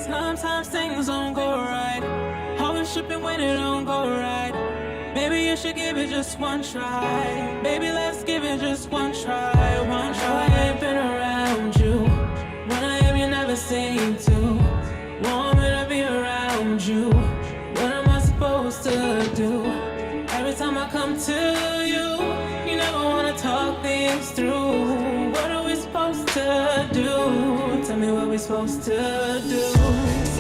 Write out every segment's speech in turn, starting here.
Sometimes things don't go right. Always tripping when it don't go right. Maybe you should give it just one try. Baby, let's give it just one try. One try. I ain't been around you. When I am, you never seem to want me to be around you. What am I supposed to do? Every time I come to you, you never wanna talk things through. What are we supposed to do? Tell me what we're supposed to do.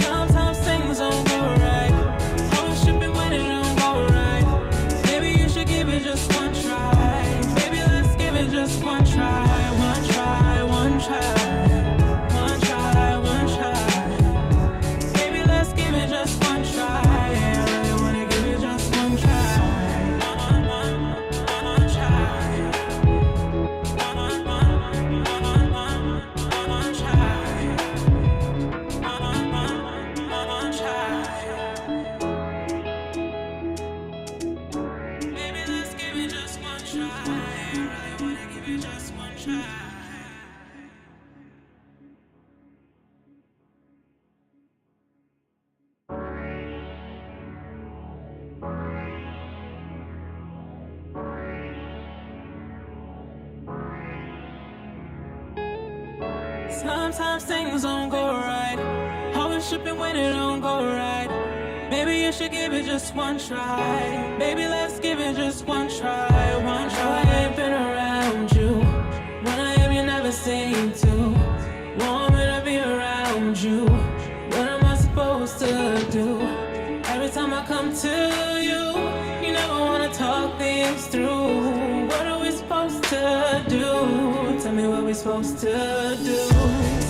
Sometimes things don't go right. Always tripping when it don't go right. Maybe you should give it just one try. Maybe let's give it just one try. One try, one try. One try, one try. Maybe let's give it just one try. I really wanna give it just one try. One try. Sometimes things don't go right. Always tripping when it don't go right. Maybe you should give it just one try. Baby, let's give it just one try. One try. I ain't been around you. When I am, you never seem to want me to be around you. What am I supposed to do? Every time I come to you, you never wanna talk things through. What are we supposed to do? Tell me what we're supposed to do.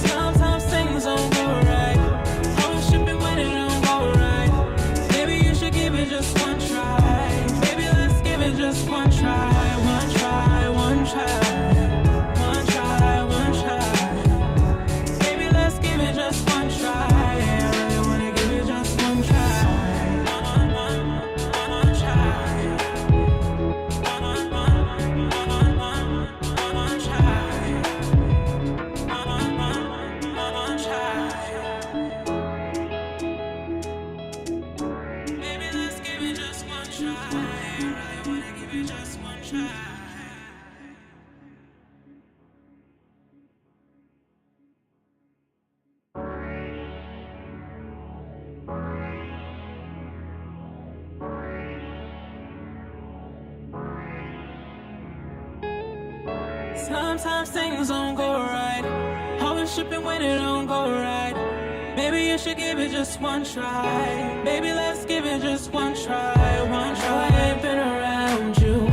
Sometimes things don't go right. Always tripping when it don't go right. Maybe you should give it just one try. Maybe let's give it just one try. One try, one try. One try, one try. Maybe let's give it just one try. I really wanna give it just one try. One try. Sometimes things don't go right. Always tripping when it don't go right. Maybe you should give it just one try. Baby, let's give it just one try. One try. I ain't been around you.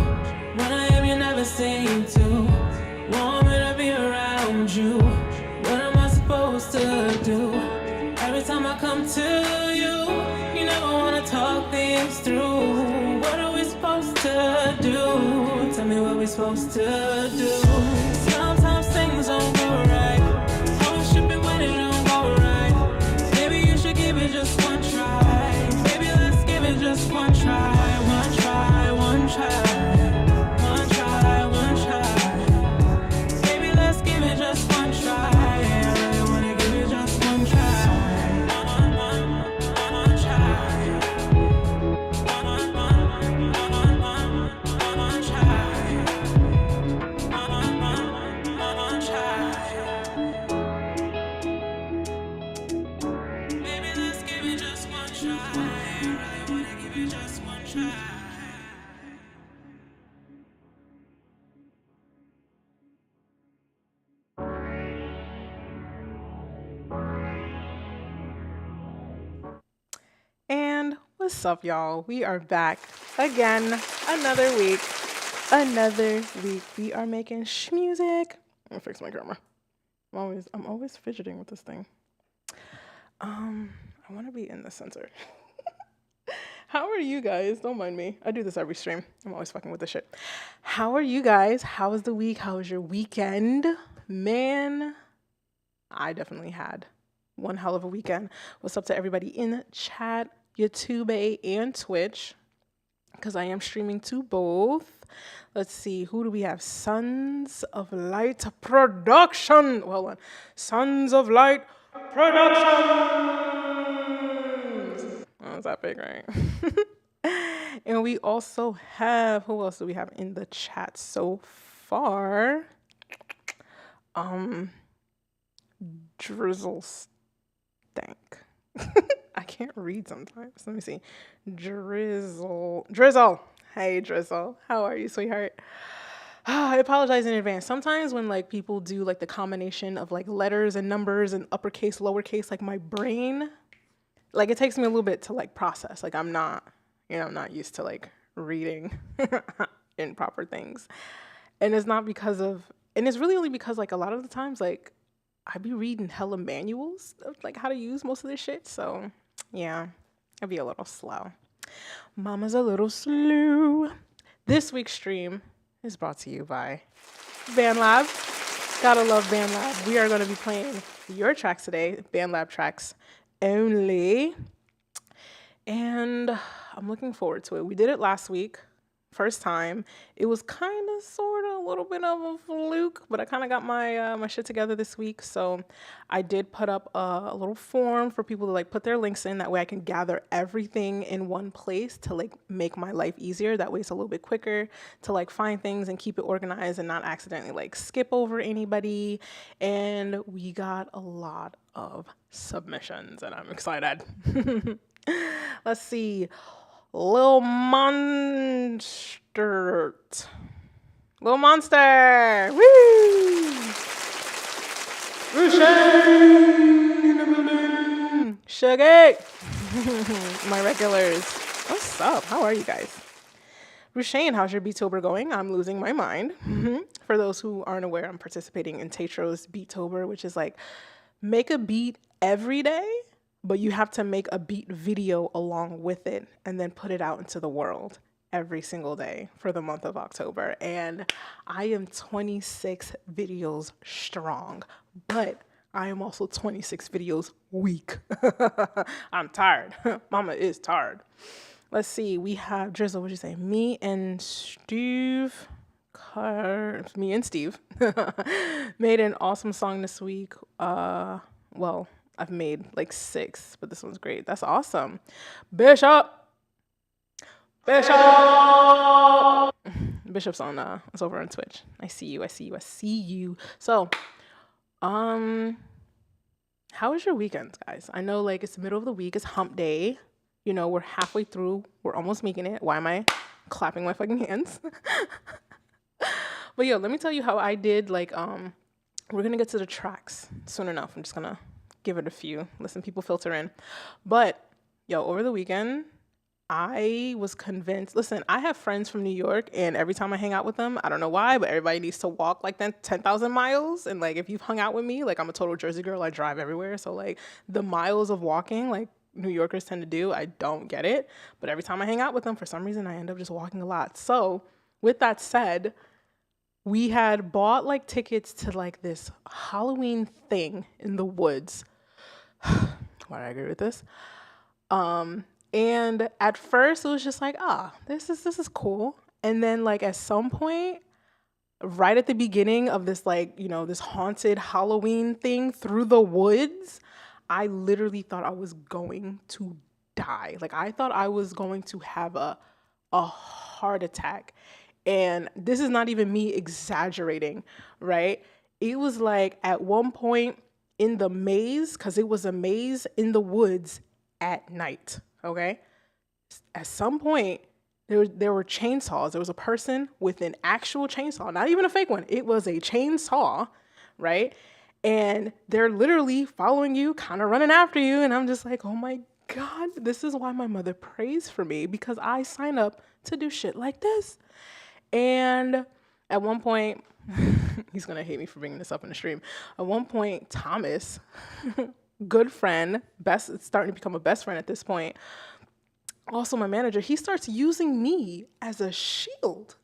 When I am, you never seem to want me to be around you. What am I supposed to do? Every time I come to you, you never wanna talk things through. What are we supposed to do? Tell me what we're supposed to do. Sometimes things don't go right. Always tripping when it don't go right. Maybe you should give it just one try. Maybe let's give it just one try. One try, one try. One try, one try. Maybe let's give it just one try. I really wanna give it just one try. One try. And what's up, y'all? We are back again. Another week. Another week. We are making music. I'm gonna fix my camera. I'm always fidgeting with this thing. I want to be in the center. How are you guys? Don't mind me. I do this every stream. I'm always fucking with this shit. How are you guys? How was the week? How was your weekend? Man, I definitely had one hell of a weekend. What's up to everybody in chat, YouTube, and Twitch? Because I am streaming to both. Let's see, who do we have? Sons of Light Production. Well, hold on. Sons of Light Productions. Oh, it's that big, right? And we also have, who else do we have in the chat so far? Drizzle Stank. I can't read sometimes. Let me see. Drizzle. Hey, Drizzle. How are you, sweetheart? I apologize in advance. Sometimes when like people do like the combination of like letters and numbers and uppercase, lowercase, like my brain, like it takes me a little bit to like process. Like I'm not used to like reading improper things. And it's not because of, and it's really only because like a lot of the times like I be reading hella manuals of like how to use most of this shit. So yeah, I'd be a little slow. Mama's a little slow. This week's stream is brought to you by BandLab. Gotta love BandLab. We are going to be playing your tracks today, BandLab tracks only. And I'm looking forward to it. We did it last week, first time. It was kind of, sort of, a little bit of a fluke, but I kind of got my my shit together this week. So I did put up a little form for people to like put their links in. That way I can gather everything in one place to like make my life easier. That way it's a little bit quicker to like find things and keep it organized and not accidentally like skip over anybody. And we got a lot of submissions and I'm excited. Let's see. Lil Monster. Woo! Rushay! Sugar! My regulars. What's up? How are you guys? Rushane, how's your Beattober going? I'm losing my mind. For those who aren't aware, I'm participating in Tetro's Beattober, which is like make a beat every day, but you have to make a beat video along with it and then put it out into the world every single day for the month of October. And I am 26 videos strong, but I am also 26 videos weak. I'm tired. Mama is tired. Let's see. We have Drizzle. What'd you say? Me and Steve made an awesome song this week. Well, I've made like 6, but this one's great. That's awesome. Bishop's on it's over on Twitch. I see you. So, how was your weekend, guys? I know like it's the middle of the week, it's hump day. You know, we're halfway through. We're almost making it. Why am I clapping my fucking hands? But yo, let me tell you how I did like we're gonna get to the tracks soon enough. I'm just gonna give it a few. Listen, people filter in. But yo, over the weekend, I was convinced. Listen, I have friends from New York, and every time I hang out with them, I don't know why, but everybody needs to walk like 10,000 miles. And like, if you've hung out with me, like I'm a total Jersey girl. I drive everywhere, so like the miles of walking, like New Yorkers tend to do, I don't get it. But every time I hang out with them, for some reason, I end up just walking a lot. So with that said, we had bought like tickets to like this Halloween thing in the woods. Why do I agree with this? And at first it was just like, this is cool. And then like at some point, right at the beginning of this like, you know, this haunted Halloween thing through the woods, I literally thought I was going to die. Like I thought I was going to have a heart attack. And this is not even me exaggerating, right? It was like at one point in the maze, because it was a maze in the woods at night, okay? At some point, there were chainsaws. There was a person with an actual chainsaw, not even a fake one. It was a chainsaw, right? And they're literally following you, kind of running after you. And I'm just like, oh my God, this is why my mother prays for me, because I sign up to do shit like this. And at one point, he's going to hate me for bringing this up in the stream. At one point, Thomas, good friend, starting to become a best friend at this point, also my manager, he starts using me as a shield.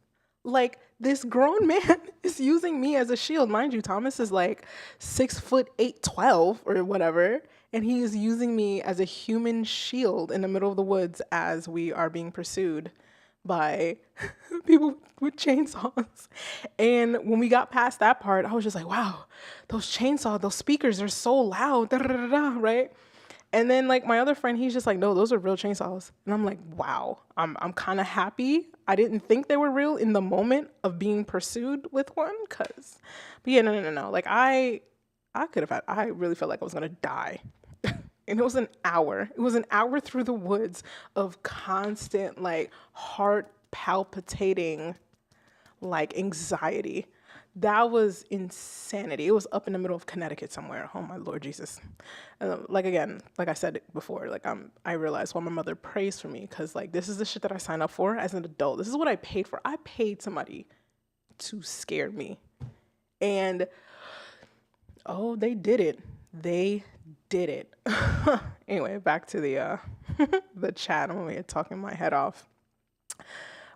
Like this grown man is using me as a shield. Mind you, Thomas is like 6'8", 12 or whatever. And he is using me as a human shield in the middle of the woods as we are being pursued by people with chainsaws. And when we got past that part, I was just like, wow, those speakers are so loud, da, da, da, da, right? And then like my other friend, he's just like, no, those are real chainsaws. And I'm like, wow, I'm kind of happy. I didn't think they were real in the moment of being pursued with one, but yeah, no. Like I really felt like I was gonna die. And it was an hour. It was an hour through the woods of constant, like, heart palpitating, like, anxiety. That was insanity. It was up in the middle of Connecticut somewhere. Oh my Lord Jesus. Like again, like I said before, like I realized why my mother prays for me, because like this is the shit that I signed up for as an adult. This is what I paid for. I paid somebody to scare me. And oh, they did it. They did it. Anyway, back to the the chat. I'm over here talking my head off.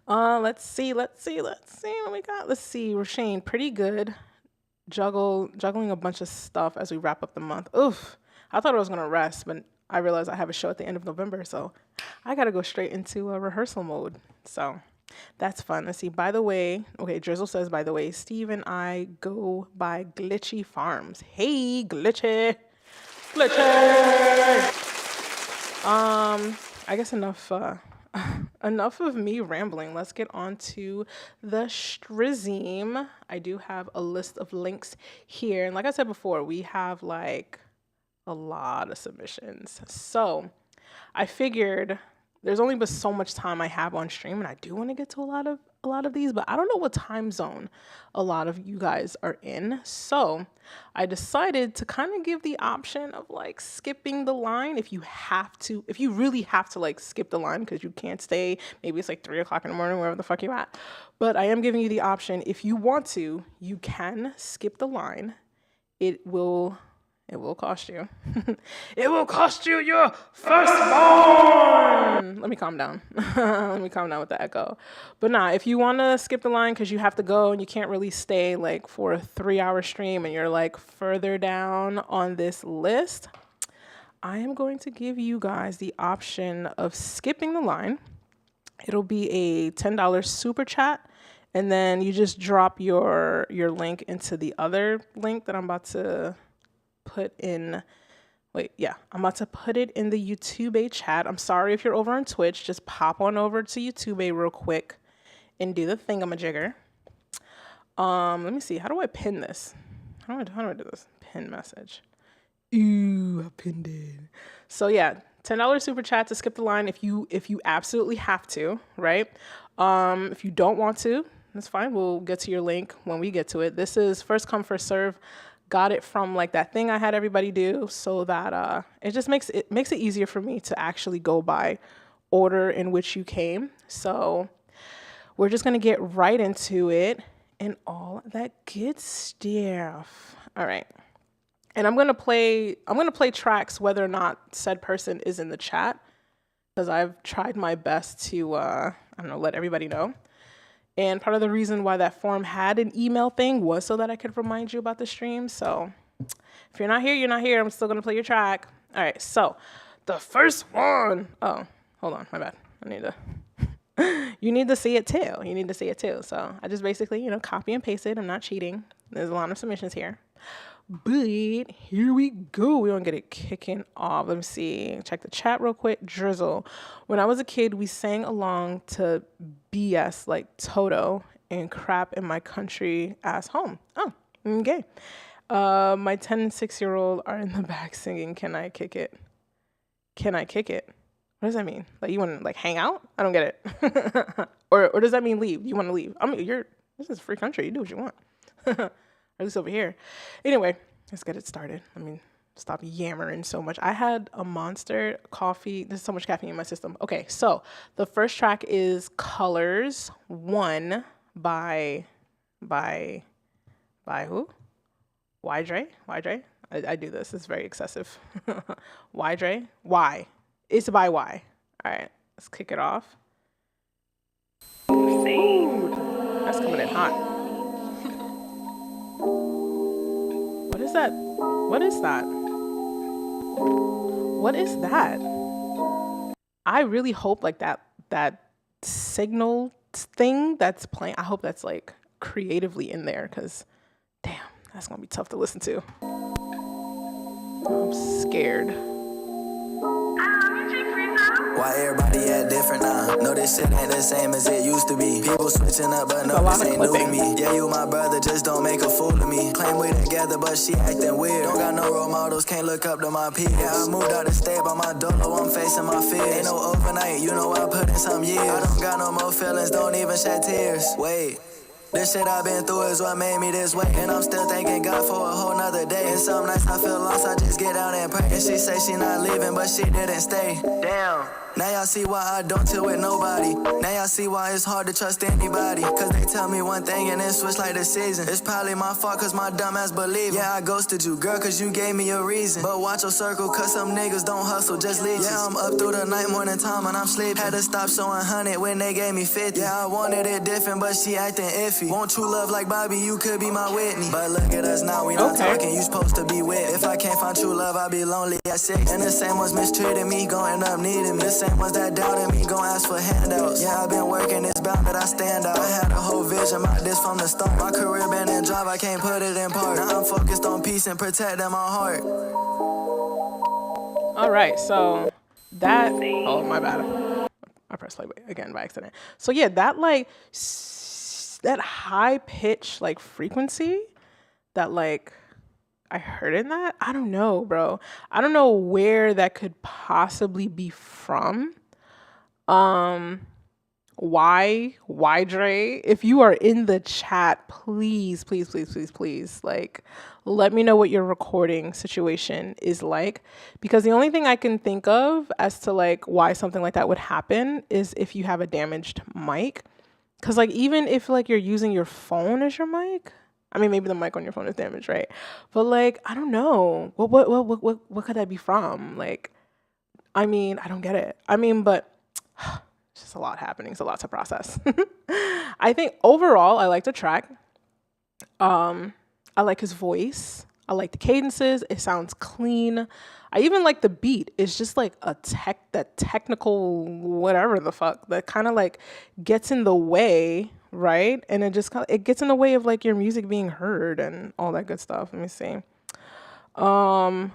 Let's see what we got. Let's see, Rashane, pretty good. Juggling a bunch of stuff as we wrap up the month. Oof. I thought I was gonna rest, but I realized I have a show at the end of November, so I gotta go straight into a rehearsal mode. So that's fun. Let's see. By the way, okay, Drizzle says, by the way, Steve and I go by Glitchy Farms. Hey, Glitchy. I guess enough of me rambling. Let's get on to the Strizim. I do have a list of links here. And like I said before, we have like a lot of submissions. So I figured there's only but so much time I have on stream, and I do want to get to a lot of these, but I don't know what time zone a lot of you guys are in. So I decided to kind of give the option of like skipping the line if you really have to like skip the line because you can't stay. Maybe it's like 3 o'clock in the morning, wherever the fuck you're at. But I am giving you the option. If you want to, you can skip the line. It will cost you. It will cost you your firstborn. Let me calm down. Let me calm down with the echo. But nah, if you want to skip the line because you have to go and you can't really stay like for a 3-hour stream and you're like further down on this list, I am going to give you guys the option of skipping the line. It'll be a $10 super chat. And then you just drop your link into the other link that I'm about to put in. I'm about to put it in the YouTube chat. I'm sorry if you're over on Twitch. Just pop on over to YouTube real quick and do the thingamajigger. Let me see. How do I pin this? How do I do this? Pin message. Ooh, I pinned it. So yeah, $10 super chat to skip the line if you absolutely have to, right? If you don't want to, that's fine. We'll get to your link when we get to it. This is first come, first serve. Got it from like that thing I had everybody do, so that it just makes it easier for me to actually go by order in which you came. So we're just gonna get right into it and all that good stuff. All right. And I'm gonna play tracks whether or not said person is in the chat, because I've tried my best to let everybody know. And part of the reason why that form had an email thing was so that I could remind you about the stream. So if you're not here, you're not here. I'm still gonna play your track. All right, so the first one. Oh, hold on, my bad. You need to see it too. So I just basically, copy and paste it. I'm not cheating. There's a lot of submissions here. But here we go. We're gonna get it kicking off. Let me see. Check the chat real quick. Drizzle. When I was a kid, we sang along to BS like Toto and Crap in My Country Ass Home. Oh, okay. My 10 and 6-year-old are in the back singing, Can I Kick It? Can I kick it? What does that mean? Like you want to like hang out? I don't get it. or does that mean leave? You want to leave? I mean, this is a free country. You do what you want. At least over here. Anyway, let's get it started. Let me stop yammering so much. I had a Monster coffee. There's so much caffeine in my system. Okay, so the first track is Colors 1 by who? Y-Dre? I do this. It's very excessive. Y-Dre? Y. It's by Y. All right, let's kick it off. Ooh, that's coming in hot. What is that? I really hope like that signal thing that's playing. I hope that's like creatively in there, because damn, that's gonna be tough to listen to. I'm scared. Why everybody act different now? No, this shit ain't the same as it used to be. People switching up, but no, this ain't new to me. Yeah, you my brother, just don't make a fool of me. Claim we together, but she acting weird. Don't got no role models, can't look up to my peers. Yeah, I moved out the state by my dolo, I'm facing my fears. Ain't no overnight, you know I put in some years. I don't got no more feelings, don't even shed tears. Wait. This shit I've been through is what made me this way. And I'm still thanking God for a whole nother day. And some nights I feel lost, I just get down and pray. And she say she not leaving, but she didn't stay. Damn. Now y'all see why I don't chill with nobody. Now y'all see why it's hard to trust anybody. Cause they tell me one thing and then switch like the season. It's probably my fault cause my dumb ass believe. Yeah, I ghosted you, girl, cause you gave me a reason. But watch your circle, cause some niggas don't hustle, just leave. Yeah, I'm up through the night, morning time, and I'm sleeping. Had to stop showing 100 when they gave me 50. Yeah, I wanted it different, but she acting iffy. Want true love like Bobby, you could be my Whitney. But look at us now, we not talking, you supposed to be with. If I can't find true love, I'll be lonely at 6. And the same ones mistreated me, gon' end up needing me. The same ones that doubted me, gon' ask for handouts. Yeah, I've been working, it's bound that I stand out. I had a whole vision about this from the start. My career been in drive, I can't put it in part. Now I'm focused on peace and protecting my heart. All right, so that, oh my bad, I pressed play again by accident. So yeah, that like that high pitch like frequency that like I heard in that, I don't know, bro. I don't know where that could possibly be from. Why Dre? If you are in the chat, please, like, let me know what your recording situation is like, because the only thing I can think of as to like why something like that would happen is if you have a damaged mic. Because like even if like you're using your phone as your mic, I mean maybe the mic on your phone is damaged, right? But like I don't know, what could that be from? Like, I mean I don't get it. I mean, but it's just a lot happening. It's a lot to process. I think overall, I like the track. I like his voice. I like the cadences. It sounds clean. I even like the beat. It's just like that technical whatever the fuck that kind of like gets in the way, right? And it gets in the way of like your music being heard and all that good stuff. Let me see. I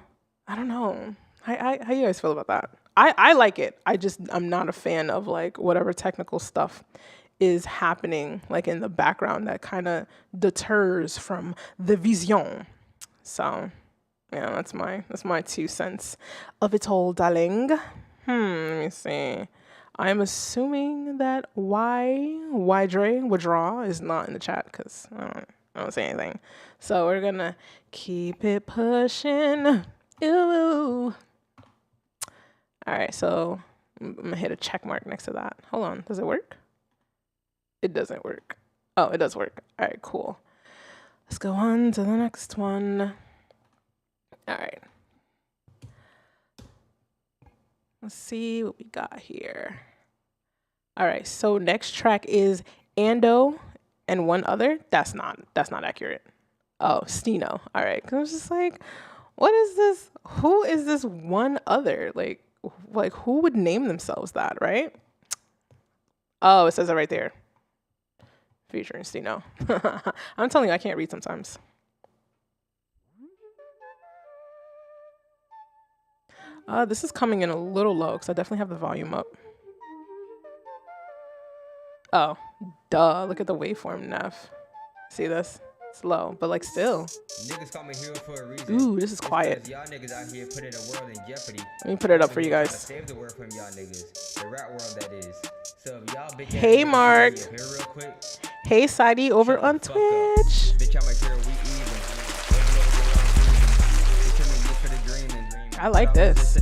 don't know. How you guys feel about that? I like it. I'm not a fan of like whatever technical stuff is happening like in the background that kind of deters from the vision. So yeah, that's my 2 cents of it all, darling. Let me see. I'm assuming that why Dre withdraw is not in the chat because I don't say anything. So we're gonna keep it pushing. Ooh. All right, so I'm gonna hit a check mark next to that. Hold on, does it work? It doesn't work. Oh, it does work. All right, cool. Let's go on to the next one. All right. Let's see what we got here. All right, so next track is Ando and one other. That's not accurate. Oh, Stino. All right, because I was just like, what is this? Who is this one other? Like who would name themselves that, right? Oh, it says it right there. Featuring Stino. I'm telling you, I can't read sometimes. This is coming in a little low because I definitely have the volume up. Oh, duh. Look at the waveform, Neff. See this? It's low, but like still. Niggas call me hero for a reason. Ooh, this is quiet. Y'all niggas out here putting the world in jeopardy. Let me put it up for you guys. Save the world from y'all niggas. The rap world, that is. So if y'all big hey, Mark. Here real quick. Hey, Sidey over on Twitch. Bitch, I'm a girl, we even. I like this.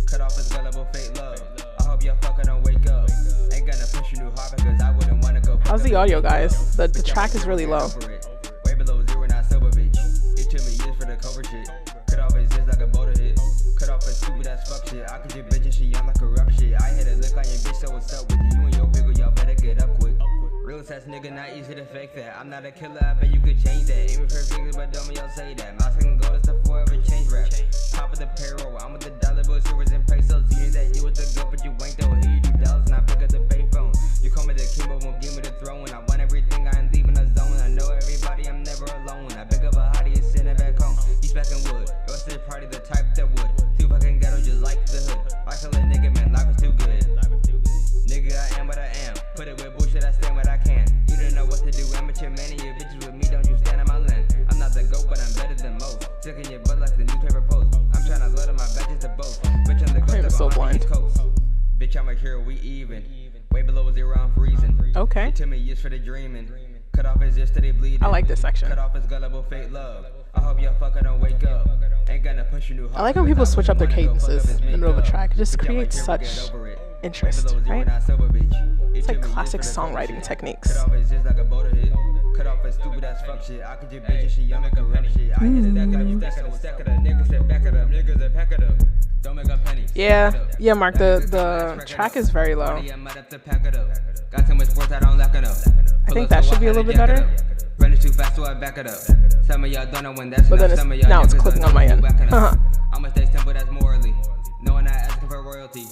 Cut off his gullible fake love. I hope y'all fucker don't wake up. Ain't gonna push you too hard because I wouldn't wanna go. How's the audio, guys? The track is really low. Way below zero, not sober, bitch. It took me years for the cover shit. Cut off his just like a boulder hit. Cut off his stupid ass fuck shit. I could your bitch and she young like corrupt shit. I had a look on your bitch, so what's up with you and your pickle? Y'all better get up quick. Real ass nigga, not easy to fake that. I'm not a killer, I bet you could change that. Aiming for figures, but don't y'all say that. My second goal is to forever change rap. Top of the payroll, I'm with the dollar bill, supers and pesos. You that you was the go, but you ain't though. Here you $2 and I pick up the payphone. shorty the type that would. Too fucking ghetto just like the hood. I kill a nigga, man, life is too good. Nigga, I am what I am. Put it with bullshit, I stand what I can. You don't know what to do, amateur man, and your bitches with me, don't you stand on my land. I'm not the GOAT, but I'm better than most. Sticking your butt like the newspaper post. I'm trying to load up my badges to both. Bitch, I'm the GOAT, I'm so blind. East Coast. Bitch, I'm a hero, we even. Way below 0, I'm freezing. Okay. It took me years for the dreaming. Cut off his yesterday bleeding. I like this section. Cut off his gullible fake love. I hope your fucker don't wake up. Ain't gonna push you new. I like when people switch up their cadences in the middle of a track. It just creates such interest, right? It's like classic songwriting techniques. Cut off his just like a boater hit. Cut off his stupid ass fuck shit. I could just bitch she young make a run shit. I hit it, stack it up. Niggas said back it up. Niggas said pack it up. Don't make a penny. Yeah, Mark. The track is very low. Got so much worth I don't lack enough. I think that should be a little bit better. Running too fast, so I back it up. Some of y'all don't know when that's but then enough. Some of y'all now it's clicking on my end. I'ma stay simple, that's morally. No one not asking for royalty.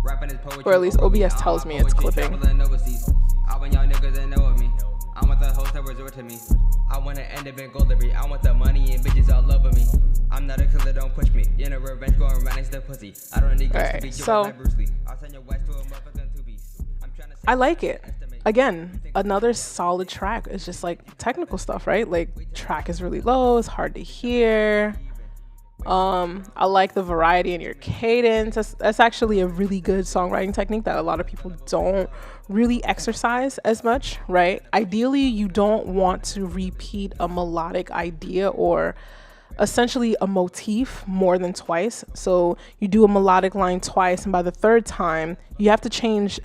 Rapping is poetry. Or at least OBS tells me it's clipping. I want y'all niggas that know of me. I want the host that resort to me. I want to end up in gold debris. I want the money and bitches all over me. I'm not a killer, don't push me. You know, revenge going around next to pussy. I don't need guys to be you like Bruce Lee. I'll send your west to a motherfucking two-piece. I like it. Again, another solid track. It's just like technical stuff, right? Like track is really low, it's hard to hear. I like the variety in your cadence. That's actually a really good songwriting technique that a lot of people don't really exercise as much, right? Ideally, you don't want to repeat a melodic idea or essentially a motif more than twice. So you do a melodic line twice, and by the third time, you have to change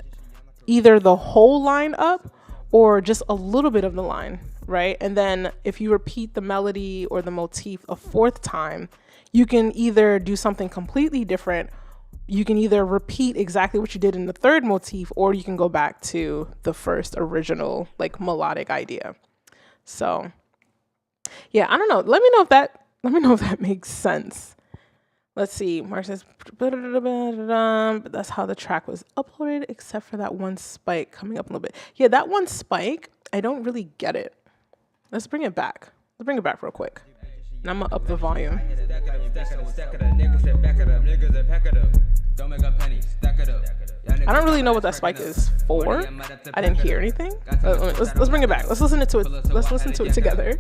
either the whole line up or just a little bit of the line, right? And then if you repeat the melody or the motif a fourth time, you can either do something completely different. You can either repeat exactly what you did in the third motif, or you can go back to the first original like melodic idea. So yeah, I don't know. Let me know if that makes sense. Let's see. Mark says, but that's how the track was uploaded, except for that one spike coming up a little bit. Yeah, that one spike, I don't really get it. Let's bring it back. Let's bring it back real quick. And I'm gonna up the volume. I don't really know what that spike is for. I didn't hear anything. Let's bring it back. Let's listen to it. Let's listen to it together.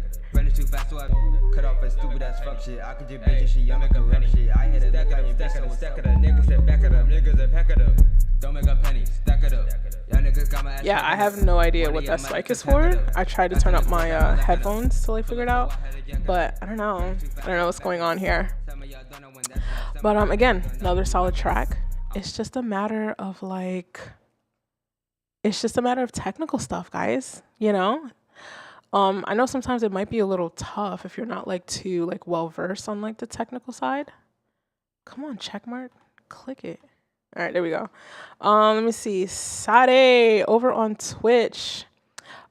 Cut off a stupid ass fuck shit. I could just bitch shit, young make a run shit. I hit it, stack it up. Niggas said back it up. Niggas said pack it up. Don't make a penny, stack it up. Y'all niggas got my ass. Yeah, I have no idea what that spike is for. I tried to turn up my headphones till I figured it out, but I don't know. I don't know what's going on here. But again, another solid track. It's just a matter of technical stuff, guys. You know. I know sometimes it might be a little tough if you're not too well versed on the technical side. Come on, check mark, click it. All right, there we go. Let me see. Sade over on Twitch.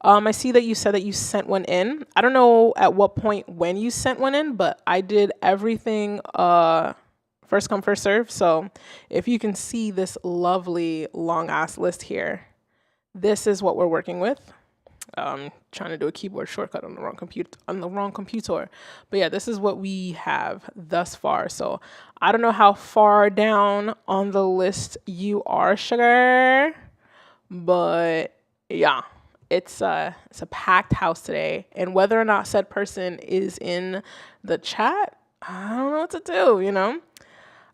I see that you said that you sent one in. I don't know at what point when you sent one in, but I did everything first come, first serve. So if you can see this lovely long ass list here, this is what we're working with. Trying to do a keyboard shortcut on the wrong computer. But yeah, this is what we have thus far. So I don't know how far down on the list you are, sugar, but yeah, it's a packed house today. And whether or not said person is in the chat, I don't know what to do, you know?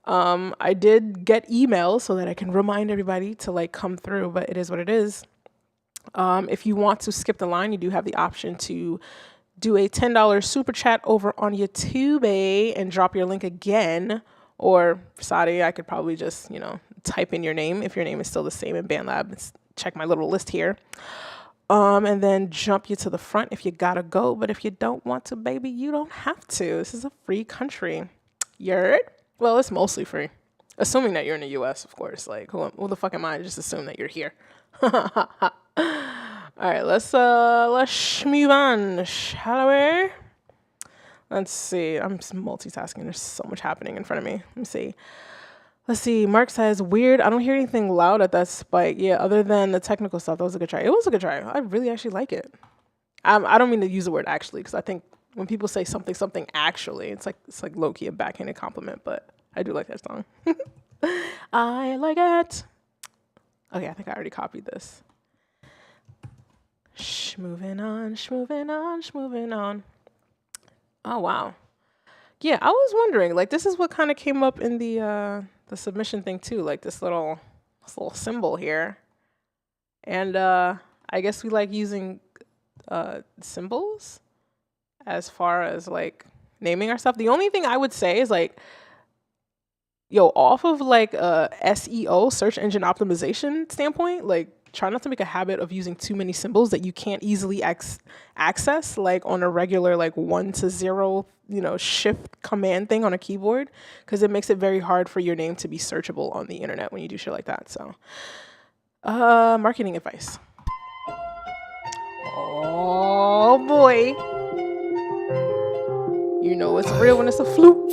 I did get emails so that I can remind everybody to come through, but it is what it is. If you want to skip the line, you do have the option to do a $10 super chat over on YouTube and drop your link again. Or Sadi, I could probably just, type in your name if your name is still the same in BandLab. Check my little list here. And then jump you to the front if you gotta go. But if you don't want to, baby, you don't have to. This is a free country. You're well, it's mostly free. Assuming that you're in the US, of course. Who the fuck am I? Just assume that you're here. All right, let's move on, shall we? Let's see. I'm just multitasking. There's so much happening in front of me. Let me see. Let's see. Mark says, weird. I don't hear anything loud at that spike. Yeah, other than the technical stuff. That was a good try. It was a good try. I really actually like it. I don't mean to use the word actually, because I think when people say something actually, it's like low key a backhanded compliment, but I do like that song. I like it. Okay, I think I already copied this. Moving on. Oh wow. Yeah, I was wondering, like, this is what kind of came up in the submission thing too, like this little symbol here. And I guess we like using symbols as far as like naming our stuff. The only thing I would say is like, yo, off of like a SEO, search engine optimization standpoint, like try not to make a habit of using too many symbols that you can't easily access like on a regular like 1 to 0, shift command thing on a keyboard, because it makes it very hard for your name to be searchable on the internet when you do shit like that. So marketing advice. Oh boy. You know it's real when it's a fluke.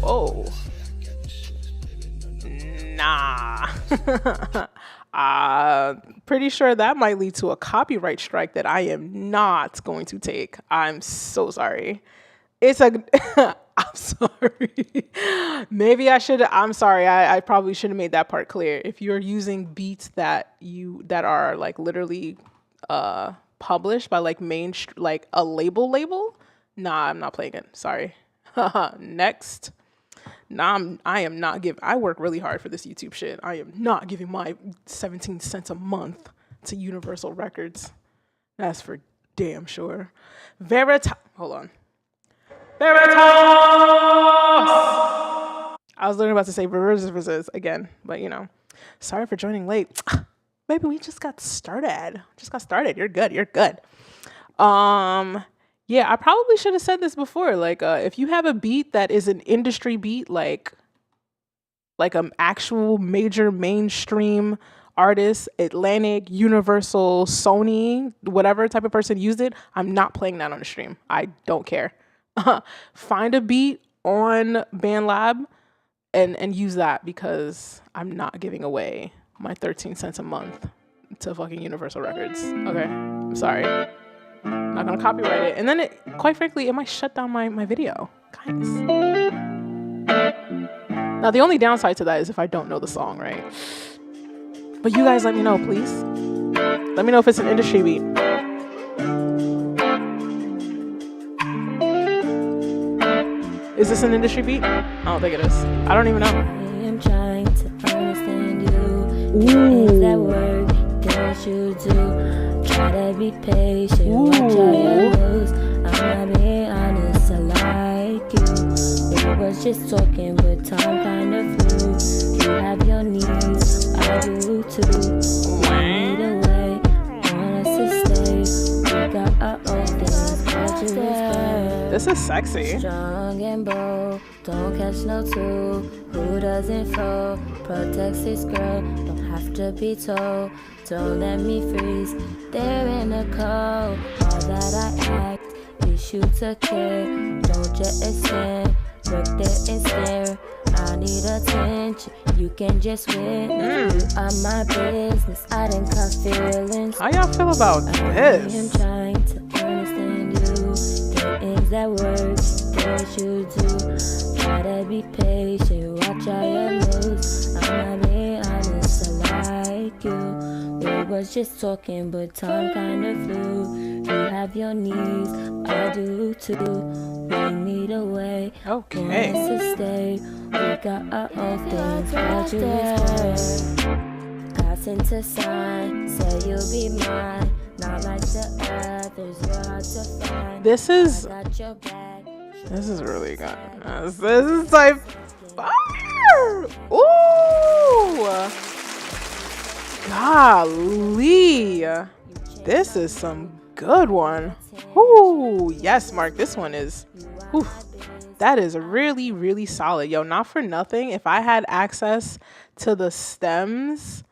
Whoa. Nah. Pretty sure that might lead to a copyright strike that I am not going to take. I'm so sorry. I'm sorry. Maybe I should. I'm sorry. I probably should have made that part clear. If you're using beats that are like literally published by like like a label, nah, I'm not playing it. Sorry. Next. Nah, I am not giving. I work really hard for this YouTube shit. I am not giving my 17 cents a month to Universal Records. That's for damn sure. Hold on. Veritas! I was literally about to say Reverb again, but sorry for joining late. Maybe we just got started. You're good. Yeah, I probably should have said this before. Like, if you have a beat that is an industry beat, like an actual major mainstream artist, Atlantic, Universal, Sony, whatever type of person used it, I'm not playing that on the stream. I don't care. Find a beat on BandLab and use that, because I'm not giving away my 13 cents a month to fucking Universal Records. Okay, I'm sorry. I'm not gonna copyright it. And then quite frankly, it might shut down my video. Guys. Now the only downside to that is if I don't know the song, right? But you guys let me know, please. Let me know if it's an industry beat. Is this an industry beat? I don't think it is. I don't even know. I am trying to understand you. Things that work, things you do. Try to be patient, watch how you lose. I'm not being honest, I like you. We was just talking, but time kind of flew. You have your needs, I do too. We need a way, want us to stay. We got our own things, but you stay. This is sexy. Strong and bold, don't catch no two. Who doesn't fold, protects his girl. Don't have to be told, don't let me freeze. There in the cold, all that I act, issue to care. Don't just extend, look there and stare. I need attention, you can just witness. You are my business, I didn't cause feelings. How y'all feel about this? I am trying to understand you. Things that work, things you do. Try to be patient, watch how you moves. I'm not being honest, I like you. We was just talking, but time kind of flew. You have your needs, I do too. We need a way, Okay. want us to stay. We got our own things, but you is mine. Got into sign, say you'll be mine. Not like the others, you're hard to find. This is Got your back. really good. This is like fire. Ooh. Golly. This is some good one. Ooh, yes, Mark. This one is. Ooh, that is really, really solid. Yo, not for nothing. If I had access to the stems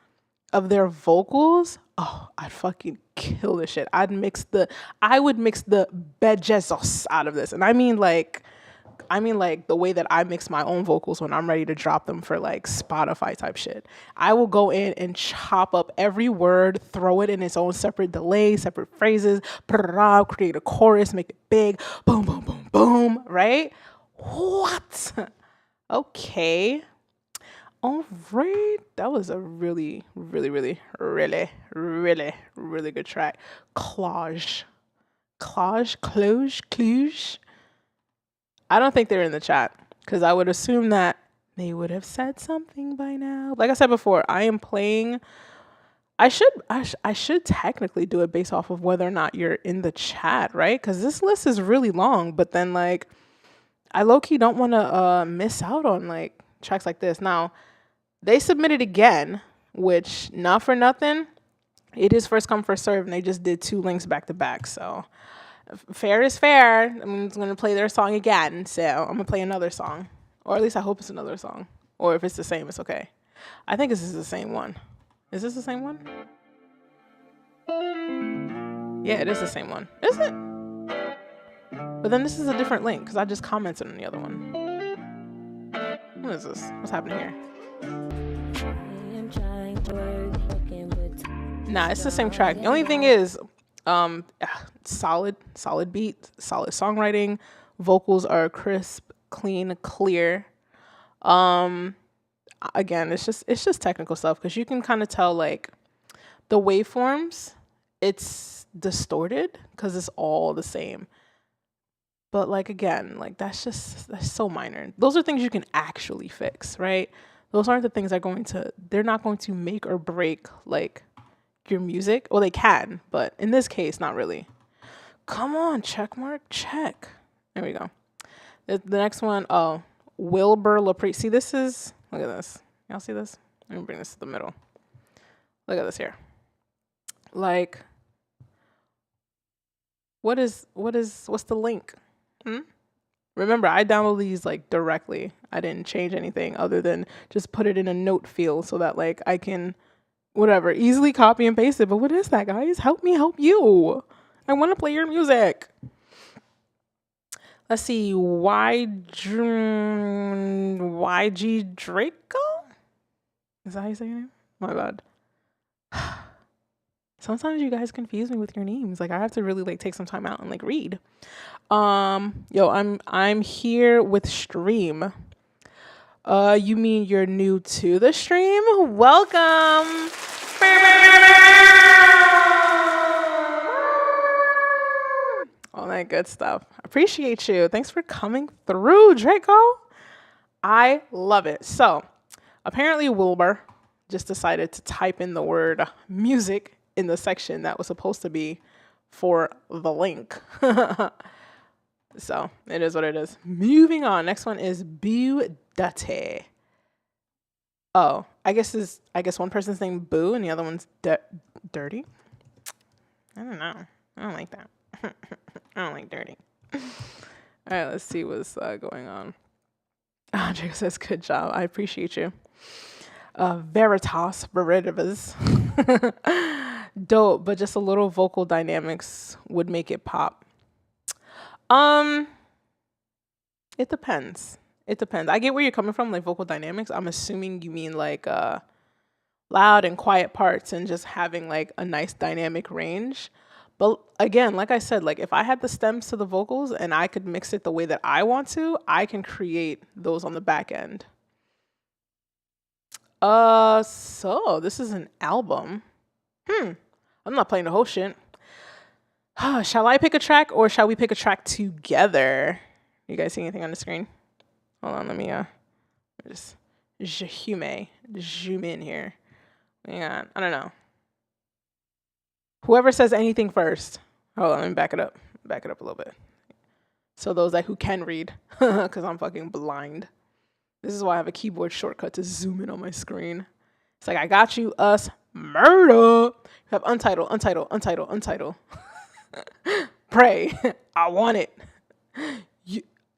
of their vocals, oh, I'd fucking kill this shit. I would mix the bejesus out of this. And I mean like I mean like the way that I mix my own vocals when I'm ready to drop them for like Spotify type shit. I will go in and chop up every word, throw it in its own separate delay, separate phrases, create a chorus, make it big, boom, boom, boom, boom, right? What? Okay. All right. That was a really, really, really, really, really, really good track. Cluj. I don't think they're in the chat because I would assume that they would have said something by now. Like I said before, I am playing. I should technically do it based off of whether or not you're in the chat, right? Because this list is really long. But then like, I low key don't want to miss out on like tracks like this. Now, they submitted again, which not for nothing. It is first come first serve, and they just did 2 links back to back. So fair is fair. I'm going to play their song again. So I'm going to play another song. Or at least I hope it's another song. Or if it's the same, it's okay. I think this is the same one. Is this the same one? Yeah, it is the same one. Is it? But then this is a different link because I just commented on the other one. What is this? What's happening here? Nah, it's the same track. The only thing is, solid beat, solid songwriting. Vocals are crisp, clean, clear. Again, it's just technical stuff because you can kind of tell like the waveforms, it's distorted because it's all the same. But like again, like that's so minor. Those are things you can actually fix, right? Those aren't the things they're not going to make or break like your music. Well, they can, but in this case, not really. Come on, check mark, check. There we go. The next one, Wilbur Lapre. See, look at this. Y'all see this? Let me bring this to the middle. Look at this here. Like, what's the link? Remember, I downloaded these like directly. I didn't change anything other than just put it in a note field so that like I can, whatever, easily copy and paste it. But what is that, guys? Help me help you. I want to play your music. Let's see. YG Draco? Is that how you say your name? My bad. Sometimes you guys confuse me with your names. Like I have to really like take some time out and like read. I'm here with stream. You mean you're new to the stream? Welcome. All that good stuff. Appreciate you. Thanks for coming through, Draco. I love it. So apparently Wilbur just decided to type in the word music in the section that was supposed to be for the link. So it is what it is. Moving on. Next one is Budate. Oh, I guess one person's named Boo and the other one's Dirty. I don't know. I don't like that. I don't like dirty. All right, let's see what's going on. Jacob says, good job. I appreciate you. Veritas. Dope, but just a little vocal dynamics would make it pop. It depends. I get where you're coming from, like vocal dynamics. I'm assuming you mean like loud and quiet parts and just having like a nice dynamic range. But again, like I said, like if I had the stems to the vocals and I could mix it the way that I want to, I can create those on the back end. So this is an album. I'm not playing the whole shit. Shall I pick a track or shall we pick a track together? You guys see anything on the screen? Hold on, let me just zoom in here. I don't know. Whoever says anything first. Hold on, let me back it up a little bit. So those who can read, because I'm fucking blind. This is why I have a keyboard shortcut to zoom in on my screen. It's like, I got you, us, murder. You have untitled. Pray. I want it.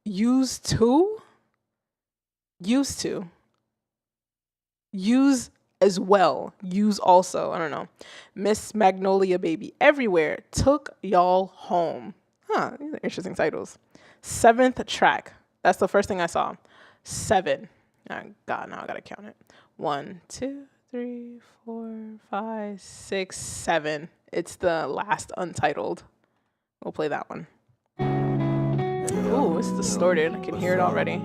Used to. Use as well. Use also. I don't know. Miss Magnolia Baby. Everywhere. Took y'all home. These are interesting titles. 7th track. That's the first thing I saw. 7. God, now I gotta count it. 1, 2, 3, 4, 5, 6, 7. It's the last untitled. We'll play that one. Ooh, it's distorted. I can hear it already.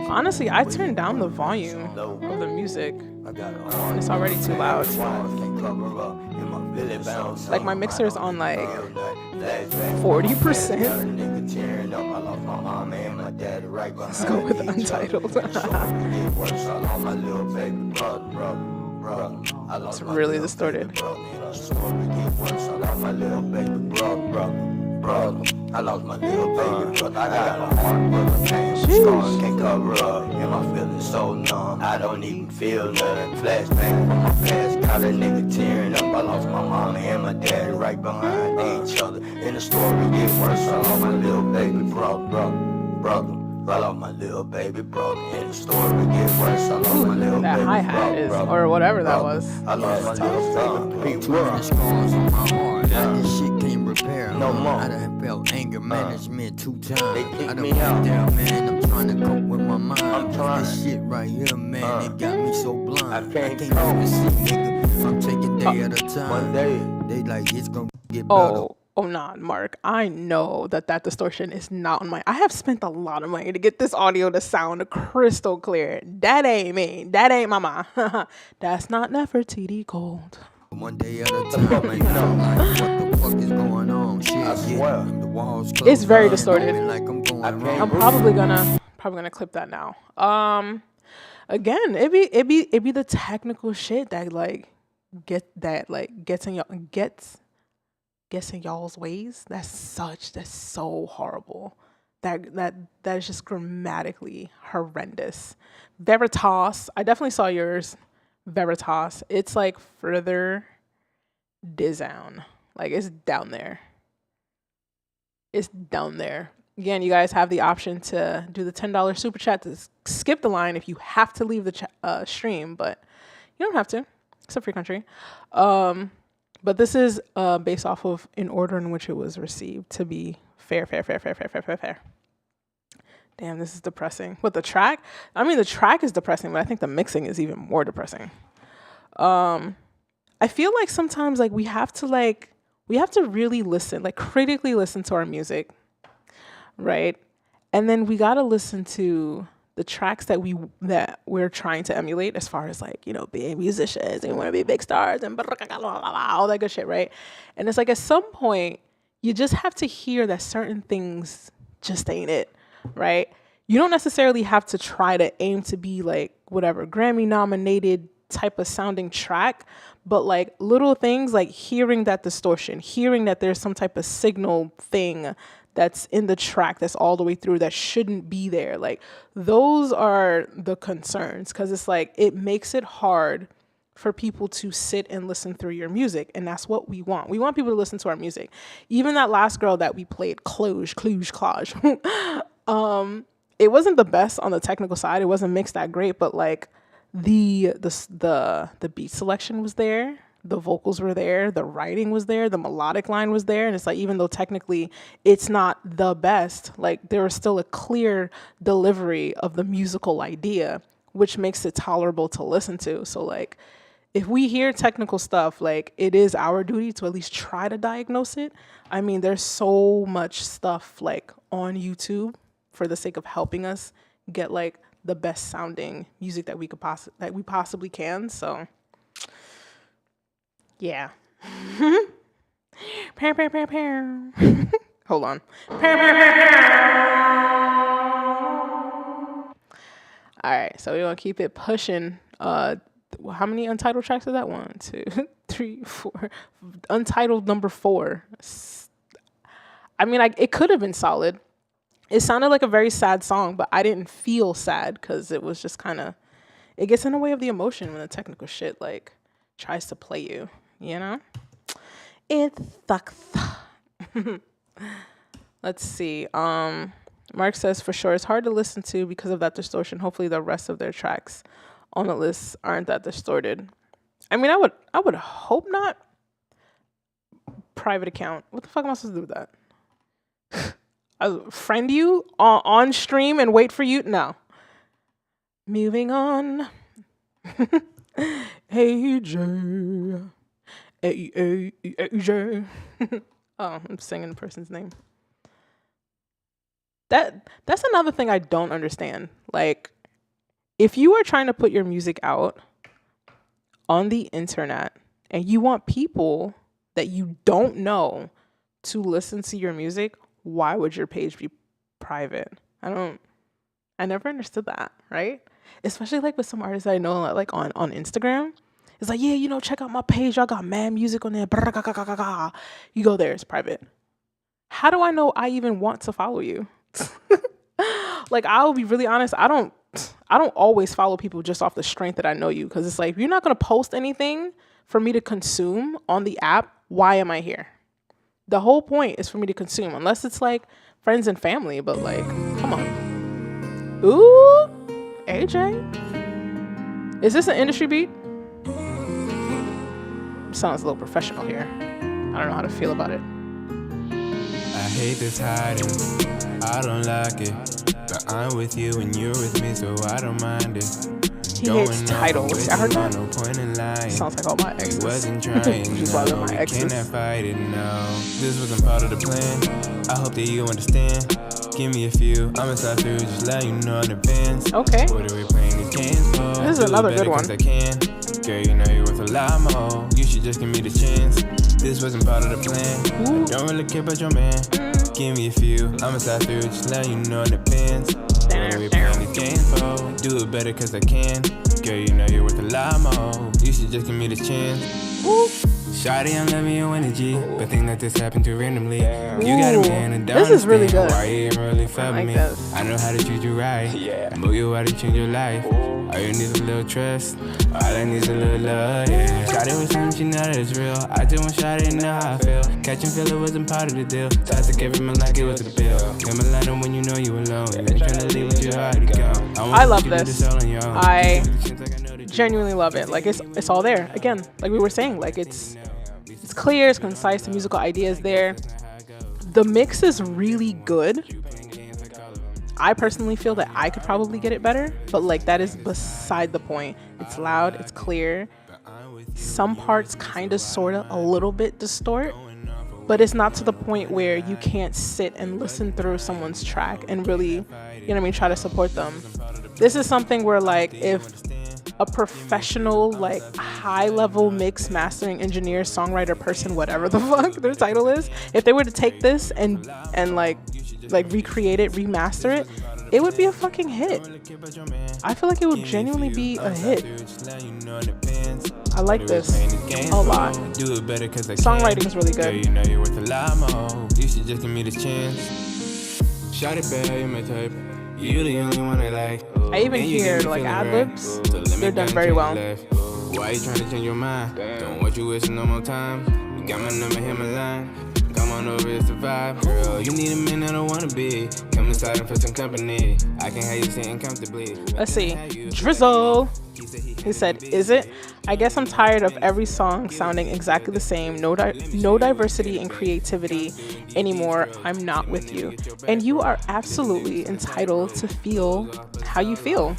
Honestly, I turned down the volume of the music. It's already too loud. Like my mixer is on like 40%. Let's go with untitled. It's really distorted. I lost my little baby brother. I got a heart full of pain. Scars can't cover up, and my feelings so numb. I don't even feel nothing. Flashback from my past, got a nigga tearing up. I lost my mama and my daddy right behind each other. And the story get worse. I lost my little baby brother. I lost my little baby brother. And the story get worse. I lost my little baby hi-hat is, or whatever that was. I lost my little baby brother. Scars on my heart. This shit can't repair. No more. I done felt anger management 2 times. They kicked me out. There, man. I'm trying to cope with my mind. I'm trying. This shit right here, man, it got me so blind. I can't even see, nigga. I'm taking day at a time. One day. They like, it's gonna get better. Oh, nah, Mark. I know that distortion is not on my... I have spent a lot of money to get this audio to sound crystal clear. That ain't me. That ain't mama. That's not Nefertiti gold. One day at a time, man. Like, what the fuck is going on? Shit, I swear. The walls close. It's very distorted. Like I'm probably gonna clip that now. Again, it be the technical shit that like gets in y'all's ways. That's so horrible. That is just grammatically horrendous. Veritas, I definitely saw yours. Veritas, it's like further down. Like it's down there. Again, you guys have the option to do the $10 super chat to skip the line if you have to leave the stream, but you don't have to. It's a free country. But this is based off of in order in which it was received to be fair. Damn, this is depressing. But the track, the track is depressing, but I think the mixing is even more depressing. I feel like sometimes like we have to really listen, like critically listen to our music, right? And then we got to listen to the tracks that we're trying to emulate as far as like, being musicians and want to be big stars and all that good shit, right? And it's like at some point, you just have to hear that certain things just ain't it, right? You don't necessarily have to try to aim to be like whatever Grammy nominated type of sounding track, but like little things like hearing that distortion, hearing that there's some type of signal thing that's in the track that's all the way through that shouldn't be there. Like those are the concerns, because it's like it makes it hard for people to sit and listen through your music, and that's what we want. We want people to listen to our music. Even that last girl that we played, Cluj. It wasn't the best on the technical side. It wasn't mixed that great, but like the beat selection was there. The vocals were there, the writing was there, the melodic line was there, and it's like even though technically it's not the best, like there was still a clear delivery of the musical idea, which makes it tolerable to listen to. So like if we hear technical stuff, like it is our duty to at least try to diagnose it. There's so much stuff like on YouTube for the sake of helping us get like the best sounding music that we possibly can. So yeah. Hold on. All right, so we're gonna keep it pushing. How many untitled tracks is that? 1, 2, 3, 4. Untitled number 4. It could have been solid. It sounded like a very sad song, but I didn't feel sad because it was just kind of. It gets in the way of the emotion when the technical shit like tries to play you. It sucks. Let's see. Mark says for sure it's hard to listen to because of that distortion. Hopefully the rest of their tracks on the list aren't that distorted. I would hope not. private account. What the fuck am I supposed to do with that? I friend you on stream and wait for you? No. Moving on. Hey Jay. Hey Jay. Oh, I'm singing the person's name. That's another thing I don't understand. Like, if you are trying to put your music out on the internet and you want people that you don't know to listen to your music, why would your page be private? I never understood that, right? Especially like with some artists I know, like on Instagram. It's like, yeah, you know, check out my page. I got mad music on there. You go there, it's private. How do I know I even want to follow you? Like, I'll be really honest. I don't always follow people just off the strength that I know you. Because it's like, if you're not going to post anything for me to consume on the app, why am I here? The whole point is for me to consume. Unless it's like friends and family. But like, come on. Ooh, AJ. Is this an industry beat? Sounds a little professional here. I don't know how to feel about it. I hate this hiding, I don't like it. But I'm with you and you're with me, so I don't mind it. He hates titles. I heard that. No point in lying. Sounds like all my exes. We wasn't trying, Just no, my we exes. cannot fight it, no. This wasn't part of the plan. I hope that you understand. Give me a few, I'ma slide through, just let you know in advance. Okay. What are we playing these games for? This is another good one. I can. Girl, you know you're worth a lot more. You should just give me the chance. This wasn't part of the plan. Ooh. Don't really care about your man. Give me a few, I'ma slide through, just let you know in advance. What are we playing these games for? Do it better cause I can. Girl, you know you're worth a lot more. You should just give me the chance. Ooh. Shawty, I'm loving your energy, but think that this happened too randomly. You got a man and don't This is really understand good. why you ain't really felt like me. this. I know how to treat you right. Move you how to change your life. All you need is a little trust. All I need is a little love, yeah. Shawty was something she know that it's real. I just want Shawty to know how I feel. Catch and feel it wasn't part of the deal. Toxic every man like it was the bill. Come alone when you know you alone. You ain't tryna leave with you already gone. I love this. I genuinely love it. Like, it's all there. Again, like we were saying, like it's clear, it's concise, the musical idea is there. The mix is really good. I personally feel that I could probably get it better, but like that is beside the point. It's loud, it's clear. Some parts kind of, sort of, a little bit distort, but it's not to the point where you can't sit and listen through someone's track and really, you know what I mean, try to support them. This is something where like if a professional, like high-level mix mastering engineer, songwriter, person, whatever the fuck their title is, if they were to take this and like recreate it, remaster it, it would be a fucking hit. I feel like it would genuinely be a hit. I like this a lot. Songwriting is really good. You know you're worth a lot more. You should just give me the chance. Shout it back, you're my type. You the only one I like. I even hear like ad-libs. They're done very well. Why you trying to change your mind? Don't want you wasting no more time. You got my number, hit my line. Come on over, it's the vibe. Girl, you need a man I don't wanna be. Come inside and put some company. I can have you sitting comfortably. Let's see. Drizzle. He said, is it? I guess I'm tired of every song sounding exactly the same. No diversity and creativity anymore. I'm not with you. And you are absolutely entitled to feel how you feel.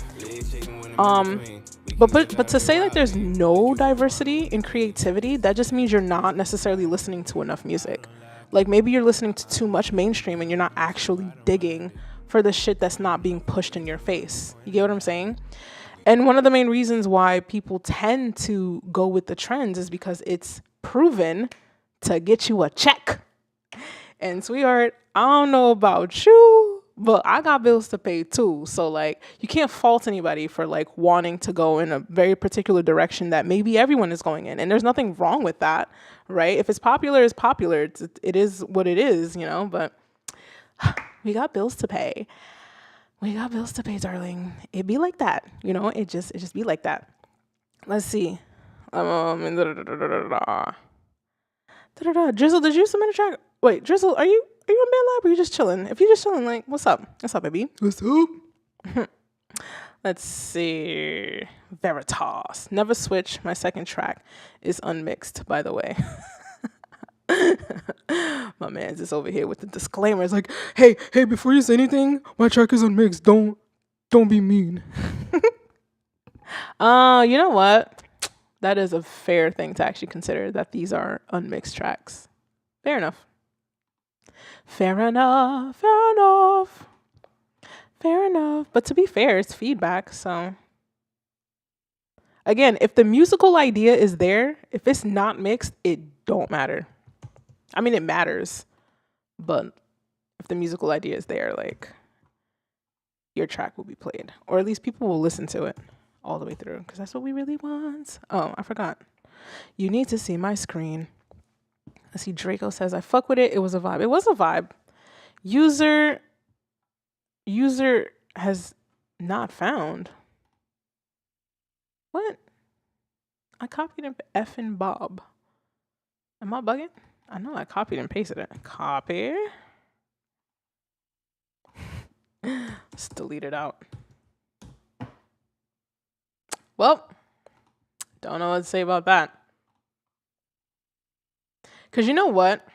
But to say like there's no diversity in creativity, that just means you're not necessarily listening to enough music. Like maybe you're listening to too much mainstream and you're not actually digging for the shit that's not being pushed in your face. You get what I'm saying? And one of the main reasons why people tend to go with the trends is because it's proven to get you a check. And sweetheart, I don't know about you, but I got bills to pay too. So like you can't fault anybody for like wanting to go in a very particular direction that maybe everyone is going in. And there's nothing wrong with that, right? If it's popular, it's popular. It is what it is, you know, but we got bills to pay. We got bills to pay, darling. It be like that, you know. It just be like that. Let's see. Drizzle, did you submit a track? Wait, Drizzle, are you on BandLab or are you just chilling? If you're just chilling, like, what's up? What's up, baby? What's up? Let's see. Veritas. Never Switch. My second track is unmixed, by the way. My man's just over here with the disclaimer. It's like, hey, before you say anything, my track is unmixed. Don't be mean. You know what? That is a fair thing to actually consider, that these are unmixed tracks. Fair enough. Fair enough. Fair enough. Fair enough. But to be fair, it's feedback, so. Again, if the musical idea is there, if it's not mixed, it don't matter. I mean, it matters. But if the musical idea is there, like, your track will be played. Or at least people will listen to it all the way through, because that's what we really want. Oh, I forgot. You need to see my screen. Let's see, Draco says, I fuck with it. It was a vibe. It was a vibe. User has not found. What? I copied and effing Bob. Am I bugging? I know I copied and pasted it. Copy. Let's delete it out. Well, don't know what to say about that. Because you know what?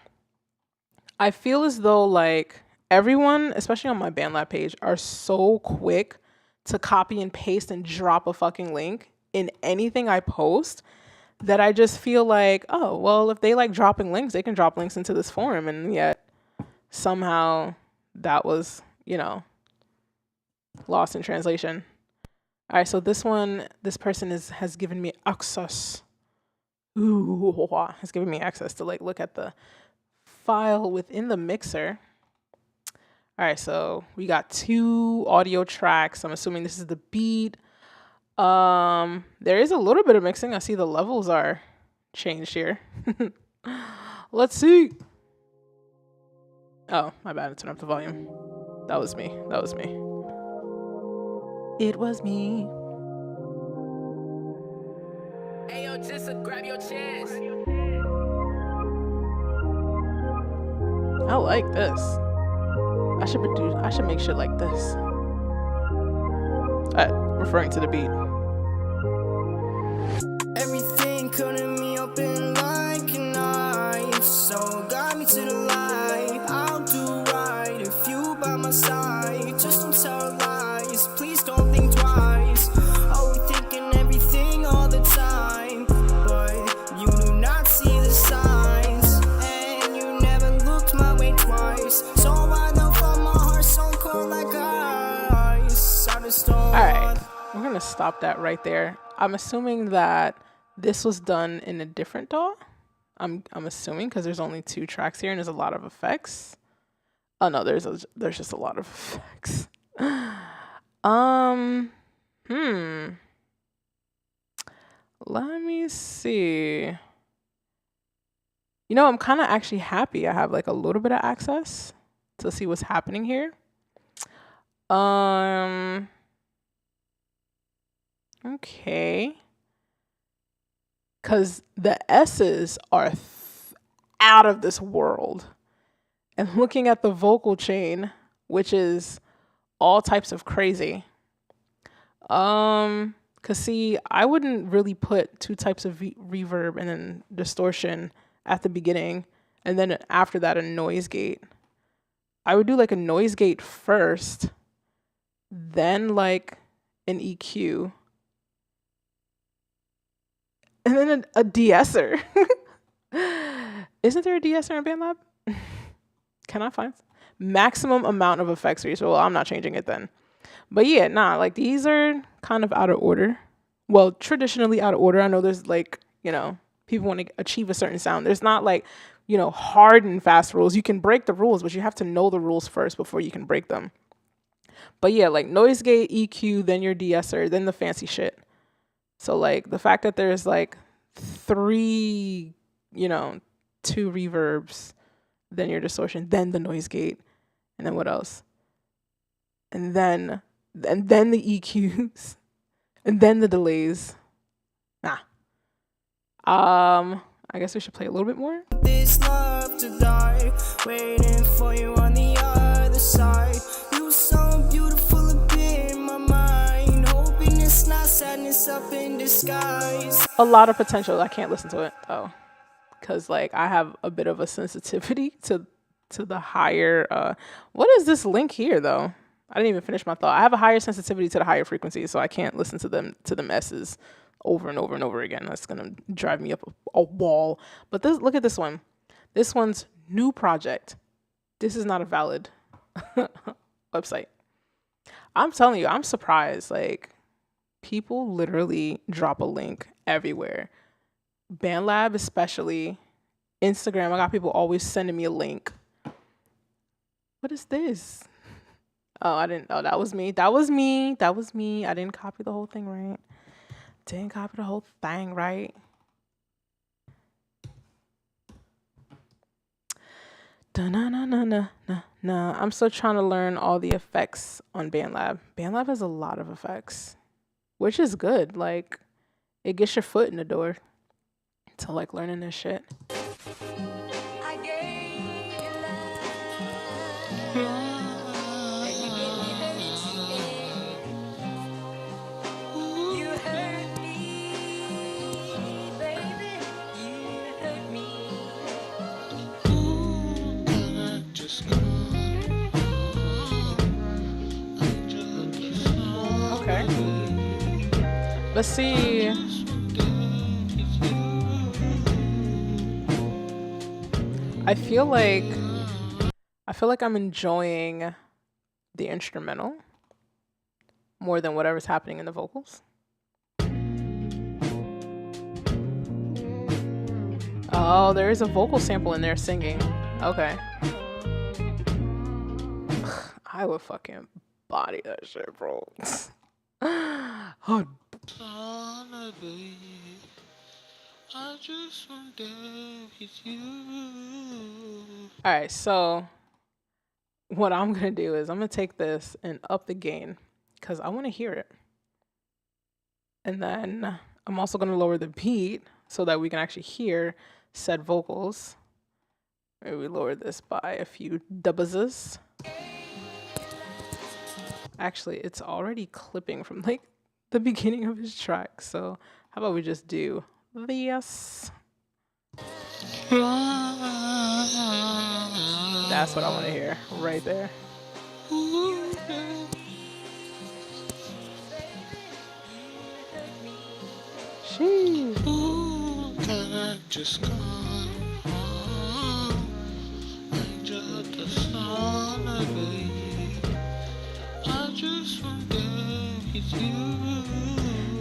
I feel as though, like, everyone, especially on my BandLab page, are so quick to copy and paste and drop a fucking link in anything I post that I just feel like, oh, well, if they like dropping links, they can drop links into this forum. And yet somehow that was, you know, lost in translation. All right, so this person has given me access. Ooh, has given me access to like look at the file within the mixer. All right, so we got 2 audio tracks. I'm assuming this is the beat. There is a little bit of mixing. I see the levels are changed here. Let's see. Oh, my bad. I turned up the volume. That was me. It was me. Hey, yo, just grab your chance. I like this. I should make shit like this. Referring to the beat. Everything cutting me open like a knife, so guide me to the light. I'll do right if you by my side. Just don't tell lies, please don't think twice. Overthinking everything all the time, but you do not see the signs, and you never looked my way twice. So why the fuck my heart so cold like ice? I just don't. All right, we're gonna stop that right there. I'm assuming that this was done in a different DAW. I'm assuming, because there's only 2 tracks here and there's a lot of effects. Oh no, there's just a lot of effects. Let me see. You know, I'm kind of actually happy I have like a little bit of access to see what's happening here. Okay. Because the S's are out of this world. And looking at the vocal chain, which is all types of crazy. Because see, I wouldn't really put 2 types of reverb and then distortion at the beginning. And then after that, a noise gate. I would do like a noise gate first. Then like an EQ. And then a de-esser. Isn't there a de-esser in BandLab? Can I find maximum amount of effects for you? So, well, I'm not changing it then. But yeah, like these are kind of out of order. Well, traditionally out of order. I know there's like, you know, people want to achieve a certain sound. There's not like, you know, hard and fast rules. You can break the rules, but you have to know the rules first before you can break them. But yeah, like noise gate, EQ, then your de-esser, then the fancy shit. So like the fact that there's like 3, you know, 2 reverbs, then your distortion, then the noise gate, and then what else? And then the EQs, and then the delays. I guess we should play a little bit more. This love to die, waiting for you on the other side. You so beautiful up in my mind, hoping it's not sadness up in disguise. A lot of potential. I can't listen to it. Oh, because like I have a bit of a sensitivity to the higher. What is this link here though? I didn't even finish my thought. I have a higher sensitivity to the higher frequencies, so I can't listen to the S's over and over and over again. That's gonna drive me up a wall. But look at this one. This one's new project. This is not a valid website. I'm telling you, I'm surprised. Like, people literally drop a link everywhere. BandLab especially. Instagram, I got people always sending me a link. What is this? Oh, I didn't. Oh, that was me. That was me. I didn't copy the whole thing right. Nah. I'm still trying to learn all the effects on BandLab. BandLab has a lot of effects, which is good. Like, it gets your foot in the door to like learning this shit. Okay. Let's see. I feel like I'm enjoying the instrumental more than whatever's happening in the vocals. Oh, there is a vocal sample in there singing. Okay. I would fucking body that shit, bro. Oh. Alright, so what I'm gonna do is I'm gonna take this and up the gain because I want to hear it. And then I'm also gonna lower the beat so that we can actually hear said vocals. Maybe we lower this by a few dubbazes. Actually, it's already clipping from like the beginning of his track. So how about we just do this? That's what I want to hear right there. Sheesh.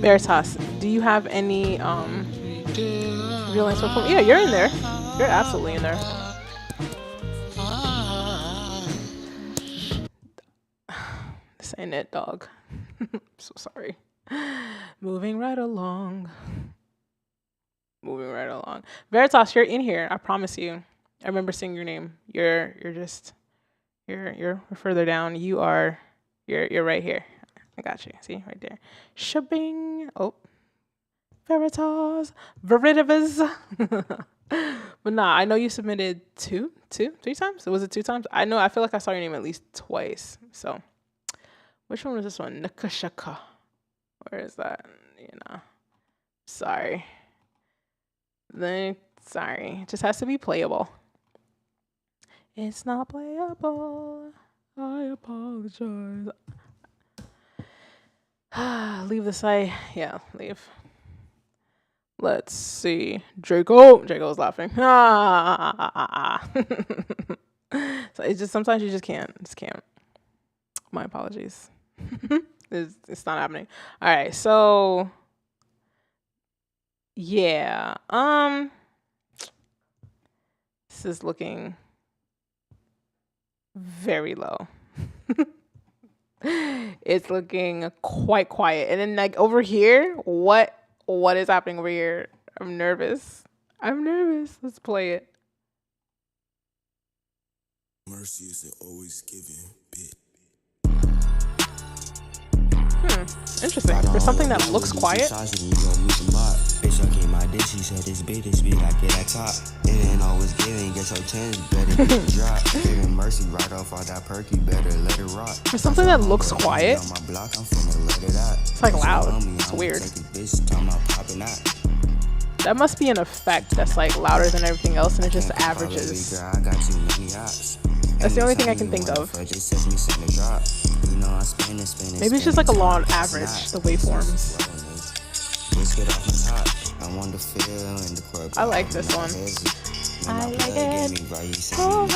Veritas, do you have any real answer from? Yeah, you're in there. You're absolutely in there. This ain't it, dog. I'm so sorry. Moving right along. Veritas, you're in here. I promise you. I remember seeing your name. You're further down. You're right here. I got you. See, right there. Shabing. Oh. Veritas. Veritas. But nah, I know you submitted three times? Was it 2 times? I feel like I saw your name at least twice. So, which one was this one? Nakashaka. Where is that? Sorry. Sorry. It just has to be playable. It's not playable. I apologize. Leave the site. Yeah, leave. Let's see. Draco's laughing. So it's just sometimes you just can't. My apologies. It's not happening. All right, so yeah. This is looking very low. It's looking quite quiet. And then like over here, what is happening over here? I'm nervous. Let's play it. Mercy isn't always given, bitch. Interesting. For something that looks quiet. Bitch, I get my dick, she said this big, like it at top. It ain't always giving, get your chance, better get the drop. Giving mercy right off all that perky, better let it rock. For something that looks quiet, it's like loud. It's weird. That must be an effect that's like louder than everything else, and it just averages. That's the only thing I can think of. Maybe it's just like a law of average, the waveforms. I like this one. I like it. Oh,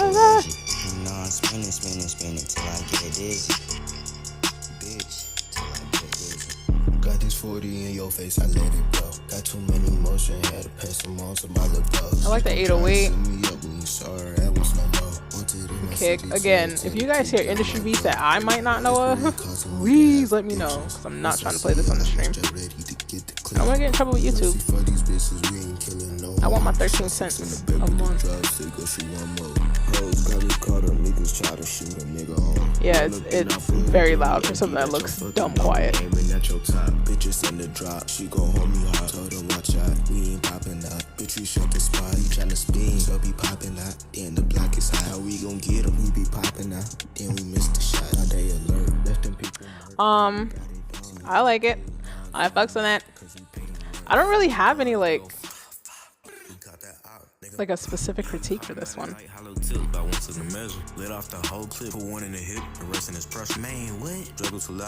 Got this 40 in your face, I let it go. Got too many emotion, had to pass them on to my little dogs. I like the 808. Kick. Again, if you guys hear industry beats that I might not know of, please let me know, because I'm not trying to play this on the stream. I don't want to get in trouble with YouTube. I want my 13 cents a month. Yeah, it's very loud for something that looks dumb quiet. Bitches in the drop, she gon' hold me hard. Told her watch out, we ain't popping out. Bitch, we shut the spot, you tryna spin, so be popping out. Then the block is high, how we gon' get them? We be popping out, then we missed the shot. Now they alert, left them people. I like it. I fucks on that. I don't really have any like a specific critique for this one.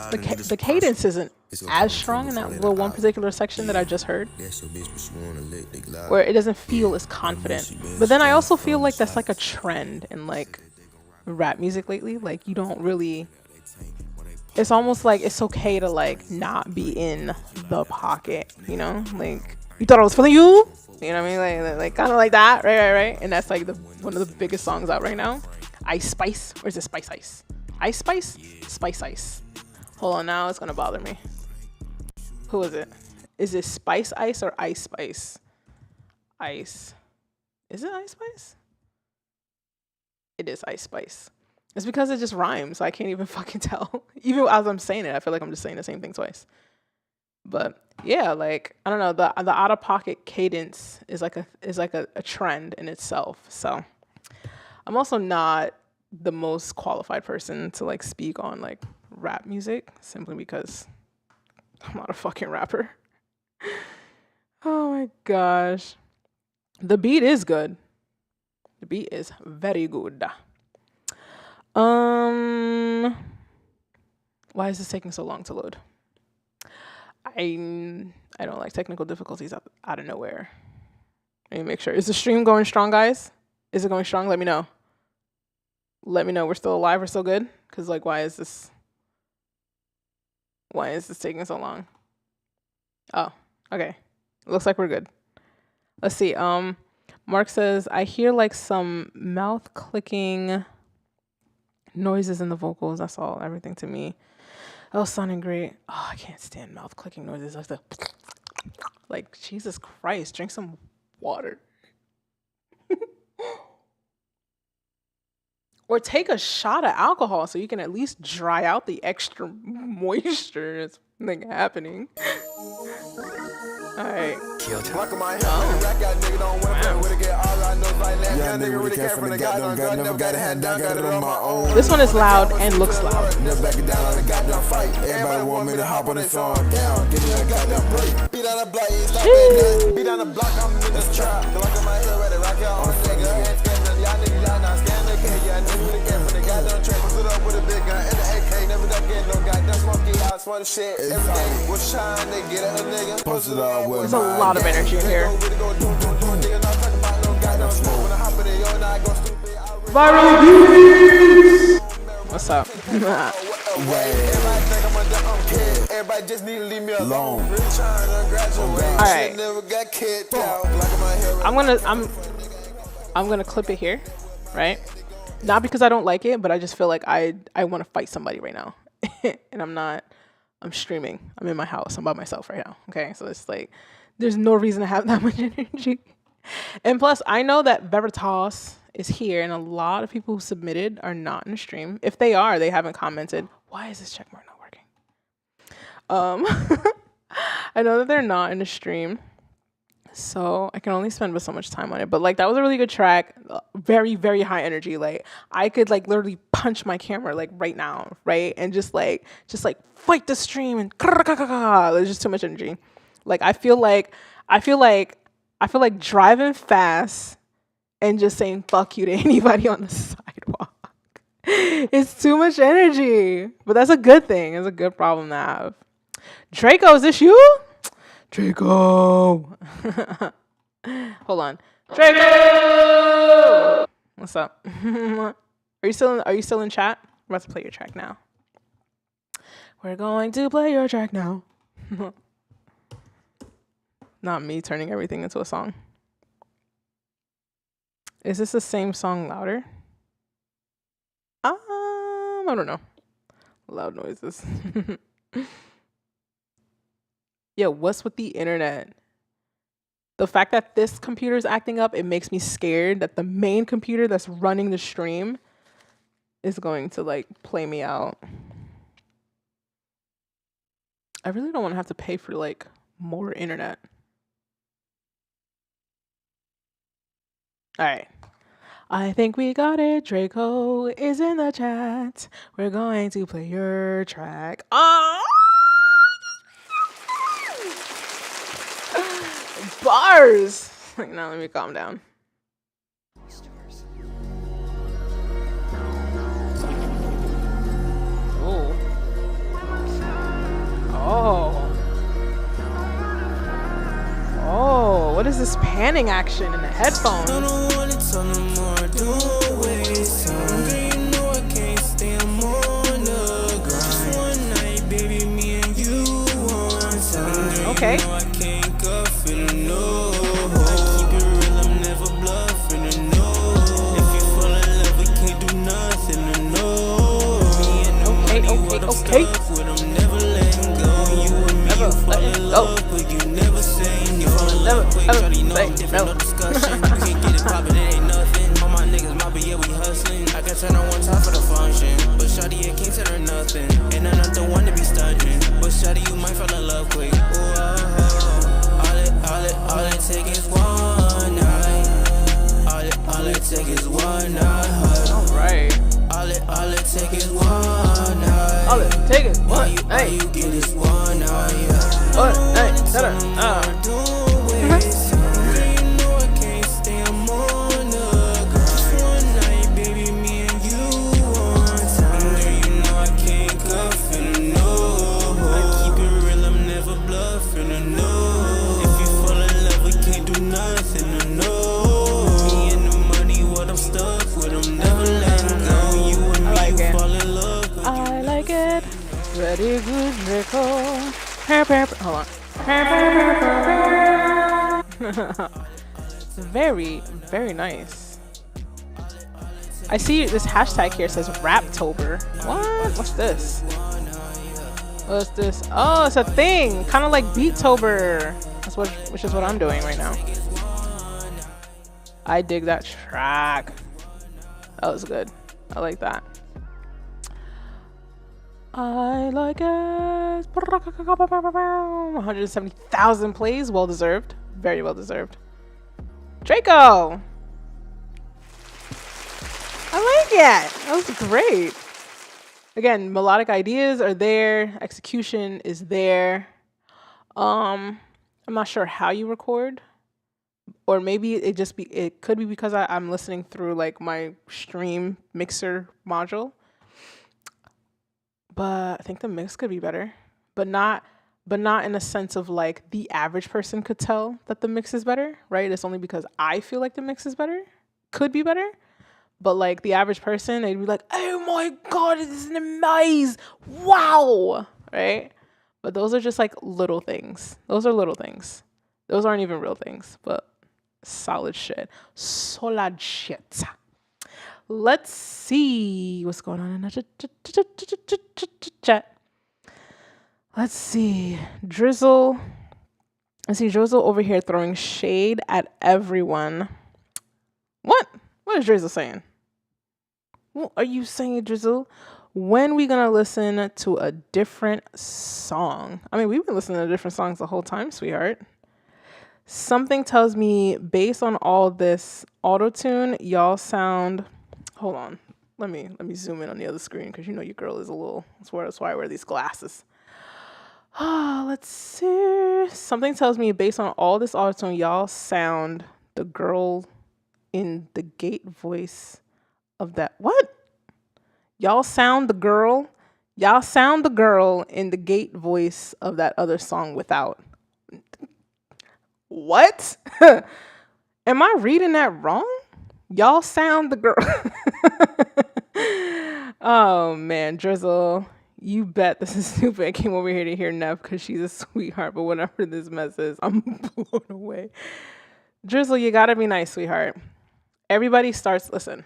The cadence isn't as strong in that little one particular section that I just heard, where it doesn't feel as confident. But then I also feel like that's like a trend in like rap music lately. Like you don't really, it's almost like it's okay to like not be in the pocket, you know? Like you thought I was feeling you? You know what I mean? Like kind of like that, right? And that's like one of the biggest songs out right now. Ice Spice, or is it Spice Ice? Ice Spice? Spice Ice. Hold on, now it's gonna bother me. Who is it? Is it Spice Ice or Ice Spice? Ice. Is it Ice Spice? It is Ice Spice. It's because it just rhymes, so I can't even fucking tell. Even as I'm saying it, I feel like I'm just saying the same thing twice. But yeah, like I don't know, the out of pocket cadence is like a trend in itself. So I'm also not the most qualified person to like speak on like rap music, simply because I'm not a fucking rapper. Oh my gosh, the beat is good. The beat is very good. Why is this taking so long to load? I don't like technical difficulties out of nowhere. Let me make sure. Is the stream going strong, guys? Is it going strong? Let me know. Let me know we're still alive. We're still good. Because like, why is this taking so long? Oh, okay. Looks like we're good. Let's see. Mark says, I hear like some mouth clicking noises in the vocals. That's all. Everything to me. Oh, sounding great. Oh, I can't stand mouth clicking noises. Like Jesus Christ, drink some water. Or take a shot of alcohol so you can at least dry out the extra moisture that's like happening. All right. This one is loud and looks loud. Everybody want me to hop on the phone. Beat on the block, beat on the block, I'm in this trap. The lock on my head, ready to rock out on the finger. Y'all niggas, y'all not scamming. Yeah, I knew it again from the goddamn train. Put up with a big gun and the AK. Never duck in, no goddamn smoky. I smoke shit every day. What's trying to get at a nigga? Post it all with there's a lot of energy in here. Viral beats. What's up? Everybody just need to leave me alone. Alright. I'm gonna clip it here, right? Not because I don't like it, but I just feel like I want to fight somebody right now. And I'm streaming. I'm in my house. I'm by myself right now. Okay, so it's like there's no reason to have that much energy. And plus, I know that Veritas is here, and a lot of people who submitted are not in the stream. If they are, they haven't commented. Why is this checkmark not working? I know that they're not in the stream, so I can only spend so much time on it. But like, that was a really good track. Very, very high energy. Like, I could like literally punch my camera like right now, right? And just like fight the stream and there's just too much energy. Like, I feel like I feel like driving fast and just saying fuck you to anybody on the sidewalk. It's too much energy. But that's a good thing. It's a good problem to have. Draco, is this you? Draco. Hold on. Draco! What's up? Are you still in chat? I'm about to play your track now. We're going to play your track now. Not me turning everything into a song. Is this the same song louder? I don't know. Loud noises. Yo, what's with the internet? The fact that this computer is acting up, it makes me scared that the main computer that's running the stream is going to like play me out. I really don't want to have to pay for like more internet. All right. I think we got it. Draco is in the chat. We're going to play your track. Oh! Bars. Now let me calm down. Oh. Oh. Oh, what is this panning action in the headphones? I don't wanna tell no more, don't waste time. Girl, you know I can't stay, I'm on the grind. Just one night, baby, me and you one time. Okay. You know I can't go for the no. I keep it real, I'm never bluffing the no. If you fall in love, we can't do nothing to know. Me and the money, what I'm stuck with, I'm never letting go. You and me, you fall in love, but you never say no. Never, Quick, ever shawty, no say different, no. no discussion. We can get it poppin', it ain't nothing. All my niggas mobbing, yeah, we hustling. I can turn on one time for the function, but shawty, it can't tell her nothing. And I'm not the one to be stunting, but shawty, you might fall in love quick. Ooh, all it take is one night. All it take is one night. All right. All it take is one night. All it take is one. All Hey. you get is one night. Yeah. What? Hey. Shut up. I like it. Ready, good, Draco. Hold on. Very, very nice. I see this hashtag here says Raptober. What? What's this? What's this? Oh, it's a thing. Kind of like Beattober. Which is what I'm doing right now. I dig that track. That was good. I like that. I like it. 170,000 plays. Well deserved. Very well deserved. Draco. I like it. That was great. Again, melodic ideas are there. Execution is there. I'm not sure how you record. Or maybe it could be because I'm listening through like my stream mixer module. But I think the mix could be better, but not in a sense of like the average person could tell that the mix is better, right? It's only because I feel like the mix is better, could be better. But like the average person, they'd be like, "Oh my God, this is an amaze! Wow!" Right? But those are just like little things. Those are little things. Those aren't even real things, but solid shit. Solid shit. Let's see what's going on in the chat. Let's see. Drizzle. I see Drizzle over here throwing shade at everyone. What? What is Drizzle saying? What are you saying, Drizzle? When we gonna listen to a different song? I mean, we've been listening to different songs the whole time, sweetheart. Something tells me, based on all this auto-tune, y'all sound... Hold on. Let me zoom in on the other screen because you know your girl is a little... That's why I wear these glasses. Let's see. Something tells me based on all this autotune, y'all sound the girl in the gate voice of that. What? Y'all sound the girl in the gate voice of that other song without. What? Am I reading that wrong? Y'all sound the girl. Oh man, Drizzle. You bet this is stupid. I came over here to hear Neff because she's a sweetheart, but whatever this mess is, I'm blown away. Drizzle, you gotta be nice, sweetheart. Everybody starts, listen.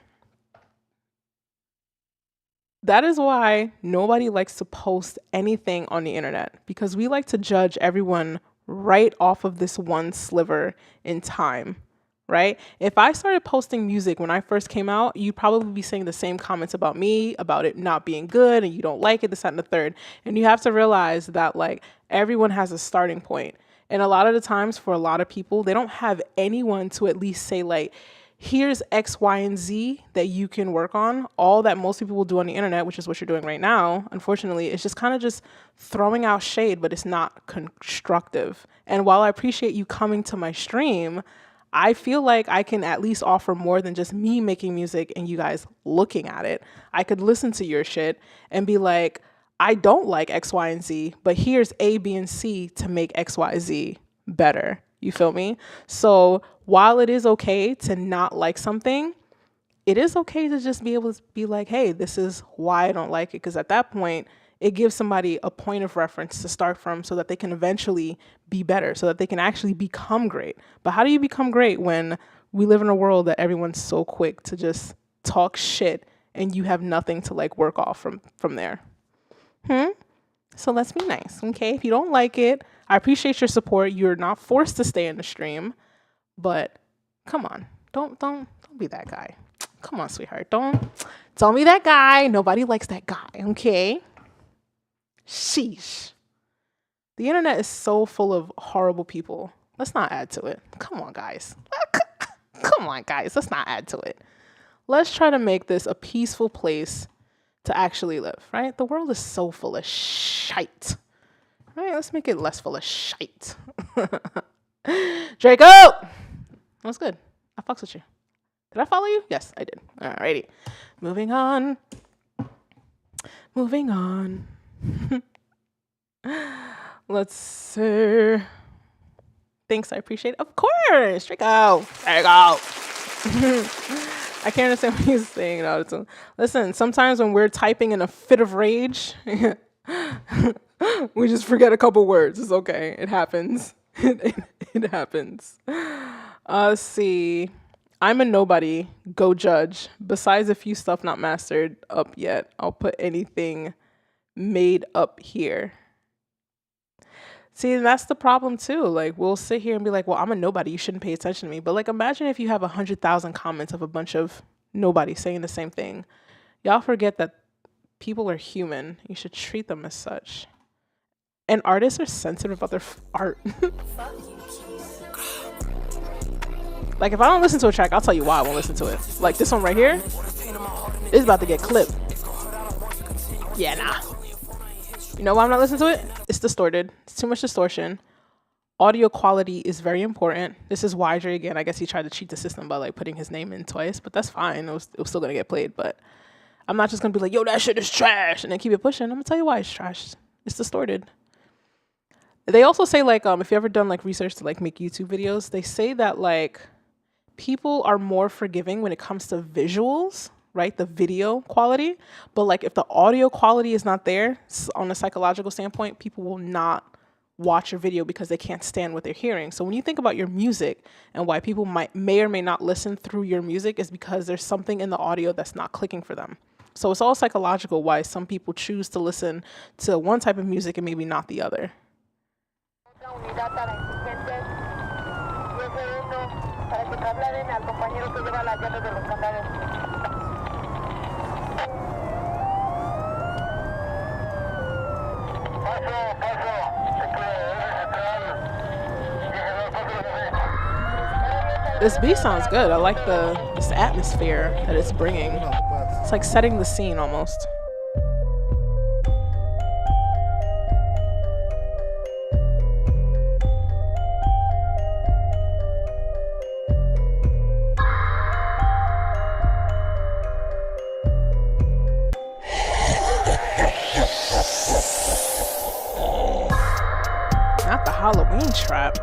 That is why nobody likes to post anything on the internet, because we like to judge everyone right off of this one sliver in time, right? If I started posting music when I first came out, you'd probably be saying the same comments about me, about it not being good, and you don't like it, this, that, and the third. And you have to realize that like everyone has a starting point. And a lot of the times for a lot of people, they don't have anyone to at least say like, here's X, Y, and Z that you can work on. All that most people will do on the internet, which is what you're doing right now, unfortunately, is just kind of just throwing out shade, but it's not constructive. And while I appreciate you coming to my stream, I feel like I can at least offer more than just me making music and you guys looking at it. I could listen to your shit and be like, I don't like X, Y, and Z, but here's A, B, and C to make X, Y, Z better. You feel me? So while it is okay to not like something, it is okay to just be able to be like, hey, this is why I don't like it. Because at that point, it gives somebody a point of reference to start from so that they can eventually be better, so that they can actually become great. But how do you become great when we live in a world that everyone's so quick to just talk shit and you have nothing to like work off from there? So let's be nice, okay? If you don't like it, I appreciate your support. You're not forced to stay in the stream, but come on, don't be that guy. Come on, sweetheart, don't be that guy. Nobody likes that guy, okay? Sheesh. The internet is so full of horrible people. Let's not add to it. Come on, guys. Come on, guys. Let's not add to it. Let's try to make this a peaceful place to actually live, right? The world is so full of shite. Right? Let's make it less full of shite. Draco! That was good. I fucks with you. Did I follow you? Yes, I did. Alrighty. Moving on. Let's see. Thanks, I appreciate it. Of course. Draco. There you go. I can't understand what he's saying. No, listen, sometimes when we're typing in a fit of rage, we just forget a couple words. It's okay. It happens. It happens. Let's see. I'm a nobody. Go judge. Besides a few stuff not mastered up yet, I'll put anything made up here. See, that's the problem too. Like, we'll sit here and be like, well, I'm a nobody. You shouldn't pay attention to me. But like, imagine if you have 100,000 comments of a bunch of nobody saying the same thing. Y'all forget that people are human. You should treat them as such. And artists are sensitive about their art. Like, if I don't listen to a track, I'll tell you why I won't listen to it. Like this one right here, it's about to get clipped. Yeah, nah. You know why I'm not listening to it? It's distorted. It's too much distortion. Audio quality is very important. This is why Dre, again, I guess he tried to cheat the system by like putting his name in twice, but that's fine. It was still gonna get played, but I'm not just gonna be like, yo, that shit is trash, and then keep it pushing. I'm gonna tell you why it's trash. It's distorted. They also say like, if you ever done like research to like make YouTube videos, they say that like people are more forgiving when it comes to visuals, right? The video quality. But like if the audio quality is not there on a psychological standpoint, people will not watch your video because they can't stand what they're hearing. So when you think about your music and why people may or may not listen through your music is because there's something in the audio that's not clicking for them. So it's all psychological why some people choose to listen to one type of music and maybe not the other. This beat sounds good. I like this atmosphere that it's bringing. It's like setting the scene almost. trap.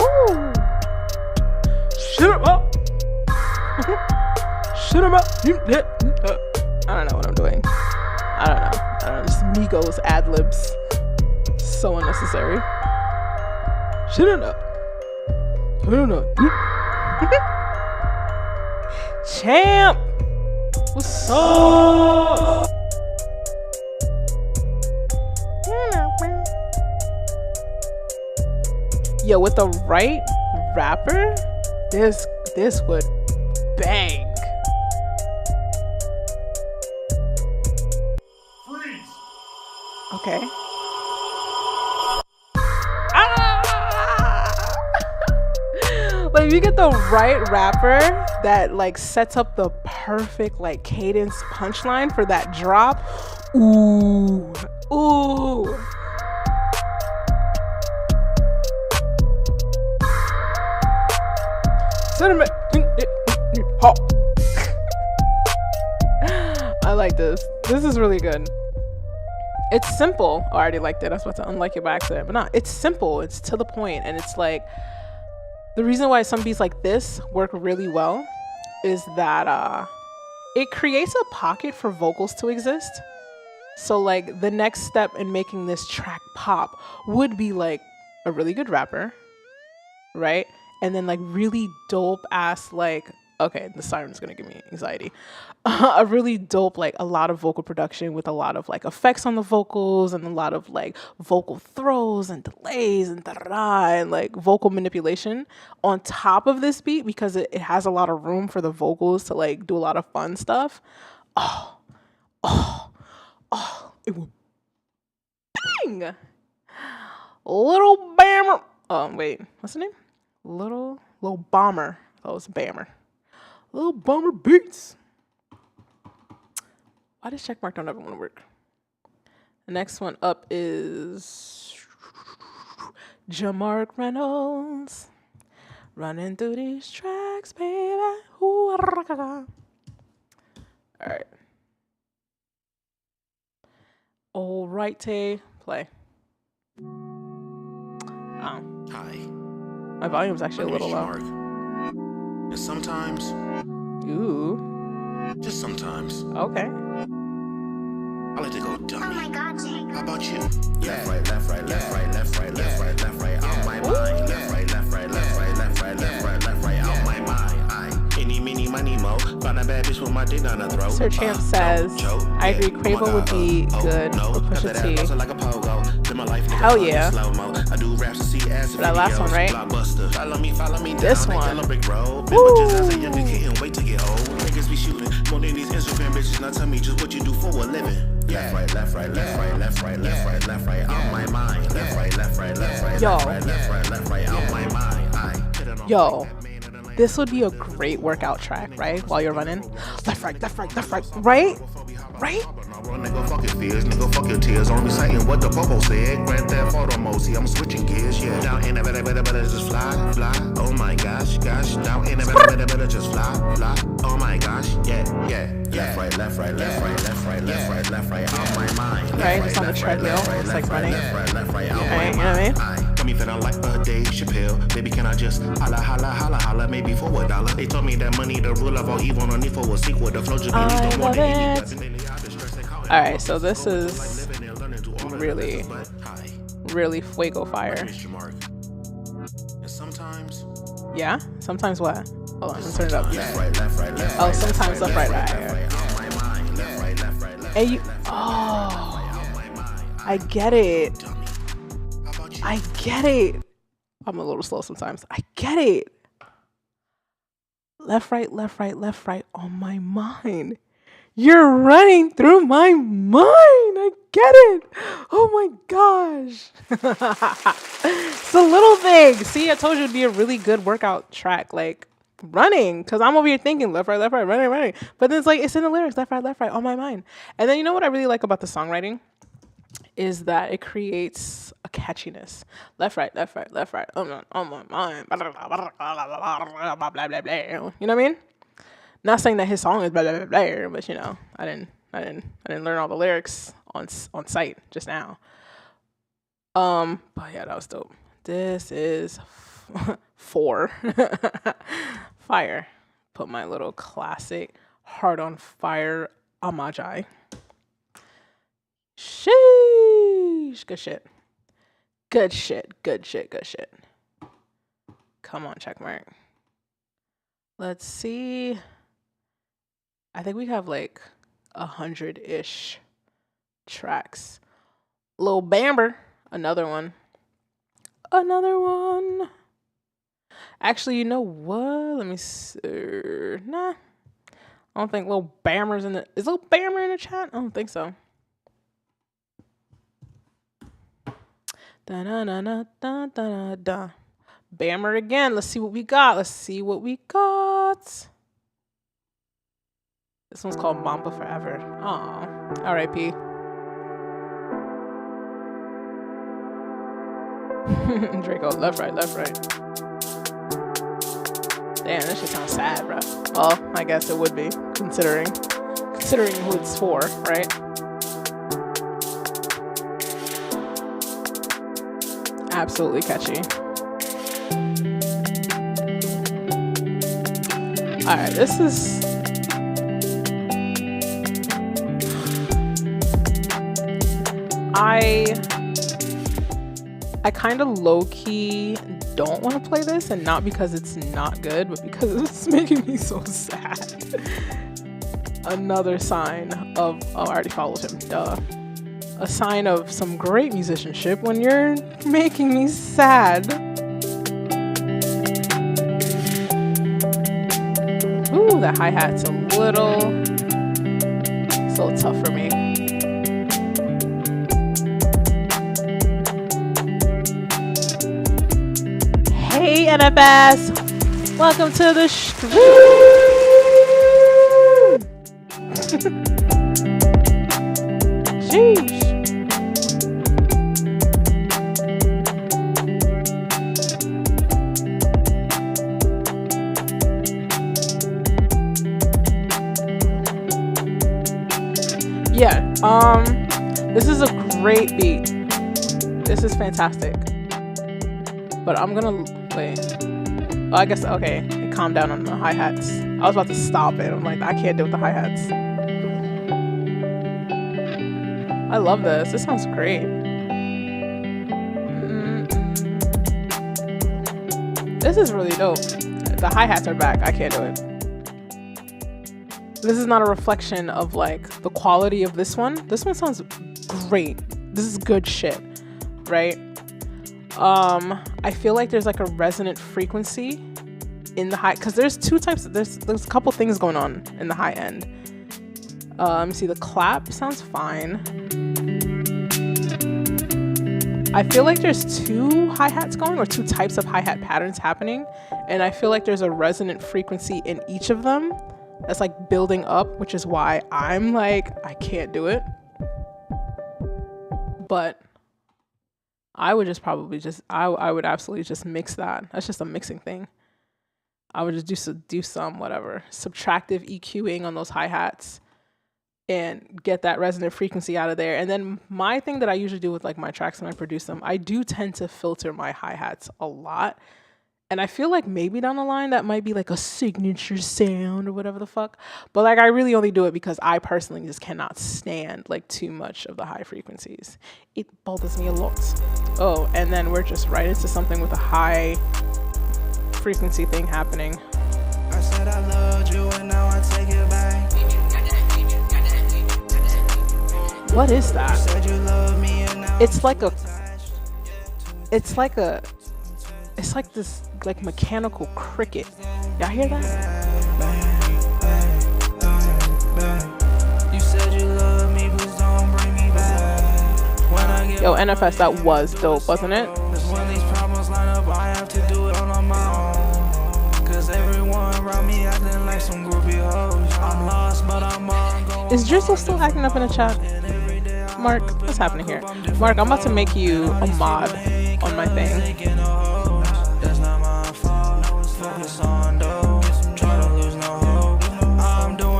Ooh. Shut up. Shut up. I don't know what I'm doing. I don't know. Just Migos ad-libs. So unnecessary. Shut up. Shut up. Champ. What's up? Yo, with the right rapper, this would bang. Freeze. Okay. Ah! Like, if you get the right rapper that like sets up the perfect like cadence punchline for that drop, ooh. I like this. This is really good. It's simple. Oh, I already liked it. I was about to unlike it by accident, but not. It's simple. It's to the point, and it's like the reason why some beats like this work really well is that it creates a pocket for vocals to exist. So like the next step in making this track pop would be like a really good rapper, right? And then like really dope ass like, okay, the siren's gonna give me anxiety. A really dope, like a lot of vocal production with a lot of like effects on the vocals and a lot of like vocal throws and delays and and like vocal manipulation on top of this beat because it has a lot of room for the vocals to like do a lot of fun stuff. It would bang. Little Bammer. Oh wait, what's the name? Little Bomber. Oh, it's Bammer. Little Bomber Beats. Why does checkmark don't ever want to work? The next one up is Jamark Reynolds. Running through these tracks, baby. Ooh, all right. All right, Tay, play. Oh. Hi. My volume's actually a little low. Mark. And sometimes, Ooh. just sometimes, Okay. I like to go dummy. Oh my God, Jake. How about you? Left, right, left, right, left, right, left, right, left, right, left, right, on my mind. Left, right, left, right, left, right, left, right, left, right, left, right, on my mind. Any, mini, money, mo. Find a bad bitch with my dick down the throat. Sir Champ says, I agree, Quavo would be good for Pusha T. Like a pogo. Hell yeah. I do raps to see ass For that last one, right? Follow me This one. Can't wait to get old. Niggas be shooting more than these Instagram bitches. Now tell me just what you do for a living. Left, right, left, right, left, right, left, right, left, right, left, right, on my mind. Left, right, left, right, left, right, left, right, left, right, left, right, on my mind. Yo, this would be a great workout track, right? While you're running. Left, right, left, right, left, right, right? Right? Nigga, fuck your fears, nigga, fuck your tears. Only saying what the popo said. Grant that photo mode, see, I'm switching gears, yeah. Down in the better, just fly, fly. Oh my gosh. Down in the better, just fly. Oh my gosh, yeah. Left, right, left, right, left, right, left, right, left, right, left, right, on my mind. Right, just on the treadmill, it's like running. Left, right, on Right, my you know what I mean? mind. Got me feeling like a Dave Chappelle. Baby, can I just holla, maybe for $1? They told me that money the rule of all evil, no need for a sequel. The flow just be I no more love than it. Alright, so this is really, really fuego fire. Sometimes. Yeah? Sometimes what? Hold on, let's turn it up. Left, right, left, right, left, Oh, right, sometimes left, right, left, right. on my mind. Left, right, left, right, left, And you, right, I get it. I get it. I'm a little slow sometimes. I get it. Left, right, left, right, left, right on my mind. You're running through my mind. I get it. Oh my gosh. It's a little thing. See, I told you it'd be a really good workout track. Like running. Because I'm over here thinking left, right, running. But then it's like, it's in the lyrics. Left, right on my mind. And then you know what I really like about the songwriting? Is that it creates a catchiness. Left, right. On my mind. Blah, blah, blah. You know what I mean? Not saying that his song is blah, blah, blah, blah, but you know, I didn't learn all the lyrics on site just now. But yeah, that was dope. This is 4. Fire. Put my little classic Heart on Fire Amajai. Sheesh. Good shit. Good shit. Good shit. Good shit. Come on, checkmark. Let's see. I think we have like 100-ish tracks. Lil Bamber. Another one. Another one. Actually, you know what? Let me see. Nah. I don't think Lil Bammer's in the... Is Lil Bammer in the chat? I don't think so. Da-da-da-da-da-da-da. Bammer again. Let's see what we got. Let's see what we got. This one's called Mamba Forever. Aw. R.I.P. Draco, left, right, left, right. Damn, this shit sounds sad, bro. Well, I guess it would be, considering who it's for, right? Absolutely catchy. Alright, this is... I kind of low-key don't want to play this, and not because it's not good, but because it's making me so sad. Another sign of... Oh, I already followed him. Duh. A sign of some great musicianship when you're making me sad. Ooh, the hi-hat's a little tough for me. Hey NFS, welcome to the stream. Sheesh. Yeah, this is a great beat. This is fantastic. But I'm gonna wait. Oh, I guess okay. Calm down on the hi-hats. I was about to stop it. I'm like, I can't deal with the hi-hats. I love this. This sounds great. This is really dope. The hi-hats are back. I can't do it. This is not a reflection of like the quality of this one. This one sounds great. This is good shit, right? I feel like there's like a resonant frequency in the high, because there's two types. There's a couple things going on in the high end. Let me see. The clap sounds fine. I feel like there's two hi-hats going, or two types of hi-hat patterns happening, and I feel like there's a resonant frequency in each of them that's like building up, which is why I'm like, I can't do it. But I would just probably just, I would absolutely just mix that. That's just a mixing thing. I would just do some whatever subtractive EQing on those hi-hats and get that resonant frequency out of there. And then my thing that I usually do with like my tracks when I produce them, I do tend to filter my hi-hats a lot. And I feel like maybe down the line that might be like a signature sound or whatever the fuck. But like I really only do it because I personally just cannot stand like too much of the high frequencies. It bothers me a lot. Oh, and then we're just right into something with a high frequency thing happening. I said I loved you and now I take it back. What is that? You said you love me and now It's like this like mechanical cricket. Y'all hear that? You said you love me, please don't bring me back. Yo, NFS, that was dope, wasn't it? When these problems line up, I have to do it on my own. Cause everyone around me acting like some groupie hoes. I'm lost, but I'm on going. Is Drizzle still acting up in the chat? Mark, what's happening here? Mark, I'm about to make you a mod on my thing.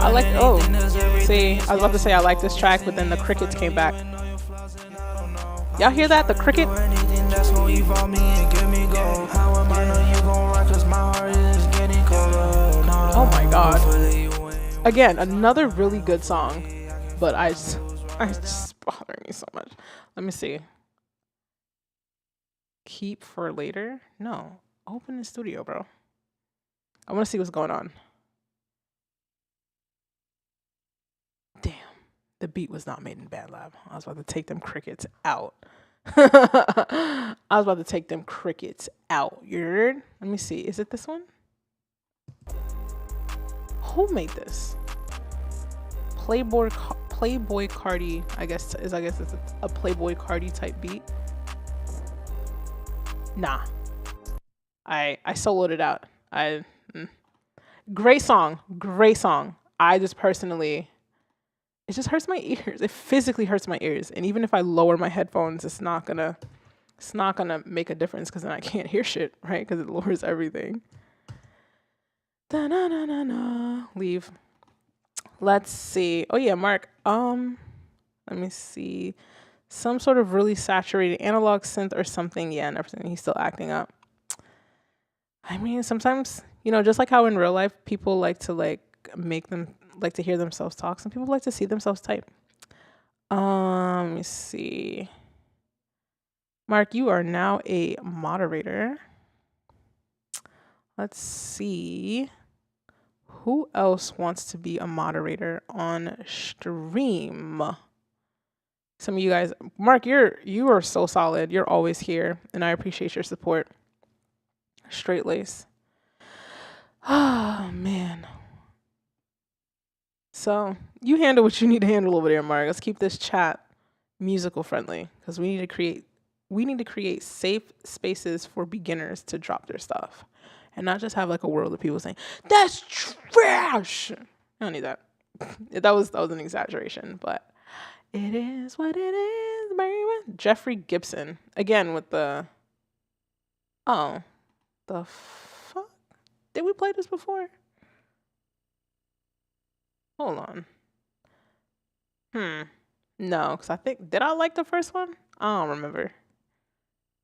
I like, oh, see, I was about to say I like this track, but then the crickets came back. Y'all hear that? The cricket? Oh my god. Again, another really good song, but it's bothering me so much. Let me see. Keep for later? No. Open the studio, bro. I want to see what's going on. Damn. The beat was not made in BandLab. I was about to take them crickets out. I was about to take them crickets out. You heard? Let me see. Is it this one? Who made this? Playboy Cardi. I guess it's a Playboy Cardi type beat. Nah. I soloed it out. Great song. I just personally, it just hurts my ears. It physically hurts my ears. And even if I lower my headphones, it's not gonna make a difference because then I can't hear shit, right? Because it lowers everything. Da-na-na-na-na. Leave. Let's see. Oh yeah, Mark. Let me see. Some sort of really saturated analog synth or something. Yeah, Nefertiti, he's still acting up. I mean, sometimes, just like how in real life people like to hear themselves talk. Some people like to see themselves type. Let me see. Mark, you are now a moderator. Let's see. Who else wants to be a moderator on stream? Some of you guys, Mark, you are so solid. You're always here, and I appreciate your support. Straight lace. Oh man. So you handle what you need to handle over there, Mark. Let's keep this chat musical friendly because we need to create safe spaces for beginners to drop their stuff. And not just have like a world of people saying, that's trash. I don't need that. That was an exaggeration, but it is what it is, baby. Jeffrey Gibson. Again with the fuck? Did we play this before? Hold on. No, because did I like the first one? I don't remember.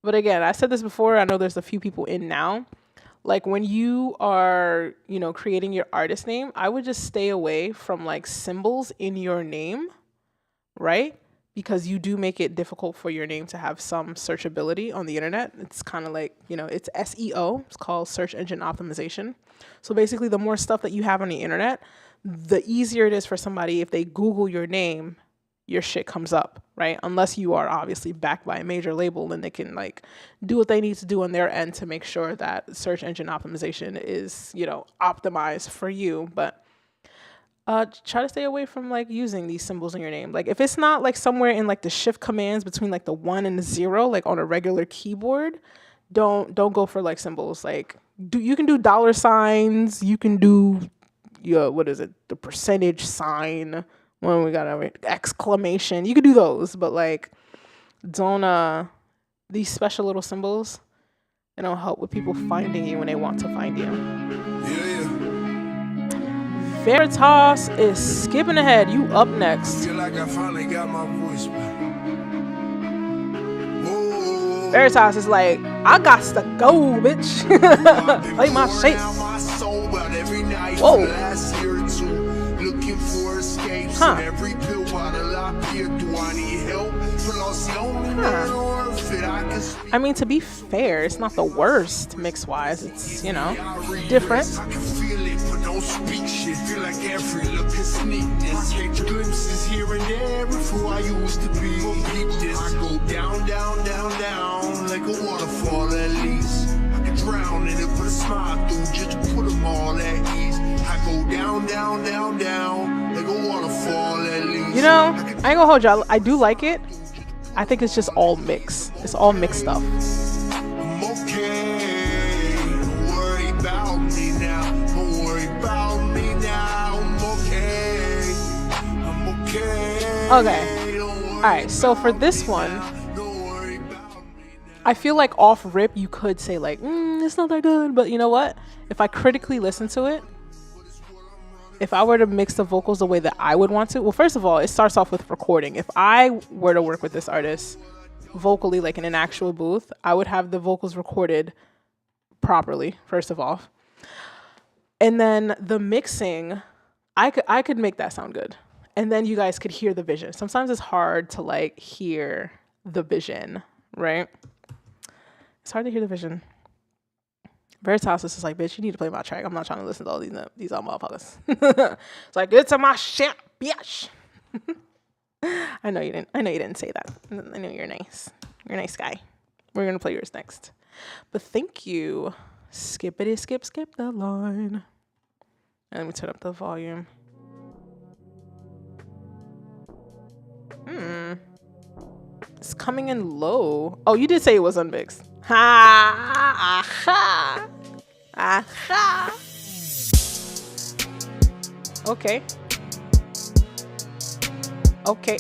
But again, I said this before. I know there's a few people in now. Like when you are, creating your artist name, I would just stay away from like symbols in your name, right? Because you do make it difficult for your name to have some searchability on the internet. It's kind of like, it's SEO. It's called search engine optimization. So basically the more stuff that you have on the internet, the easier it is for somebody, if they Google your name, your shit comes up, right? Unless you are obviously backed by a major label, and they can like do what they need to do on their end to make sure that search engine optimization is, optimized for you. But try to stay away from like using these symbols in your name. Like if it's not like somewhere in like the shift commands between like the 1 and the 0, like on a regular keyboard, don't go for like symbols. Like you can do dollar signs, you can do the percentage sign. When we got an exclamation, you could do those, but like don't these special little symbols, they don't help with people finding you when they want to find you. Yeah. Veritas is skipping ahead. You up next. Feel like I finally got my voice back. Veritas is like, I got to go, bitch. Play my shit. Whoa. Huh. I mean, to be fair, it's not the worst mix wise. It's, different. Like a waterfall at least. I can drown in it, put a smile through just to put them all at ease. I go down, down, down, down, like a waterfall at least. I ain't gonna hold y'all. I do like it. I think it's just all mix. It's all mixed stuff. I'm okay. Don't worry about me now. Don't worry about me now. I'm okay. I'm okay. Okay. All right. So for this one, I feel like off rip, you could say like, it's not that good. But you know what? If I critically listen to it, if I were to mix the vocals the way that I would want to, well, first of all, it starts off with recording. If I were to work with this artist, vocally, like in an actual booth, I would have the vocals recorded properly, first of all. And then the mixing, I could make that sound good. And then you guys could hear the vision. Sometimes it's hard to like hear the vision, right? It's hard to hear the vision. Veritas is just like, bitch, you need to play my track. I'm not trying to listen to all these other motherfuckers. It's like, it's to my shit, bitch. I know you didn't say that. I know you're nice. You're a nice guy. We're gonna play yours next. But thank you. Skip the line. And let me turn up the volume. It's coming in low. Oh, you did say it was unmixed. Ha! Aha! Aha! Okay. Okay.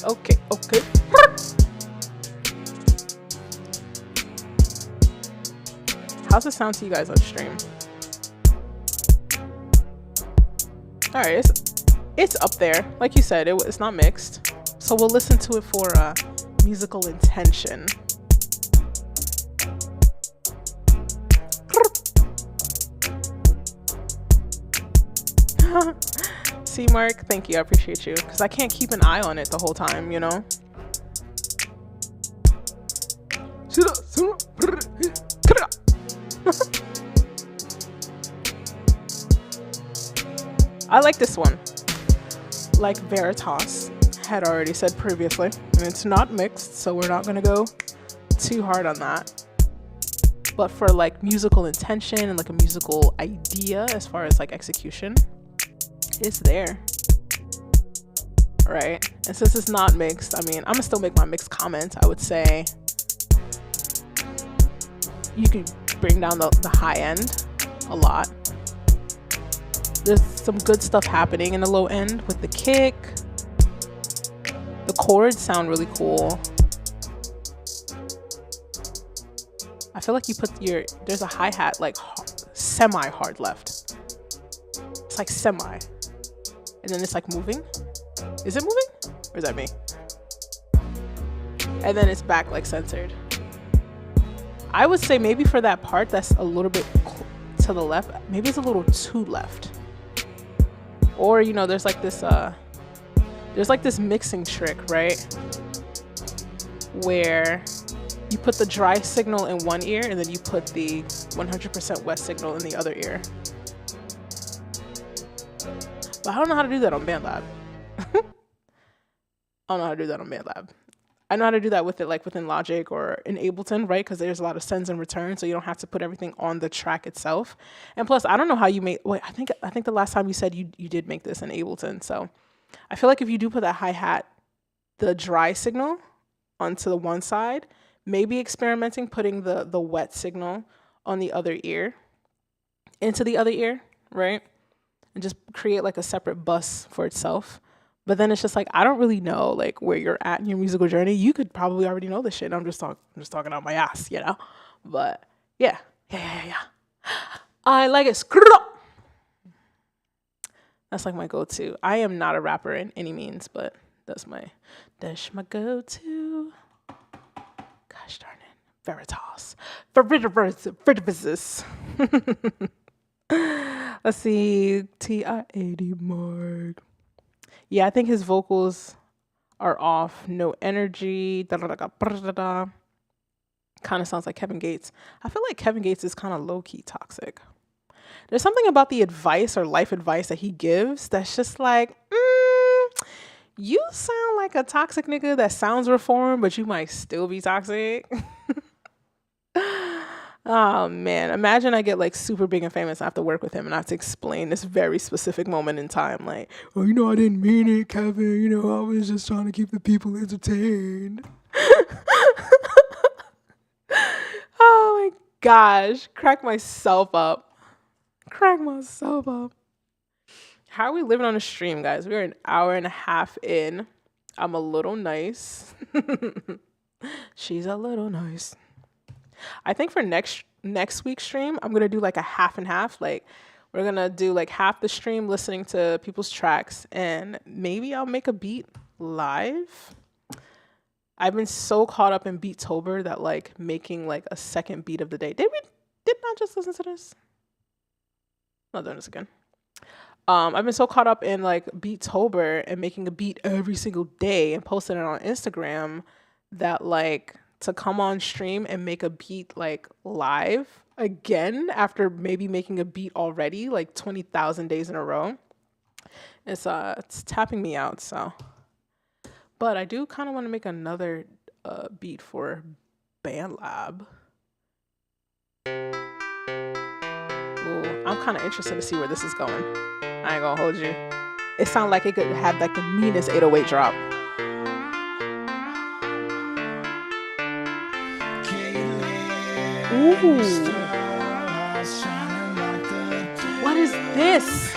How's it sound to you guys on stream? All right, it's up there. Like you said, it's not mixed. So we'll listen to it for musical intention. See, Mark, thank you. I appreciate you. Because I can't keep an eye on it the whole time, you know? I like this one. Like Veritas had already said previously. And it's not mixed, so we're not going to go too hard on that. But for like musical intention and like a musical idea as far as like execution, it's there. Right? And since it's not mixed, I mean, I'm going to still make my mixed comment. I would say you could bring down the high end a lot. There's some good stuff happening in the low end with the kick. The chords sound really cool. I feel like you put there's a hi-hat like semi-hard left. It's like semi. And then it's like moving. Is it moving? Or is that me? And then it's back like censored. I would say maybe for that part that's a little bit to the left, maybe it's a little too left. Or, you know, there's like this mixing trick, right? Where you put the dry signal in one ear and then you put the 100% wet signal in the other ear. But I don't know how to do that on BandLab. I don't know how to do that on BandLab. I know how to do that with it, like within Logic or in Ableton, right? Because there's a lot of sends and returns, so you don't have to put everything on the track itself. And plus, I don't know how you make. Wait, I think the last time you said you did make this in Ableton. So I feel like if you do put that hi-hat, the dry signal onto the one side, maybe experimenting putting the wet signal on the other ear, into the other ear, right? And just create like a separate bus for itself. But then it's just like, I don't really know like where you're at in your musical journey. You could probably already know this shit. I'm just talking out my ass, you know? But yeah. I like it. That's like my go-to. I am not a rapper in any means, but that's my go-to. Gosh darn it. Veritas. Veritas. Let's see. TI-80 Mark. Yeah, I think his vocals are off. No energy. Kind of sounds like Kevin Gates. I feel like Kevin Gates is kind of low-key toxic. There's something about the advice or life advice that he gives that's just like, you sound like a toxic nigga that sounds reformed, but you might still be toxic. Oh man, imagine I get like super big and famous. I have to work with him and I have to explain this very specific moment in time. Like, oh, you know, I didn't mean it, Kevin. You know, I was just trying to keep the people entertained. Oh my gosh, crack myself up. How are we living on a stream, guys? We're an hour and a half in. I'm a little nice. She's a little nice. I think for next week's stream, I'm going to do like a half and half. Like we're going to do like half the stream listening to people's tracks and maybe I'll make a beat live. I've been so caught up in Beattober that like making like a second beat of the day. Did not just listen to this? I'm not doing this again. I've been so caught up in like Beattober and making a beat every single day and posting it on Instagram that like to come on stream and make a beat like live again after maybe making a beat already like 20,000 days in a row. It's tapping me out, so. But I do kind of want to make another beat for BandLab. Ooh, I'm kind of interested to see where this is going. I ain't gonna hold you. It sounds like it could have like the meanest 808 drop. Ooh. What is this?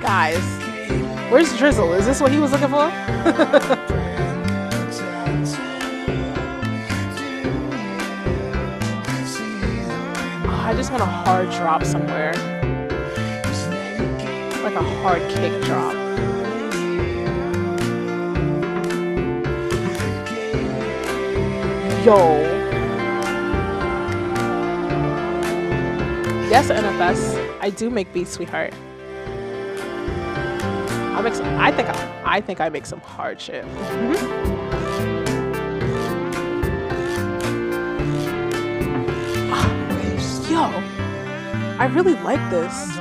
Guys, where's Drizzle? Is this what he was looking for? I just want a hard drop somewhere. Like a hard kick drop. Yo. Yes, NFS. I do make beats, sweetheart. I think I make some hard shit. Yo, I really like this.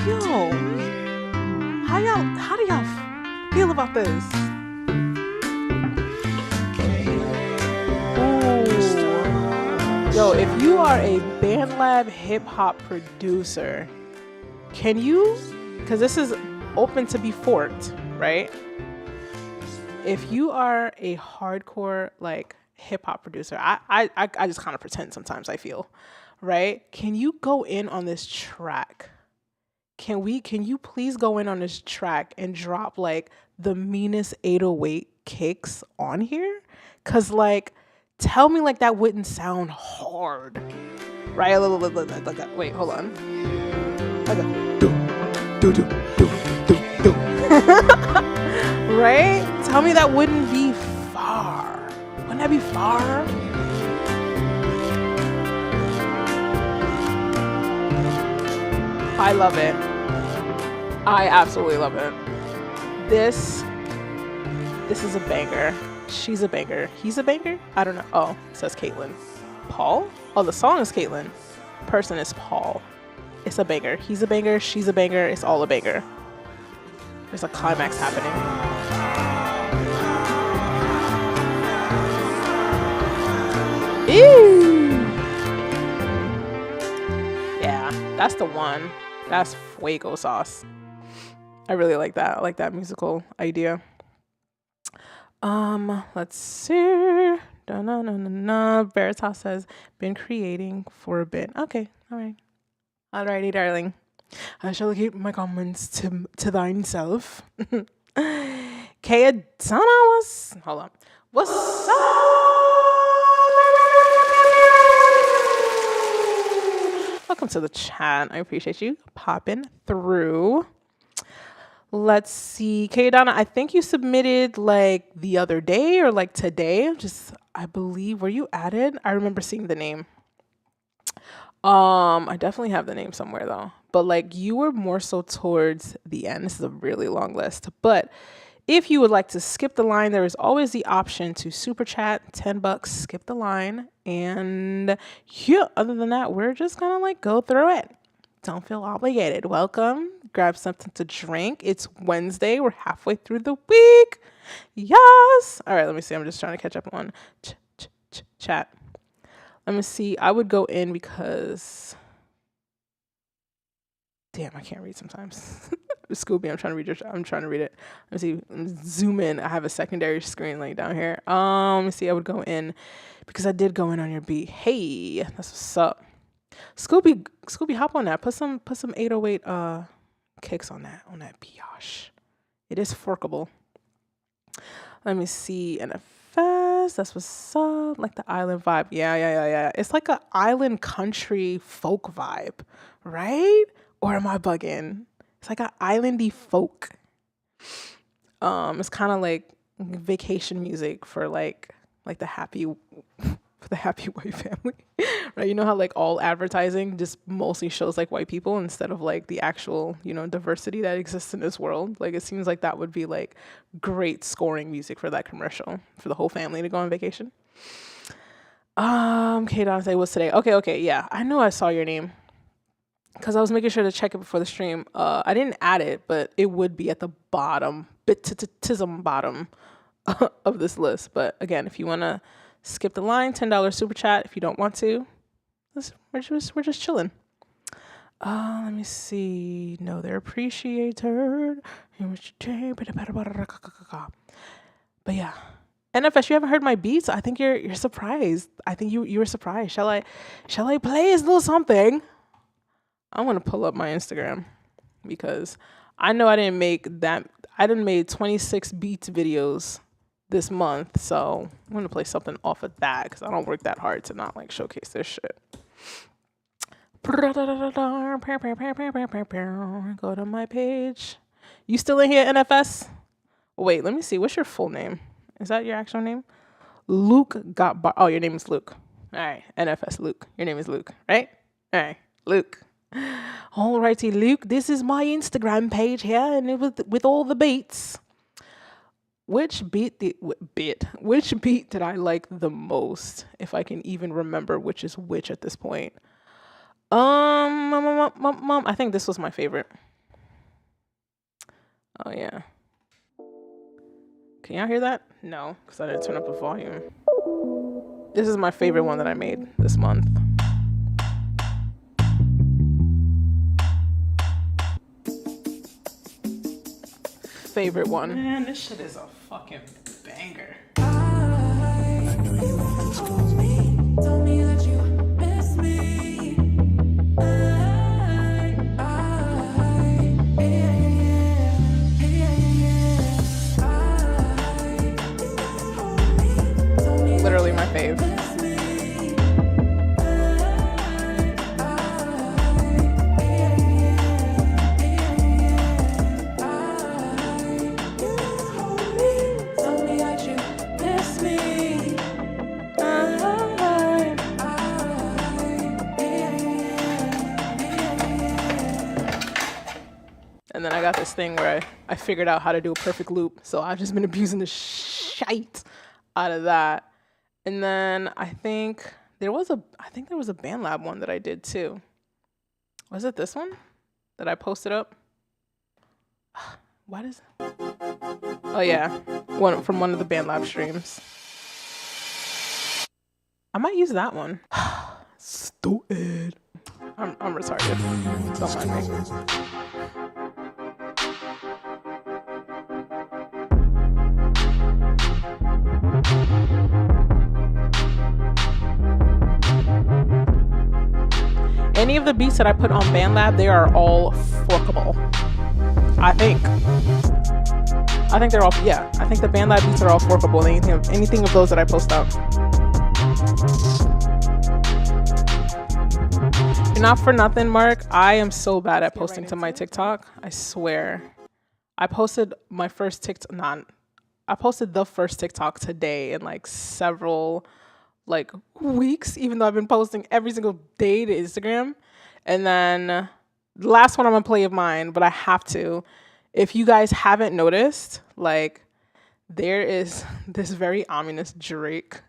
Yo, how do y'all feel about this? Ooh. Yo, if you are a BandLab hip hop producer, can you, because this is open to be forked, right? If you are a hardcore like hip hop producer, I just kind of pretend sometimes, I feel, right? Can you go in on this track? Can you please go in on this track and drop like the meanest 808 kicks on here? Cause like, tell me like that wouldn't sound hard, right? Wait, hold on. Right? Tell me that wouldn't be far. Wouldn't that be far? I love it. I absolutely love it. This is a banger. She's a banger. He's a banger? I don't know. Oh, it says Caitlin. Paul? Oh, the song is Caitlin. Person is Paul. It's a banger. He's a banger. She's a banger. It's all a banger. There's a climax happening. Ew. Yeah, that's the one. That's fuego sauce. I really like that. I like that musical idea. Let's see. Veritas says, been creating for a bit. Okay, all right. Alrighty, darling. I shall keep my comments to thine self. Kaya Dana was, hold on. What's up? Welcome to the chat. I appreciate you popping through. Let's see. Kaya Dana, I think you submitted like the other day or like today. I believe, were you added? I remember seeing the name. I definitely have the name somewhere though, but like you were more so towards the end. This is a really long list, but if you would like to skip the line, there is always the option to super chat, $10, skip the line. And yeah, other than that, we're just gonna like go through it. Don't feel obligated. Welcome. Grab something to drink. It's Wednesday. We're halfway through the week. Yes. All right, let me see. I'm just trying to catch up on chat. Let me see. I would go in because, damn, I can't read sometimes. Scooby, I'm trying to read it. Let me see. Zoom in. I have a secondary screen laying down here. Let me see. I would go in because I did go in on your beat. Hey, that's what's up. Scooby, hop on that. Put some 808 kicks on that biatch. It is forkable. Let me see. NFS. Yes, that's what's up. Like the island vibe. Yeah. It's like a island country folk vibe, right? Or am I bugging? It's like an islandy folk. It's kind of like vacation music for like the happy for the happy white family, right? You know how like all advertising just mostly shows like white people instead of like the actual, you know, diversity that exists in this world. Like it seems like that would be like great scoring music for that commercial for the whole family to go on vacation. K Dante, what's today? Okay, yeah, I know I saw your name because I was making sure to check it before the stream. I didn't add it, but it would be at the bottom, bottom of this list. But again, if you want to skip the line, $10 super chat. If you don't want to, we're just chilling. Let me see. No, they're appreciated. But yeah, NFS, you haven't heard my beats. I think you're surprised. I think you were surprised. Shall I play a little something? I want to pull up my Instagram because I know I didn't make 26 beats videos this month, so I'm gonna play something off of that because I don't work that hard to not like showcase this shit. Go to my page. You still in here, NFS? Wait, let me see. What's your full name? Is that your actual name? Luke oh, your name is Luke. All right, NFS Luke. Your name is Luke, right? All right, Luke. Alrighty, Luke. This is my Instagram page here, and it was with all the beats. Which beat did I like the most? If I can even remember which is which at this point. I think this was my favorite. Oh yeah. Can y'all hear that? No, because I didn't turn up the volume. This is my favorite one that I made this month. Favorite one. Man, this shit is a fucking banger. I know you want to call me. Tell me that you miss me. Literally my fave. And then I got this thing where I figured out how to do a perfect loop. So I've just been abusing the shite out of that. And then I think there was a BandLab one that I did too. Was it this one that I posted up? What is it? Oh yeah, one from one of the BandLab streams. I might use that one. Stupid. I'm retarded. Don't mind me. Any of the beats that I put on BandLab, they are all forkable. I think they're all, yeah. I think the BandLab beats are all forkable. Anything of those that I post out. You're not for nothing, Mark. I am so bad at posting to my TikTok. I swear. I posted my first TikTok. I posted the first TikTok today in like several like weeks, even though I've been posting every single day to Instagram. And then the last one I'm gonna play of mine, but I have to. If you guys haven't noticed, like there is this very ominous Drake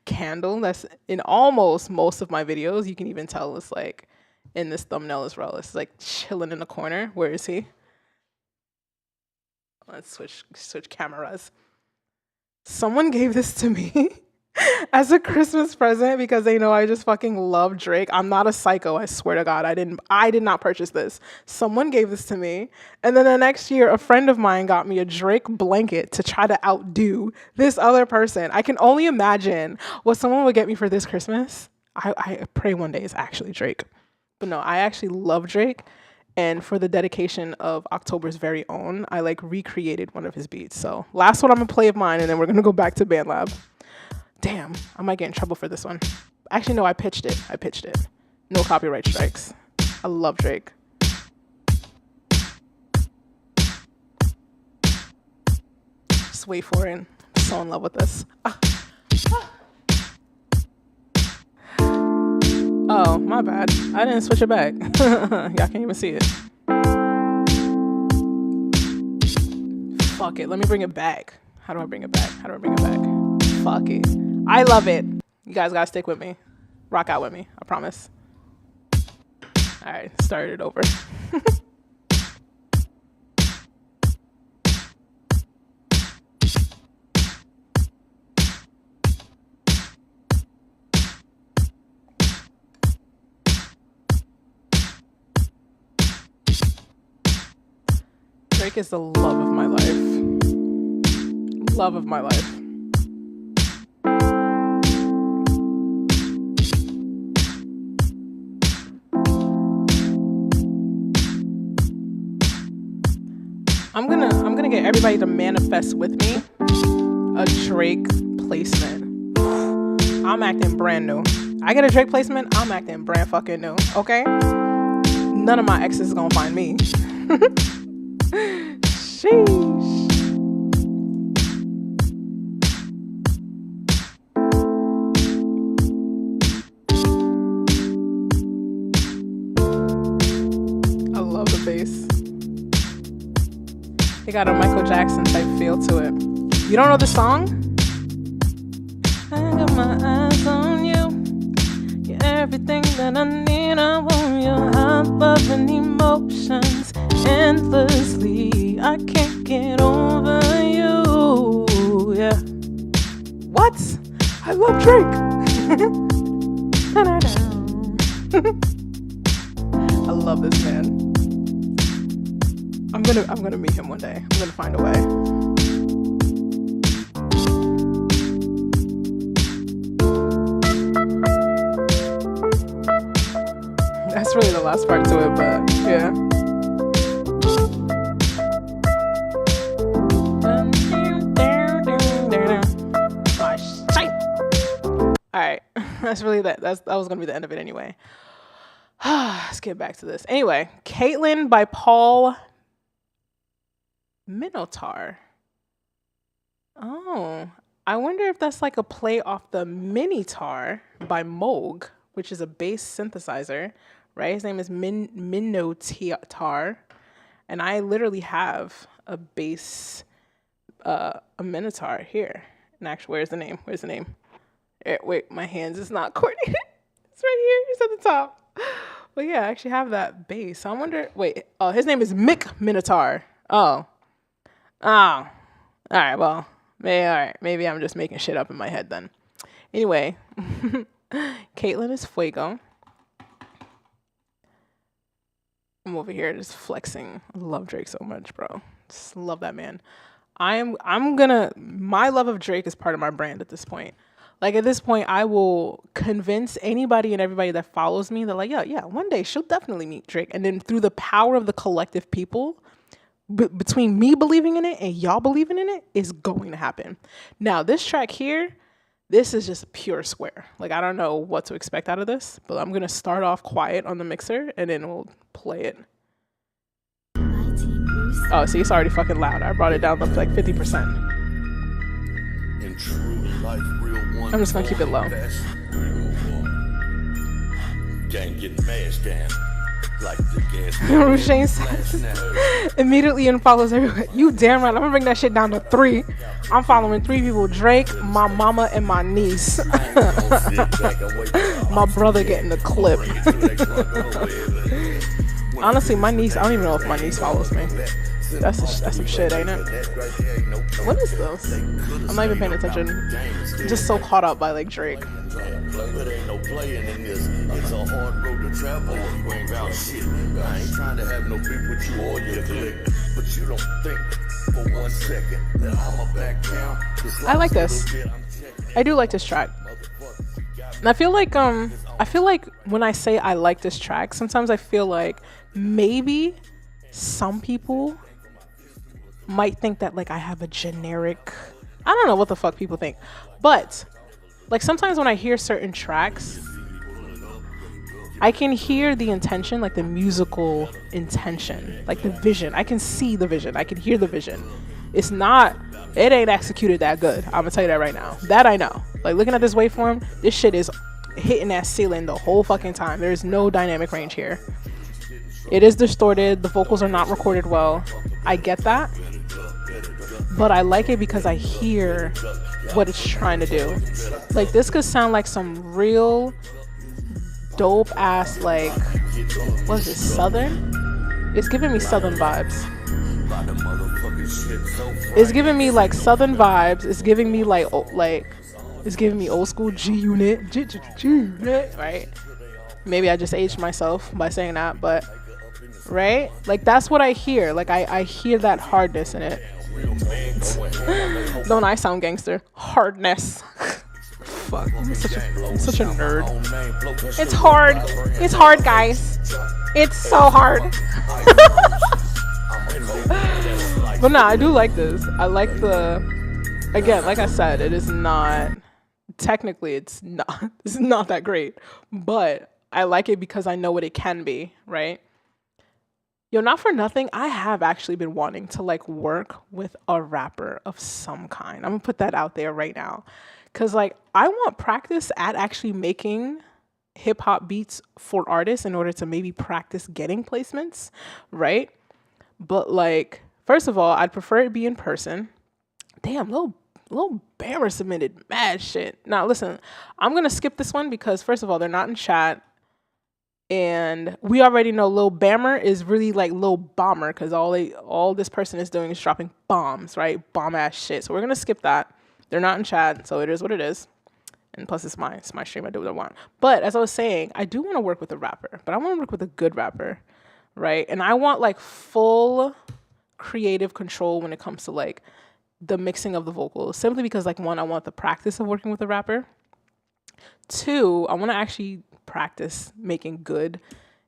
candle that's in almost most of my videos. You can even tell it's like in this thumbnail as well. It's like chilling in the corner. Where is he? Let's switch cameras. Someone gave this to me as a Christmas present because they know I just fucking love Drake. I'm not a psycho, I swear to God. I did not purchase this. Someone gave this to me. And then the next year, a friend of mine got me a Drake blanket to try to outdo this other person. I can only imagine what someone would get me for this Christmas. I pray one day it's actually Drake. But no, I actually love Drake. And for the dedication of October's very own, I like recreated one of his beats. So last one I'm gonna play of mine, and then we're gonna go back to BandLab. Damn, I might get in trouble for this one. Actually, no, I pitched it. No copyright strikes. I love Drake. Just wait for it. I'm so in love with this. Oh, my bad. I didn't switch it back. Y'all can't even see it. Fuck it. Let me bring it back. How do I bring it back? Fuck it. I love it. You guys gotta stick with me. Rock out with me. I promise. Alright, start it over. Drake is the love of my life. Love of my life. I'm gonna get everybody to manifest with me a Drake placement. I'm acting brand new. I get a Drake placement, I'm acting brand fucking new, okay? None of my exes is gonna find me. Sheesh. I love the bass. It got a Michael Jackson type feel to it. You don't know the song? I got my eyes on you. You're everything that I need. I want your love and emotions endlessly. I can't get over you. Yeah. What? I love Drake. I love this man. I'm gonna meet him one day. I'm gonna find a way. That's really the last part to it, but yeah. Alright. That's really that was gonna be the end of it anyway. Let's get back to this. Anyway, Caitlin by Paul Minotaur. Oh, I wonder if that's like a play off the Minitar by Moog, which is a bass synthesizer, right? His name is Minotaur, and I literally have a bass, a Minotaur here. And actually, where's the name? Wait, my hands is not coordinated. It's right here. It's at the top. But yeah, I actually have that bass. I wonder. Wait. Oh, his name is Mick Minotaur. Oh. All right. Well, maybe I'm just making shit up in my head then. Anyway, Caitlin is Fuego. I'm over here just flexing. I love Drake so much, bro. Just love that man. my love of Drake is part of my brand at this point. Like at this point, I will convince anybody and everybody that follows me that like, yeah, one day she'll definitely meet Drake. And then through the power of the collective people, between me believing in it and y'all believing in it, is going to happen. Now, this track here, this is just pure square. Like, I don't know what to expect out of this, but I'm going to start off quiet on the mixer and then we'll play it. Oh, see, it's already fucking loud. I brought it down to like 50%. I'm just going to keep it low. Shane says immediately unfollows everyone. You damn right. I'm gonna bring that shit down to 3. I'm following 3 people: Drake, my mama, and my niece. My brother getting the clip. Honestly, my niece, I don't even know if my niece follows me. That's some shit, ain't it? What is this? I'm not even paying attention. I'm just so caught up by like Drake. But ain't no playing in this. It's a hard road to travel. Bring out shit. I ain't trying to have no beef with you or your clique. But you don't think for 1 second that I'ma back down. I like this. I do like this track. And I feel like when I say I like this track, sometimes I feel like maybe some people might think that like I have a generic, I don't know what the fuck people think, but Like sometimes when I hear certain tracks, I can hear the intention, like the musical intention, like the vision. I can see the vision. I can hear the vision. It ain't executed that good. I'm gonna tell you that right now. That I know. Like looking at this waveform, this shit is hitting that ceiling the whole fucking time. There's no dynamic range here. It is distorted. The vocals are not recorded well. I get that. But I like it because I hear what it's trying to do. Like this could sound like some real dope ass, like, what is it, Southern? It's giving me Southern vibes. It's giving me like Southern vibes. It's giving me like it's giving me old school G-Unit, right? Maybe I just aged myself by saying that, but right? Like that's what I hear. Like I hear that hardness in it. Don't I sound gangster? Hardness. Fuck, I'm such a nerd. It's hard. It's hard, guys. It's so hard. But no, I do like this. I like again, like I said, it is not, technically it's not that great, but I like it because I know what it can be, right? Yo, not for nothing, I have actually been wanting to like work with a rapper of some kind. I'm gonna put that out there right now. Cause like I want practice at actually making hip hop beats for artists in order to maybe practice getting placements, right? But like, first of all, I'd prefer it be in person. Damn, little Bammer submitted mad shit. Now listen, I'm gonna skip this one because first of all, they're not in chat. And we already know Lil Bammer is really like Lil Bomber because all this person is doing is dropping bombs, right? Bomb ass shit. So we're gonna skip that. They're not in chat, so it is what it is. And plus it's my stream, I do what I want. But as I was saying, I do want to work with a rapper, but I want to work with a good rapper, right? And I want like full creative control when it comes to like the mixing of the vocals, simply because like one, I want the practice of working with a rapper. Two, I want to actually practice making good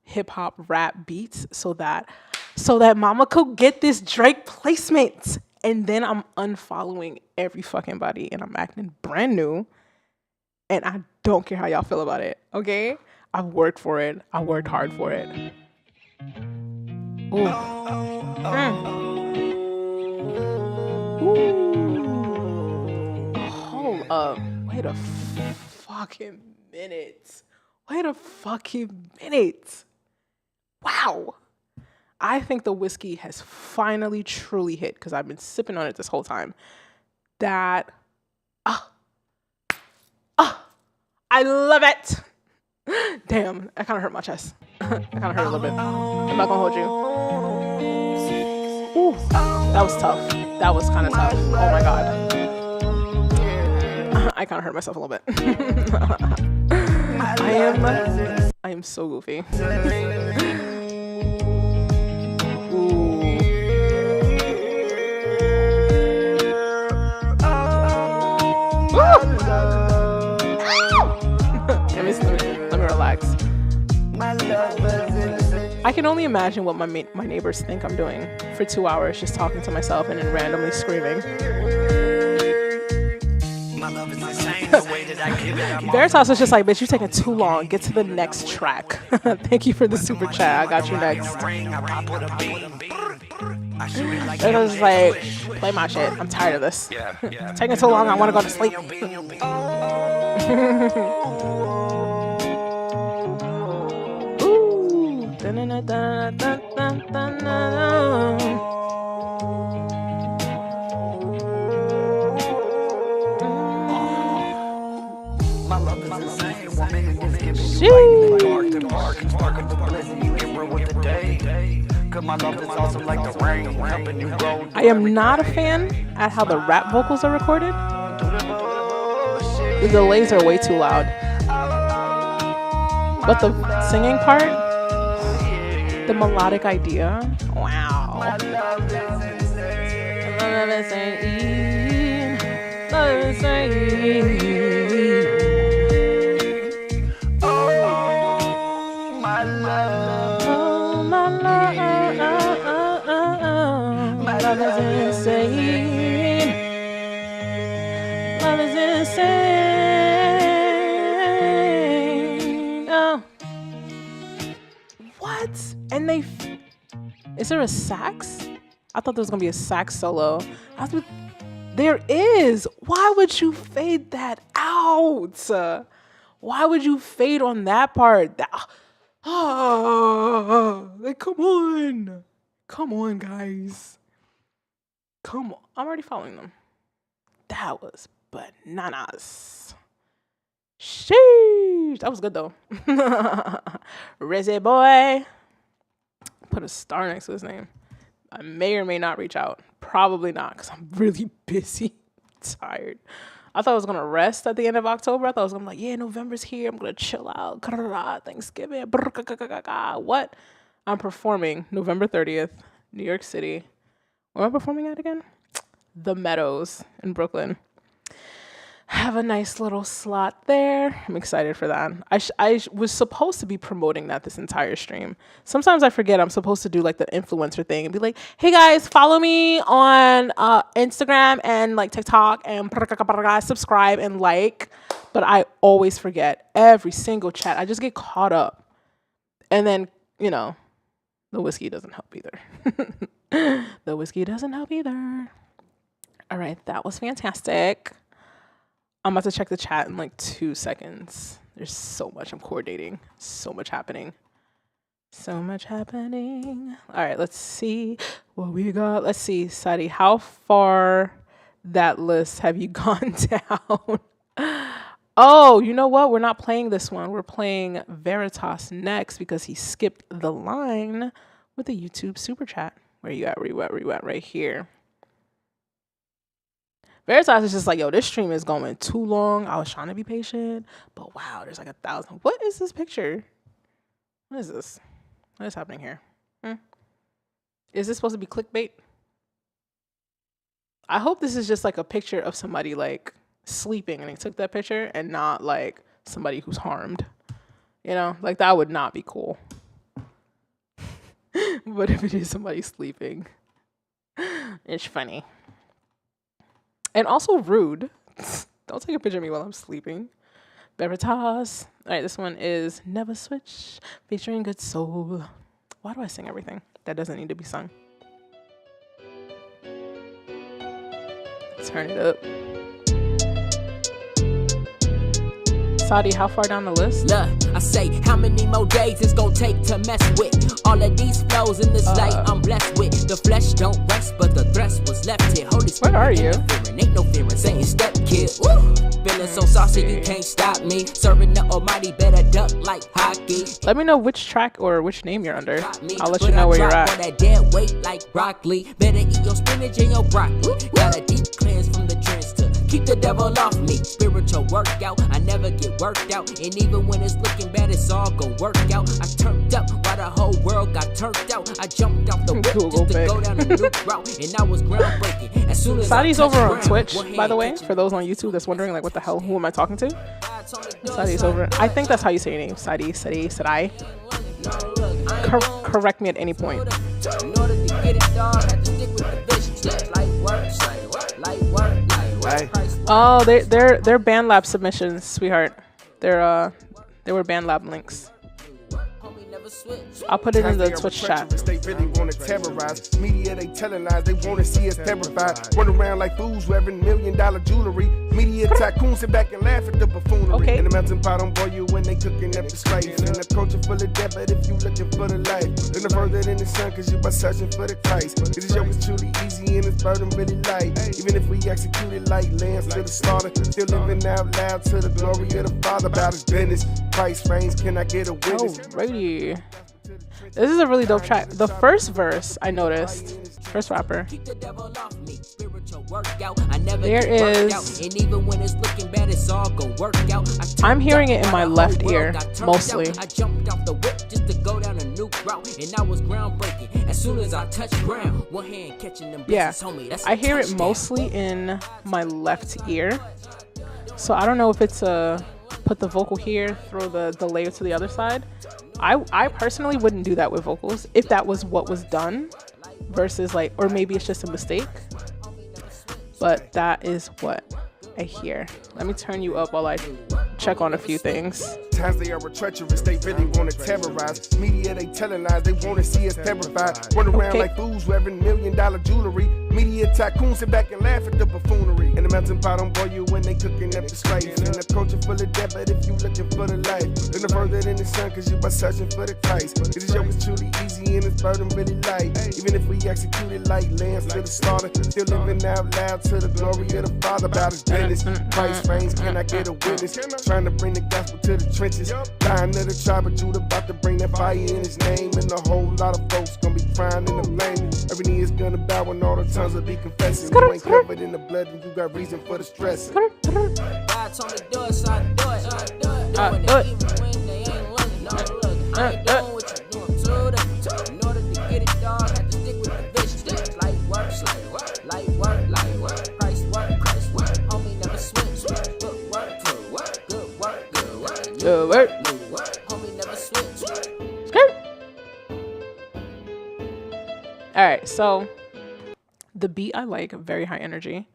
hip hop rap beats so that mama could get this Drake placement. And then I'm unfollowing every fucking body and I'm acting brand new. And I don't care how y'all feel about it, okay? I've worked for it. I worked hard for it. Ooh. Ooh. Hold up. Wait a fucking minute. Wow. I think the whiskey has finally truly hit because I've been sipping on it this whole time. That, I love it. Damn, that kind of hurt my chest. That kind of hurt a little bit. I'm not gonna hold you. Ooh, that was tough. That was kind of tough. Oh my God. I kind of hurt myself a little bit. I am so goofy. Let me relax. I can only imagine what my neighbors think I'm doing for 2 hours, just talking to myself and then randomly screaming. Veritas was just like, bitch, you're taking too long. Get to the next track. Thank you for the super chat. I got you next. It was like, play my shit. I'm tired of this. Taking too long. I want to go to sleep. Ooh. I am not a fan at how the rap vocals are recorded. The delays are way too loud. But the singing part, the melodic idea, wow. Love is insane. Love is insane. And is there a sax? I thought there was gonna be a sax solo. There is. Why would you fade that out? Why would you fade on that part? Like, come on, guys. Come on. I'm already following them. That was bananas. Sheesh. That was good though. Rizzy boy. Put a star next to his name. I may or may not reach out. Probably not, because I'm really busy. Tired. I thought I was going to rest at the end of October. I thought I was going to be like, yeah, November's here. I'm going to chill out. Thanksgiving. What? I'm performing November 30th, New York City. Where am I performing at again? The Meadows in Brooklyn. Have a nice little slot there. I'm excited for that. I was supposed to be promoting that this entire stream. Sometimes I forget I'm supposed to do like the influencer thing and be like, hey guys, follow me on Instagram and like TikTok and subscribe and like. But I always forget every single chat. I just get caught up. And then, you know, the whiskey doesn't help either. The whiskey doesn't help either. All right, that was fantastic. I'm about to check the chat in like 2 seconds. There's so much I'm coordinating. So much happening. So much happening. All right, let's see what we got. Let's see, Sadi, how far that list have you gone down? Oh, you know what? We're not playing this one. We're playing Veritas next because he skipped the line with the YouTube super chat. Where you at? Where you at? Right here. Veritas is just like, yo, this stream is going too long. I was trying to be patient, but wow, there's like 1,000. What is this picture? What is this? What is happening here? Is this supposed to be clickbait? I hope this is just like a picture of somebody like sleeping and they took that picture and not like somebody who's harmed. You know, like that would not be cool. But if it is somebody sleeping, it's funny. And also rude. Don't take a picture of me while I'm sleeping. Veritas. All right, this one is Never Switch featuring Good Soul. Why do I sing everything? That doesn't need to be sung. Turn it up. Saudi, how far down the list? Look, I say, how many more days it's gonna take to mess with all of these flows in this light I'm blessed with. The flesh don't rest, but the thrust was left here. Holy Spirit, where are you? Ain't no fear in saying step kid. Woo! Feeling so saucy, you can't stop me. Serving the almighty, better duck like hockey. Let me know which track or which name you're under. I'll let you know where you're at. That dead weight like broccoli. Better eat your spinach and your broccoli. Got a deep cleanse from the trends to keep the devil off me. Spiritual workout, I never get worked out. And even when it's looking bad, it's all gonna work out. I turned up while the whole world got turned out. I jumped off the whip just to go down a new route. And I was groundbreaking. As soon as Sadi's over on Twitch, by the way, for those on YouTube that's wondering like what the hell, who am I talking to? Sadi's over. I think that's how you say your name. Sadi. Correct me at any point. Oh, they're BandLab submissions, sweetheart. They were BandLab links. I'll put it in the Twitch chat. They really want to terrorize. Media, they telling lies. They want to see us terrified. Run around like fools wearing $1 million jewelry. Media tycoons sit back and laugh at the buffoonery. Okay. And the melting pot on boy you when they cooking up the spice. And the culture full of death, but if you looking for the life, then the further than the sun, cause you by searching for the Christ. This show is truly easy and it's burden really light. Even if we execute it like lambs to the slaughter, still living out loud to the glory of the Father. About his business, Christ reigns, can I get a witness? Alrighty. This is a really dope track. The first verse I noticed, first rapper. There is. I'm hearing it in my left ear mostly. I jumped off the whip just to go down a new route, and I was groundbreaking. As soon as I touched ground, one hand catching them. Yeah, I hear it mostly in my left ear. So I don't know if it's a put the vocal here, throw the layer to the other side. I personally wouldn't do that with vocals if that was what was done versus like, or maybe it's just a mistake, but that is what I hear. Let me turn you up while I check on a few things. Sometimes they are treacherous, they really wanna terrorize. Media, they telling lies, they wanna see us terrified. Run around like fools wearing $1 million jewelry. Media tycoons sit back and laugh at the buffoonery. And the melting pot don't boil you when they cooking up the strife. And the culture full of death, but if you looking for the life, then the further than the sun, cause you by searching for the Christ. This joke is truly easy and it's burden really light. Even if we execute it like lambs to the slaughter, still living out loud to the glory of the Father. About his business, Christ reigns, can I get a witness? Trying to bring the gospel to the trenches. Dying to the tribe of Judah, about to bring that fire in his name. And a whole lot of folks gonna be crying in the blame. Every knee is gonna bow and all the tongues will be confessing. You ain't covered in the blood and you got reason for the stress. God told me do it, so I do it. Doing it even when they ain't running. No, look, I ain't doing what you doing to them. In order to get it, dog, I had to stick with the vision. Light work, light work. Price work. Homie never switch. Good work. Good work. Homie never switch. All right, so the beat I like, very high energy.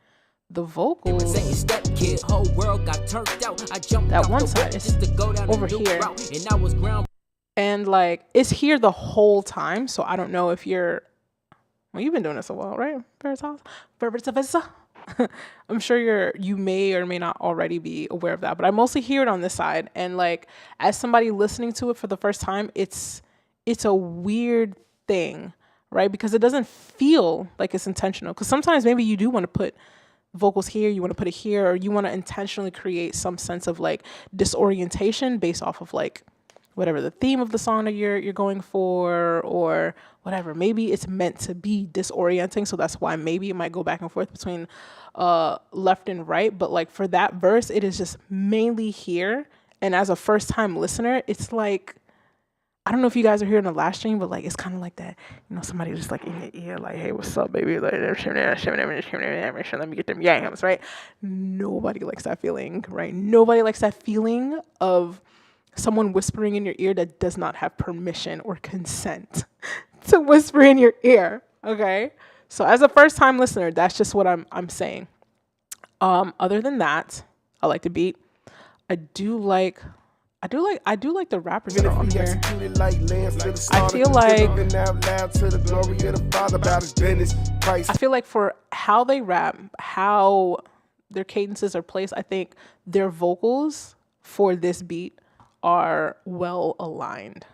The vocals, that one side is over here, and like it's here the whole time. So I don't know if you're, well, you've been doing this a while, right? I'm sure you may or may not already be aware of that, but I mostly hear it on this side. And like as somebody listening to it for the first time, it's a weird thing, right? Because it doesn't feel like it's intentional. Because sometimes maybe you do want to put vocals here, you want to put it here, or you want to intentionally create some sense of like disorientation based off of like whatever the theme of the song that you're going for, or whatever. Maybe it's meant to be disorienting, so that's why maybe it might go back and forth between left and right. But like for that verse, it is just mainly here. And as a first time listener, it's like, I don't know if you guys are here in the last stream, but like it's kind of like that, you know, somebody just like in your ear, like, hey, what's up, baby? Like, let me get them yams, right? Nobody likes that feeling, right? Nobody likes that feeling of someone whispering in your ear that does not have permission or consent to whisper in your ear, okay? So as a first time listener, that's just what I'm saying. Other than that, I like the beat. I do like the rappers that are on here. I feel like for how they rap, how their cadences are placed, I think their vocals for this beat are well aligned.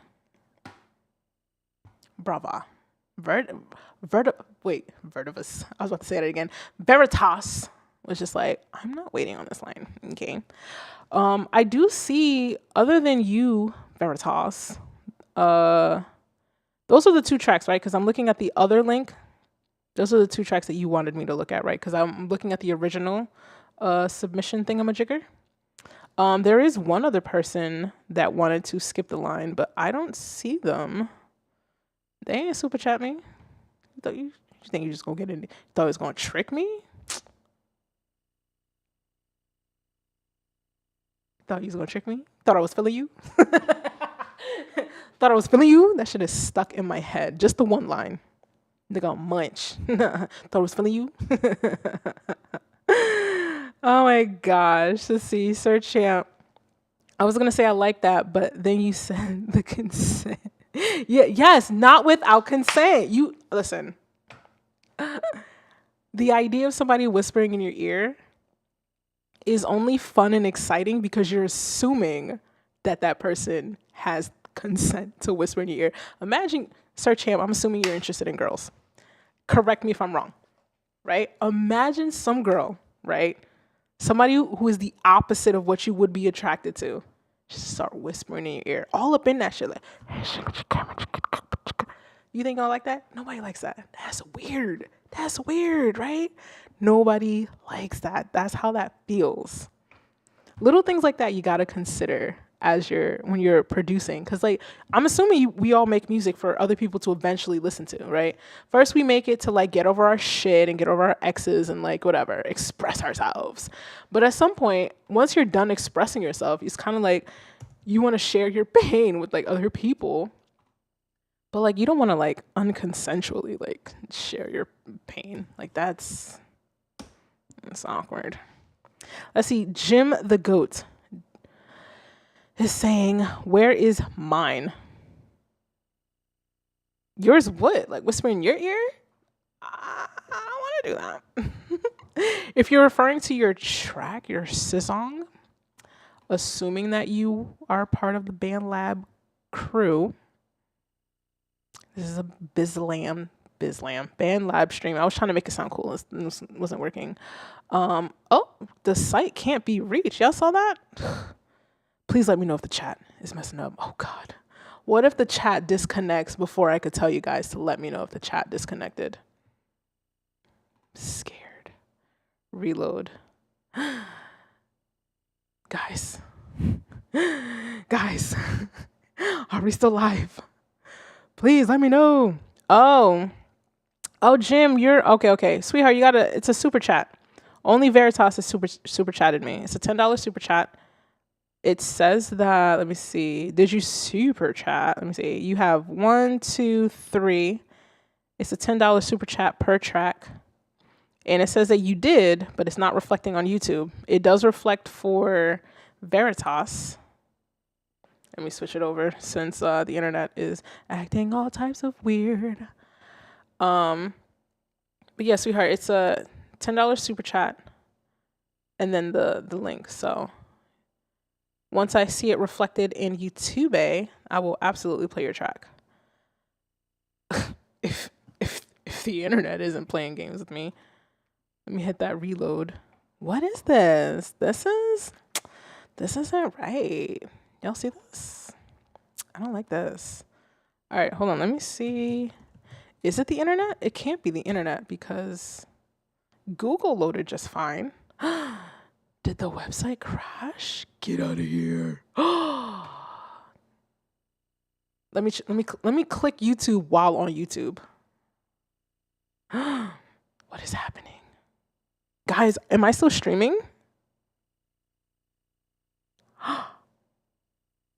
Brava. Vertivus. I was about to say it again. Veritas was just like, I'm not waiting on this line. Okay. I do see, other than you, Veritas, those are the two tracks, right? Because I'm looking at the other link. Those are the two tracks that you wanted me to look at, right? Because I'm looking at the original submission thingamajigger. There is one other person that wanted to skip the line, but I don't see them. They ain't super chat me. You think you just gonna get in? You thought it was gonna trick me? Thought he was gonna trick me? Thought I was feeling you? Thought I was feeling you? That shit is stuck in my head. Just the one line. They gonna munch. Thought I was feeling you? Oh my gosh. Let's see. Sir Champ. I was gonna say I like that, but then you said the consent. Yeah, yes, not without consent. You listen. The idea of somebody whispering in your ear is only fun and exciting because you're assuming that that person has consent to whisper in your ear. Imagine, Sir Champ, I'm assuming you're interested in girls. Correct me if I'm wrong, right? Imagine some girl, right? Somebody who is the opposite of what you would be attracted to. Just start whispering in your ear, all up in that shit. Like, you think I like that? Nobody likes that. That's weird. That's weird, right? Nobody likes that. That's how that feels. Little things like that you gotta consider when you're producing, because like I'm assuming we all make music for other people to eventually listen to, right? First we make it to like get over our shit and get over our exes and like whatever, express ourselves. But at some point, once you're done expressing yourself, it's kind of like you want to share your pain with like other people, but like you don't want to like unconsensually like share your pain. Like that's awkward. Let's see, Jim the Goat. is saying, where is mine? Yours what? Like whisper in your ear? I don't want to do that. If you're referring to your track, your song, assuming that you are part of the BandLab crew, this is a BandLab stream. I was trying to make it sound cool. It wasn't working. Oh, the site can't be reached. Y'all saw that? Please let me know if the chat is messing up. Oh, God. What if the chat disconnects before I could tell you guys to let me know if the chat disconnected? Scared. Reload. Guys. Guys. Are we still live? Please let me know. Oh, Jim, you're okay. Sweetheart, it's a super chat. Only Veritas has super chatted me. It's a $10 super chat. It says that, let me see. Did you super chat? Let me see. You have 1, 2, 3. It's a $10 super chat per track. And it says that you did, but it's not reflecting on YouTube. It does reflect for Veritas. Let me switch it over since the internet is acting all types of weird. But yeah, sweetheart, it's a $10 super chat and then the link. So once I see it reflected in YouTube, I will absolutely play your track. if the internet isn't playing games with me, let me hit that reload. What is this? This isn't right. Y'all see this? I don't like this. All right, hold on. Let me see. Is it the internet? It can't be the internet because Google loaded just fine. Did the website crash? Get out of here. Let me click YouTube while on YouTube. What is happening? Guys, am I still streaming?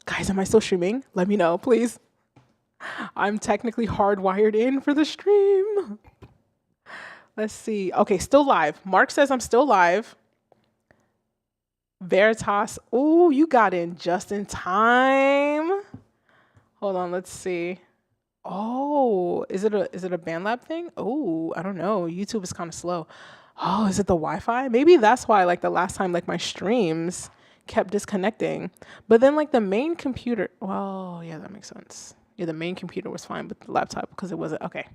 Guys, am I still streaming? Let me know, please. I'm technically hardwired in for the stream. Let's see. Okay, still live. Mark says I'm still live. Veritas. Oh, you got in just in time. Hold on, let's see. Oh, is it a BandLab thing? Oh, I don't know. YouTube is kind of slow. Oh, is it the Wi-Fi? Maybe that's why like the last time like my streams kept disconnecting. But then like the main computer, well, yeah, that makes sense. Yeah, the main computer was fine, but the laptop, because it wasn't, okay.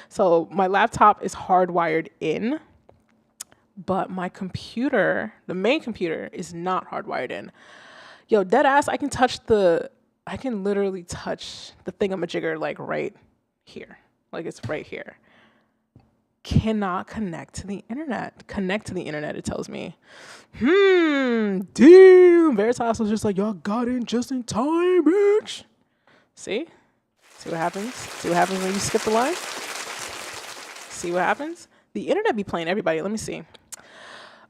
So my laptop is hardwired in, but my computer, the main computer, is not hardwired in. Yo, dead ass, I can literally touch the thingamajigger like right here. Like it's right here. Cannot connect to the internet. Connect to the internet, it tells me. Damn. Veritas was just like, y'all got in just in time, bitch. See? See what happens? See what happens when you skip the line? See what happens? The internet be playing everybody. Let me see.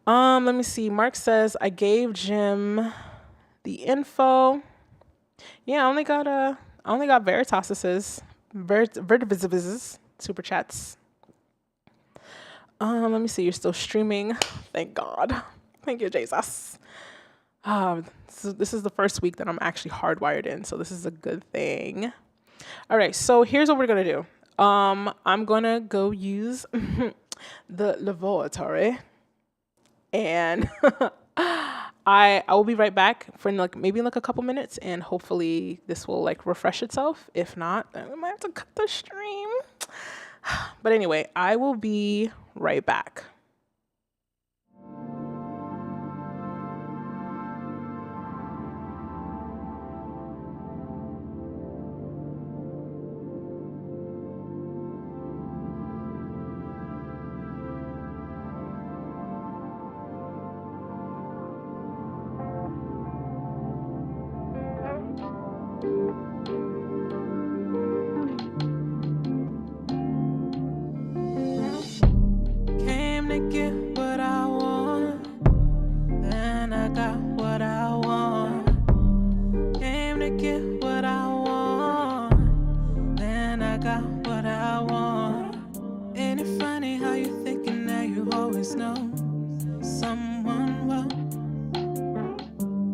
Let me see. Mark says, I gave Jim the info. Yeah, I only got Veritas's Vertivis's super chats. Let me see. You're still streaming. Thank God. Thank you, Jesus. So this is the first week that I'm actually hardwired in, so this is a good thing. All right, so here's what we're gonna do. I'm gonna go use the laboratory, and I will be right back for like maybe like a couple minutes, and hopefully this will like refresh itself. If not, then we might have to cut the stream. But anyway, I will be right back.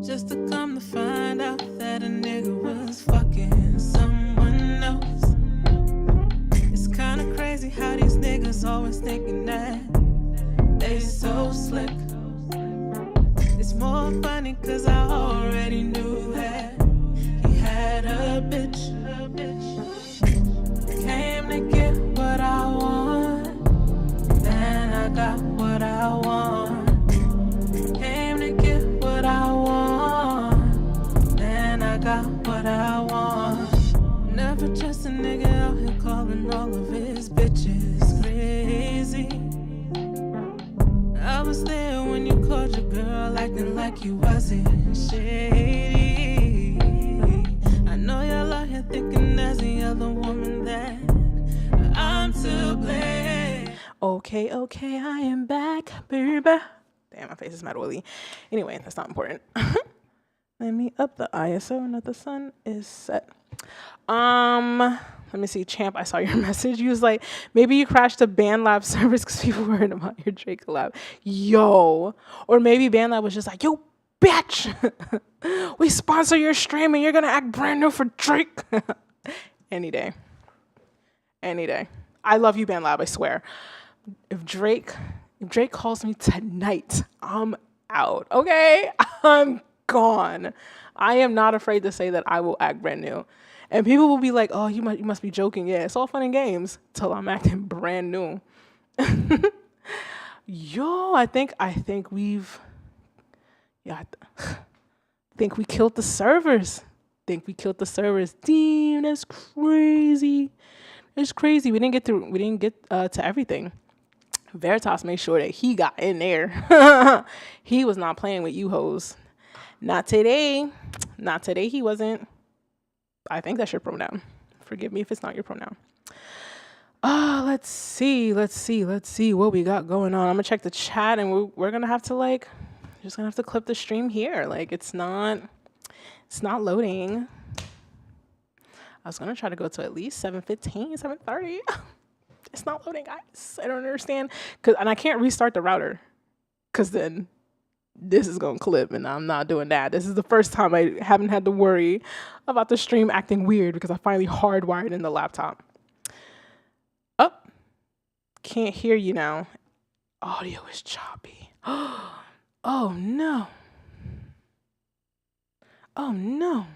Just to come to find out that that a nigga was fucking someone else. It's kinda crazy how these niggas always thinking that they so slick. It's more funny cause I already knew that he had a bitch. Came to get what I want, then I got what I want. Came to get what I want, then I got what I want. Never just a nigga out here calling all of his bitches crazy. I was there when you called your girl acting like you wasn't shady. I know y'all out here thinking there's the other woman that I'm to blame. Okay, I am back, baby. Damn, my face is mad oily. Anyway, that's not important. Let me up the ISO now the sun is set. Let me see, Champ, I saw your message. You was like, maybe you crashed the BandLab service because people worried about your Drake collab. Yo. Or maybe BandLab was just like, yo, bitch. We sponsor your stream and you're going to act brand new for Drake. Any day. Any day. I love you, BandLab, I swear. If Drake calls me tonight, I'm out, okay? I'm gone. I am not afraid to say that I will act brand new. And people will be like, oh, you must be joking. Yeah, it's all fun and games till I'm acting brand new. Yo, I think we've, I think we killed the servers. Damn, that's crazy. It's crazy. We didn't get to everything. Veritas made sure that he got in there. He was not playing with you hoes. Not today. Not today he wasn't. I think that's your pronoun. Forgive me if it's not your pronoun. Let's see what we got going on. I'm gonna check the chat and we're gonna have to just gonna have to clip the stream here. Like it's not loading. I was gonna try to go to at least 7:15, 7:30. It's not loading, guys. I don't understand. And I can't restart the router because then this is going to clip and I'm not doing that. This is the first time I haven't had to worry about the stream acting weird because I finally hardwired in the laptop. Oh, can't hear you now. Audio is choppy. Oh, no. Oh, no.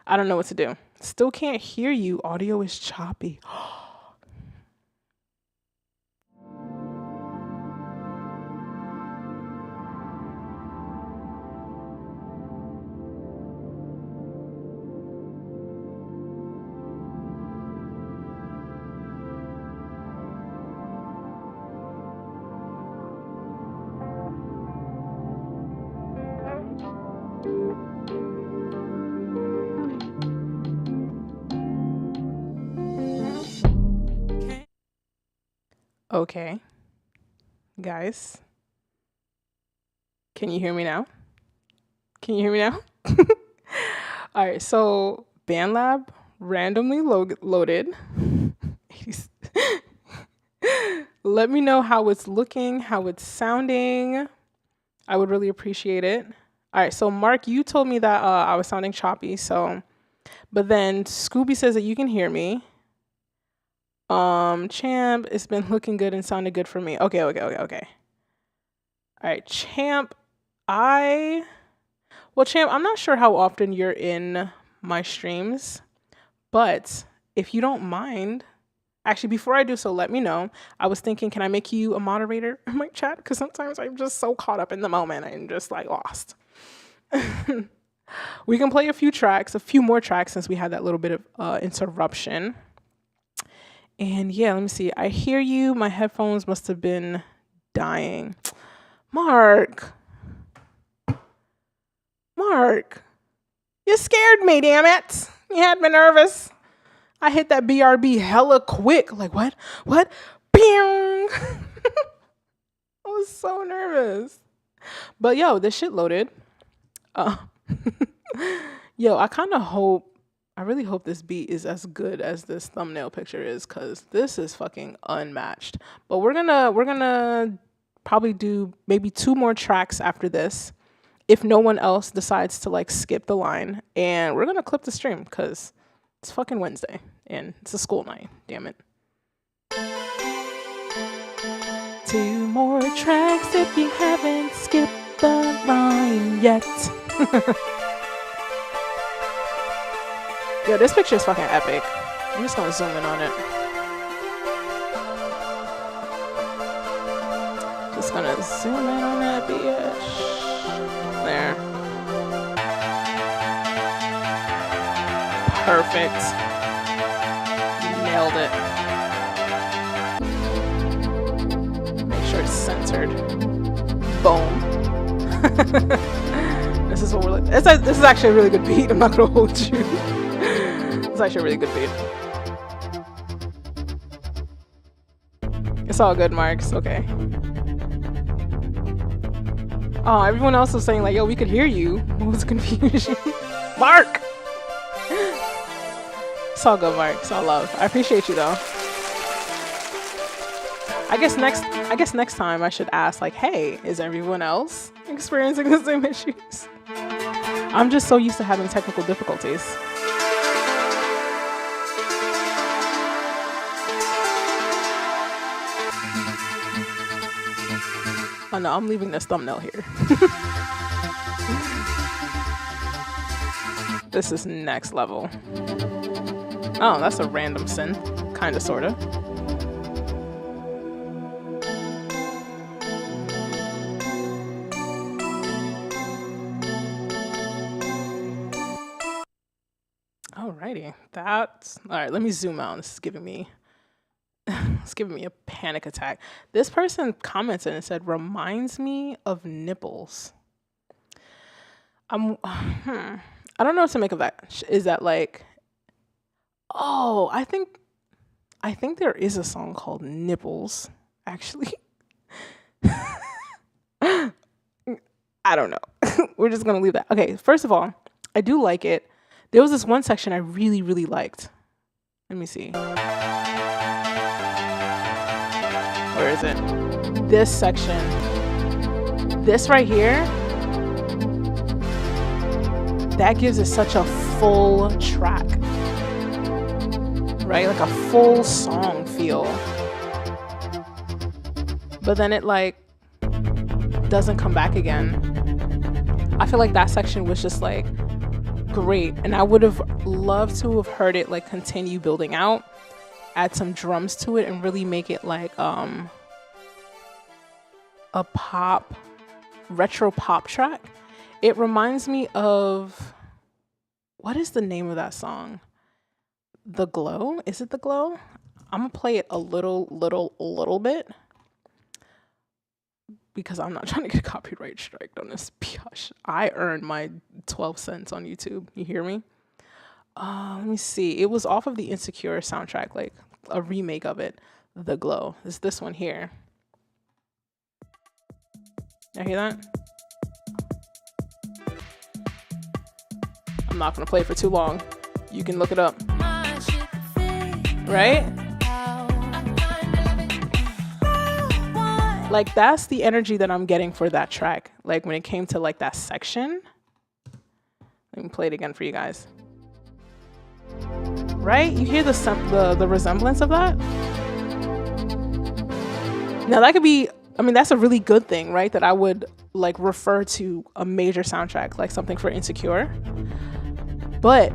I don't know what to do. Still can't hear you. Audio is choppy. Okay, guys, can you hear me now? All right, so BandLab randomly loaded. Let me know how it's looking, how it's sounding. I would really appreciate it. All right, so Mark, you told me that I was sounding choppy, but then Scooby says that you can hear me. Champ, it's been looking good and sounded good for me. Okay. All right, Champ, I'm not sure how often you're in my streams, but if you don't mind, actually, before I do so, let me know. I was thinking, can I make you a moderator in my chat? Because sometimes I'm just so caught up in the moment, I'm just lost. We can play a few more tracks since we had that little bit of interruption. And yeah, let me see. I hear you. My headphones must have been dying. Mark, you scared me, damn it. You had me nervous. I hit that BRB hella quick. Like, what? Bing! I was so nervous. But yo, this shit loaded. Yo, I really hope this beat is as good as this thumbnail picture is, because this is fucking unmatched. But we're gonna probably do maybe 2 more tracks after this, if no one else decides to like skip the line, and we're gonna clip the stream because it's fucking Wednesday and it's a school night. Damn it. 2 more tracks if you haven't skipped the line yet. Yo, this picture is fucking epic. I'm just gonna zoom in on it. Just gonna zoom in on that bitch. There. Perfect. Nailed it. Make sure it's centered. Boom. This is what we're like. This is actually a really good beat. I'm not gonna hold you. It's actually a really good beat. It's all good, Marks. Okay. Oh, everyone else was saying like, yo, we could hear you. What was the confusion? Mark! It's all good, Mark. It's all love. I appreciate you though. I guess next time I should ask like, hey, is everyone else experiencing the same issues? I'm just so used to having technical difficulties. Oh no, I'm leaving this thumbnail here. This is next level. Oh, that's a random synth. Kinda, sorta. Alrighty, that's... Alright, let me zoom out. This is giving me... It's giving me a panic attack. This person commented and said, reminds me of nipples. I don't know what to make of that. Is that like... Oh, I think there is a song called Nipples, actually. I don't know. We're just going to leave that. Okay, first of all, I do like it. There was this one section I really, really liked. Let me see. Where is it? This section. This right here. That gives it such a full track. Right? Like a full song feel. But then it like doesn't come back again. I feel like that section was just like great. And I would have loved to have heard it like continue building out. Add some drums to it and really make it like a pop, retro pop track. It reminds me of, what is the name of that song? The Glow? Is it The Glow? I'm gonna play it a little bit because I'm not trying to get copyright striked on this. Gosh, I earned my 12 cents on YouTube. You hear me? Let me see. It was off of the Insecure soundtrack, like a remake of it. The Glow. It's this one here. You hear that? I'm not gonna play it for too long. You can look it up. Right? Like that's the energy that I'm getting for that track. Like when it came to like that section. Let me play it again for you guys. Right? You hear the resemblance of that? Now that could be, I mean, that's a really good thing, right? That I would like refer to a major soundtrack, like something for Insecure. But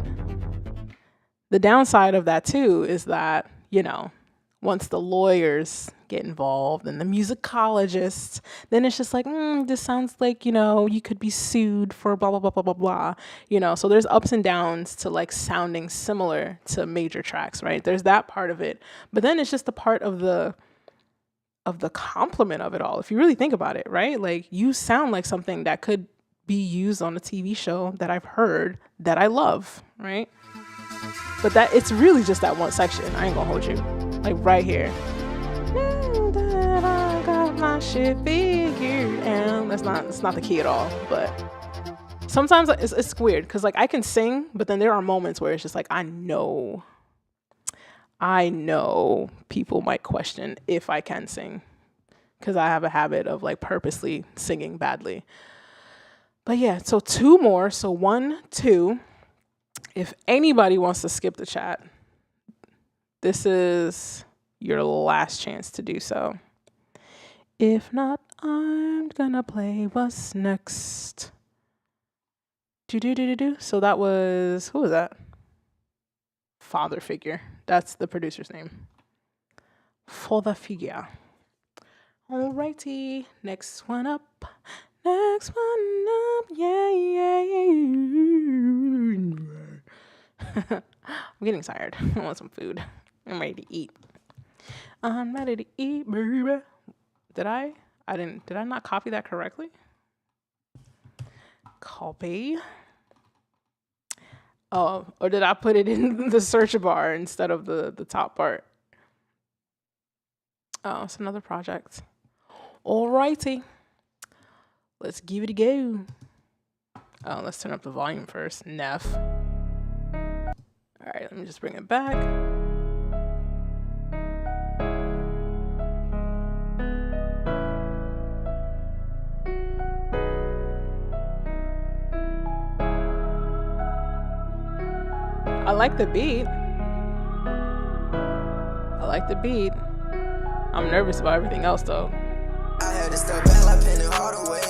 the downside of that too is that, you know, once the lawyers get involved and the musicologists, then it's just like, this sounds like, you know, you could be sued for blah, blah, blah, blah, blah, blah. You know, so there's ups and downs to like sounding similar to major tracks, right? There's that part of it. But then it's just the part of the compliment of it all. If you really think about it, right? Like you sound like something that could be used on a TV show that I've heard that I love, right? But that it's really just that one section. I ain't gonna hold you. Like right here. I got my shit figured out. It's not the key at all. But sometimes it's weird because like I can sing, but then there are moments where it's just like I know people might question if I can sing because I have a habit of like purposely singing badly. But yeah, so 2 more. So 1, 2. If anybody wants to skip the chat, this is your last chance to do so. If not, I'm gonna play what's next. Do. So that was, who was that? Father Figure. That's the producer's name. Father Figure. Alrighty, next one up. Next one up, yeah. I'm getting tired. I want some food. I'm ready to eat. I'm ready to eat, baby. Did I not copy that correctly? Copy. Oh, or did I put it in the search bar instead of the top part? Oh, it's another project. Alrighty. Let's give it a go. Oh, let's turn up the volume first. Nef. Alright, let me just bring it back. I like the beat. I'm nervous about everything else though. I had to step back like penny all the way.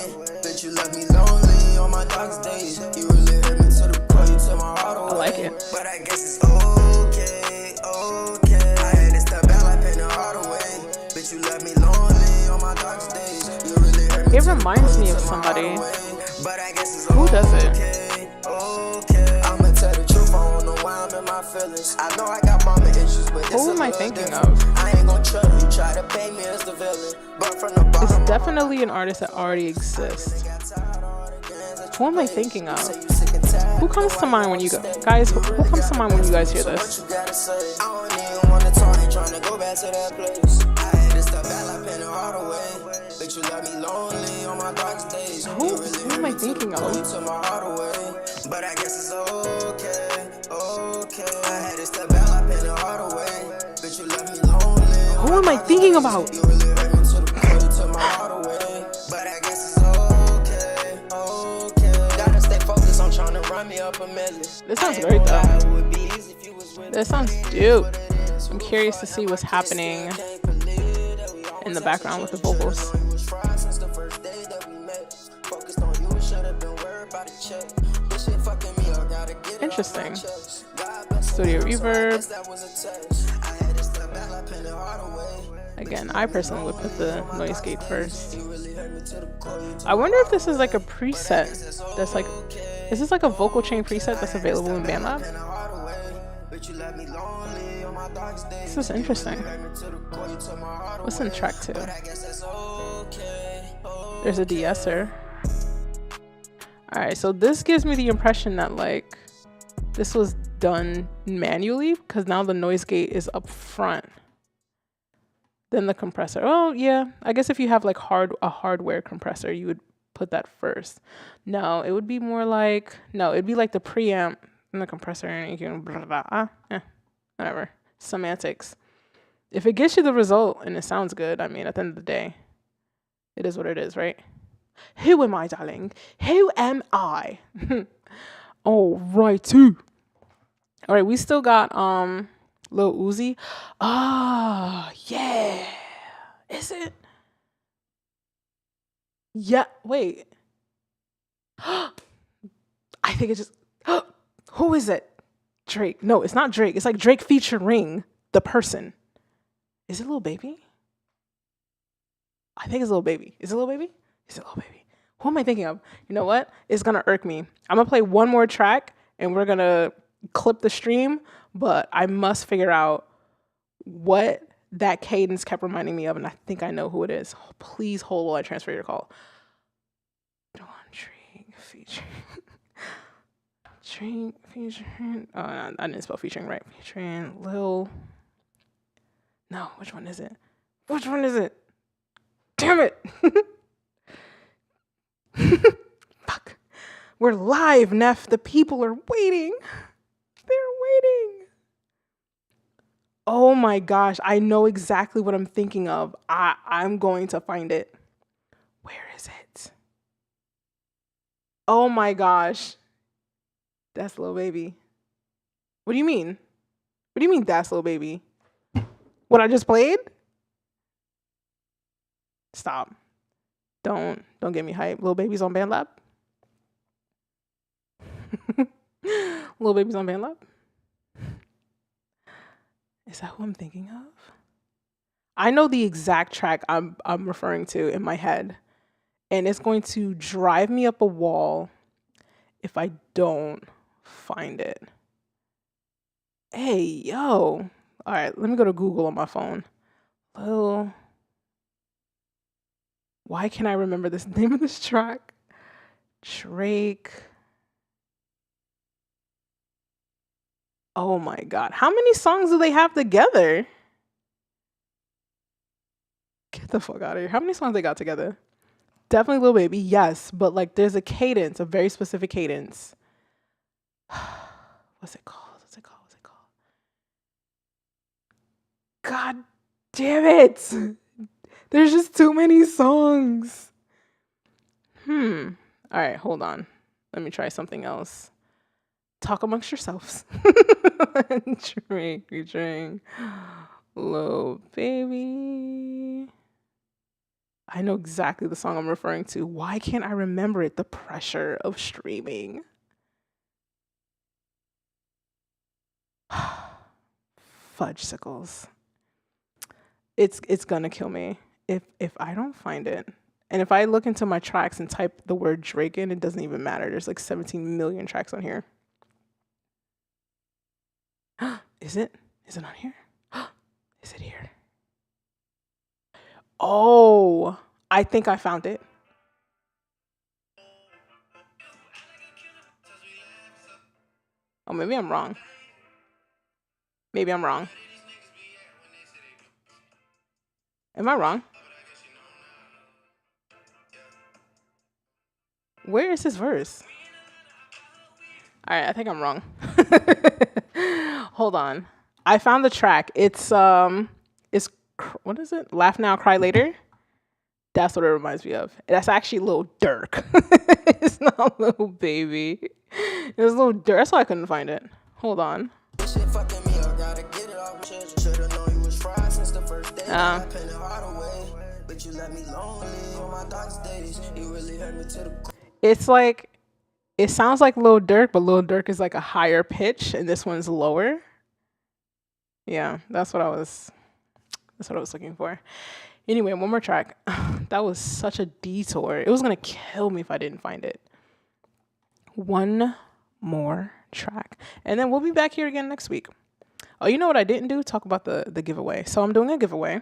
But you left me lonely on my darkest days. You really hurt me to the core, you took my heart away. I like it. But I guess it's okay. I had to step back like penny all the way. But you left me lonely on my darkest days. You really hurt me. It reminds me of somebody. But I guess it's who does it? I'ma tell the truth, I don't know why I'm in my feelings. I know I got mama issues, but who am I thinking of? I ain't gonna trust you, try to pay me as the villain. But from the bottom, it's definitely an artist that already exists. Who am I thinking of? Who comes to mind when you guys? Who comes to mind when you guys hear this? I don't even wanna talk, ain't trying to go back to that place. I had to step back like penny all the way. But you left me lonely on my darkest days. Who am I thinking of? You took my heart away. But I guess it's okay. I had to step back like penny all the way. But you left me lonely. Who am I thinking about? You really hurt me to the core, you took my heart away. But I guess it's okay. Gotta stay focused on trying to run me up a million. This sounds great though. This sounds dope. I'm curious to see what's happening in the background with the vocals. Interesting. Studio Reverb. Again, I personally would put the noise gate first. I wonder if this is like a preset that's like, is this like a vocal chain preset that's available in BandLab? This is interesting. What's in track 2? There's a de-esser. Alright, so this gives me the impression that like this was done manually because now the noise gate is up front. Then the compressor. Oh yeah, I guess if you have like a hardware compressor, you would put that first. No, it would be more like, no, it'd be like the preamp and the compressor and you can whatever. Semantics. If it gets you the result and it sounds good, I mean, at the end of the day, it is what it is, right? Who am I, darling? Who am I? All right, too. All right, we still got Lil Uzi. Ah, yeah. Is it? Yeah, wait. I think it just... Who is it? Drake. No, it's not Drake. It's like Drake featuring the person. Is it Lil Baby? I think it's Lil Baby. Is it Lil Baby? Is it Lil Baby? Who am I thinking of? You know what? It's going to irk me. I'm going to play one more track and we're going to clip the stream, but I must figure out what that cadence kept reminding me of, and I think I know who it is. Please hold while I transfer your call. Drake featuring... Drake featuring... Oh, no, I didn't spell featuring right. Featuring Lil... No, which one is it? Which one is it? Damn it! Fuck. We're live, Neff. The people are waiting. They're waiting. Oh my gosh. I know exactly what I'm thinking of. I'm going to find it. Where is it? Oh my gosh. That's Lil Baby. What do you mean? What do you mean that's Lil Baby? What I just played? Stop. Don't get me hype. Lil Baby's on BandLab. Lil Baby's on BandLab. Is that who I'm thinking of? I know the exact track I'm referring to in my head, and it's going to drive me up a wall if I don't find it. Hey, yo. All right, let me go to Google on my phone. Why can't I remember this name of this track? Drake. Oh my God. How many songs do they have together? Get the fuck out of here. How many songs they got together? Definitely Lil Baby, yes. But like there's a cadence, a very specific cadence. What's it called? God damn it. There's just too many songs. All right, hold on. Let me try something else. Talk amongst yourselves. Drink, Lil Baby. I know exactly the song I'm referring to. Why can't I remember it? The pressure of streaming. Fudgesicles. It's gonna kill me if I don't find it. And if I look into my tracks and type the word Drake in, it doesn't even matter. There's like 17 million tracks on here. Is it? Is it on here? Is it here? Oh, I think I found it. Oh, maybe I'm wrong. Maybe I'm wrong. Am I wrong? Where is this verse? All right, I think I'm wrong. Hold on. I found the track. It's what is it? Laugh Now, Cry Later. That's what it reminds me of. That's actually Lil Durk. It's not Lil Baby. It was Lil Durk. That's why I couldn't find it. Hold on. It's like, it sounds like Lil Durk, but Lil Durk is like a higher pitch, and this one's lower. Yeah, that's what I was looking for. Anyway, one more track. That was such a detour. It was gonna kill me if I didn't find it. One more track, and then we'll be back here again next week. Oh, you know what I didn't do? Talk about the giveaway. So I'm doing a giveaway.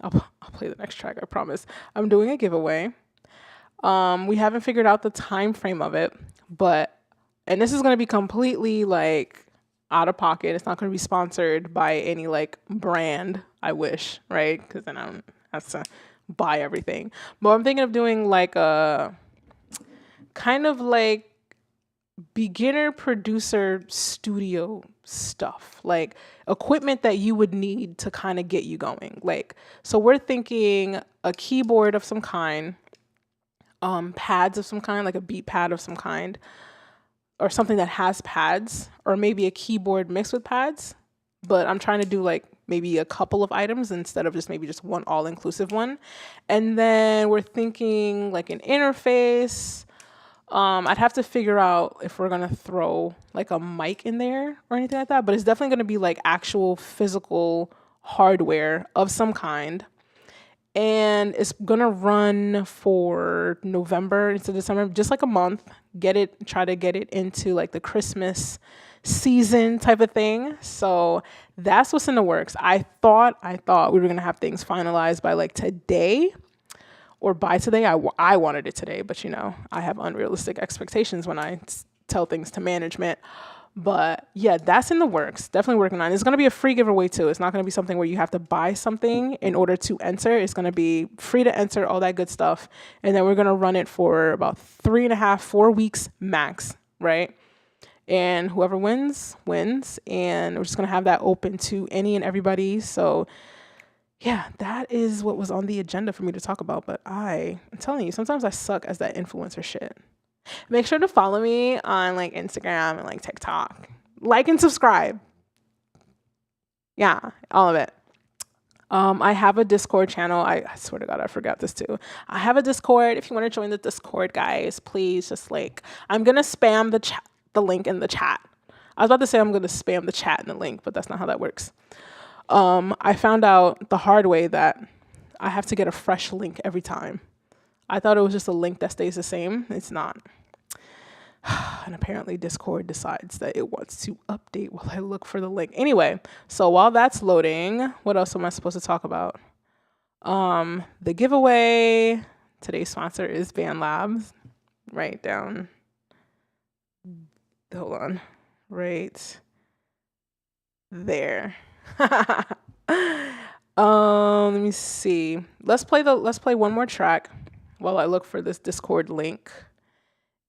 I'll play the next track, I promise. I'm doing a giveaway. We haven't figured out the time frame of it, and this is gonna be completely like out of pocket. It's not gonna be sponsored by any like brand. I wish, right? Because then I don't have to buy everything. But I'm thinking of doing like a kind of like beginner producer studio stuff, like equipment that you would need to kind of get you going. Like, so we're thinking a keyboard of some kind, pads of some kind, like a beat pad of some kind, or something that has pads, or maybe a keyboard mixed with pads. But I'm trying to do like maybe a couple of items instead of just maybe just one all-inclusive one. And then we're thinking like an interface. I'd have to figure out if we're gonna throw like a mic in there or anything like that, but it's definitely gonna be like actual physical hardware of some kind. And it's gonna run for November into December, just like a month. Try to get it into like the Christmas season type of thing. So that's what's in the works. I thought we were gonna have things finalized by like today. Or by today, I wanted it today, but you know, I have unrealistic expectations when I tell things to management. But yeah, that's in the works. Definitely working on it. It's going to be a free giveaway too. It's not going to be something where you have to buy something in order to enter. It's going to be free to enter, all that good stuff. And then we're going to run it for about 3.5, 4 weeks max, right? And whoever wins. And we're just going to have that open to any and everybody. So yeah, that is what was on the agenda for me to talk about. But I'm telling you, sometimes I suck as that influencer shit. Make sure to follow me on like Instagram and like TikTok. Like and subscribe. Yeah, all of it. I have a Discord channel. I swear to God, I forgot this too. I have a Discord. If you want to join the Discord, guys, please just like, I'm going to spam the link in the chat. I was about to say I'm going to spam the chat and the link, but that's not how that works. I found out the hard way that I have to get a fresh link every time. I thought it was just a link that stays the same. It's not. And apparently Discord decides that it wants to update while I look for the link. Anyway, so while that's loading, what else am I supposed to talk about? The giveaway. Today's sponsor is BandLab. Right down. Hold on. Right there. Let me see. Let's play one more track while I look for this Discord link.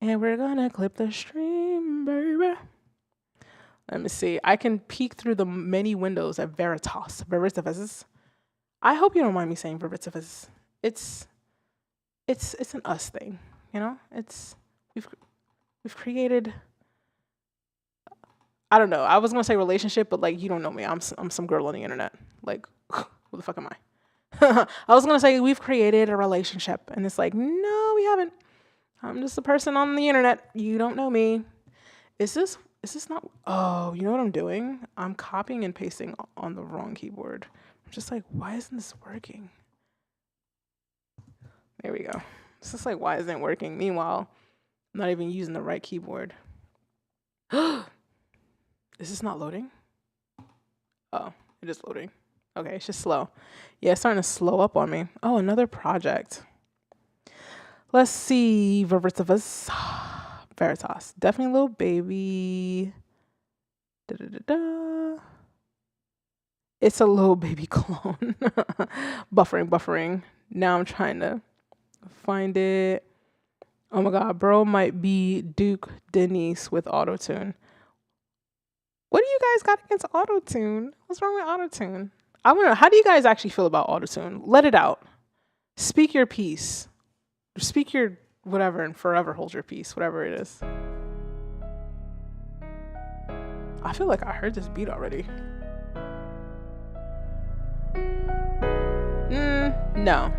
And we're gonna clip the stream, baby. Let me see. I can peek through the many windows at Veritas. Veritas. I hope you don't mind me saying Veritas. It's an us thing, you know? We've created. I don't know. I was gonna say relationship, but like you don't know me. I'm some girl on the internet. Like, who the fuck am I? I was gonna say we've created a relationship, and it's like, no, we haven't. I'm just a person on the internet. You don't know me. Is this not? Oh, you know what I'm doing? I'm copying and pasting on the wrong keyboard. I'm just like, why isn't this working? There we go. It's just like, why isn't it working? Meanwhile, I'm not even using the right keyboard. Is this not loading? Oh, it is loading. Okay, it's just slow. Yeah, it's starting to slow up on me. Oh, another project. Let's see. Veritas. Definitely Little Baby. It's a Little Baby clone. Buffering. Now I'm trying to find it. Oh my God, bro might be Duke Denise with autotune. What do you guys got against autotune? What's wrong with autotune? I want to know, how do you guys actually feel about autotune? Let it out. Speak your piece. Speak your whatever and forever hold your peace, whatever it is. I feel like I heard this beat already. No.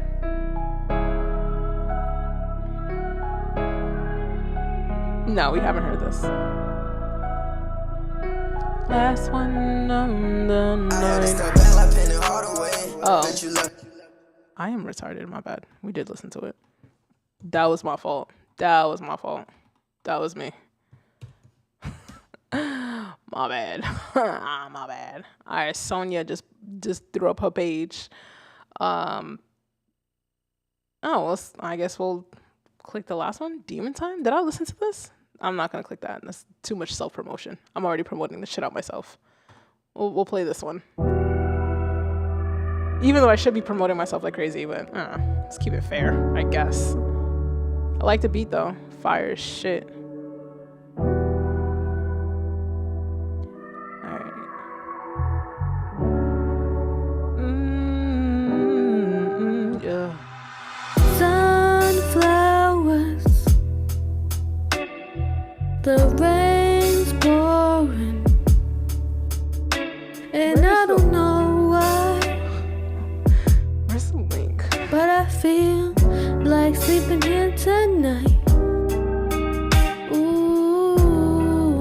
No, we haven't heard this. Last one on the night. Oh. I am retarded, my bad. We did listen to it. That was my fault. That was me. My bad. My bad. All right, Sonia just threw up her page. Oh, well, I guess we'll click the last one. Demon Time? Did I listen to this? I'm not going to click that. That's too much self-promotion. I'm already promoting the shit out myself. We'll play this one. Even though I should be promoting myself like crazy, but let's keep it fair, I guess. I like the beat though. Fire as shit. Alright. Yeah. Sunflowers. The rain's pouring. And I don't know why. Where's the link? But I feel like sleeping here tonight. Ooh.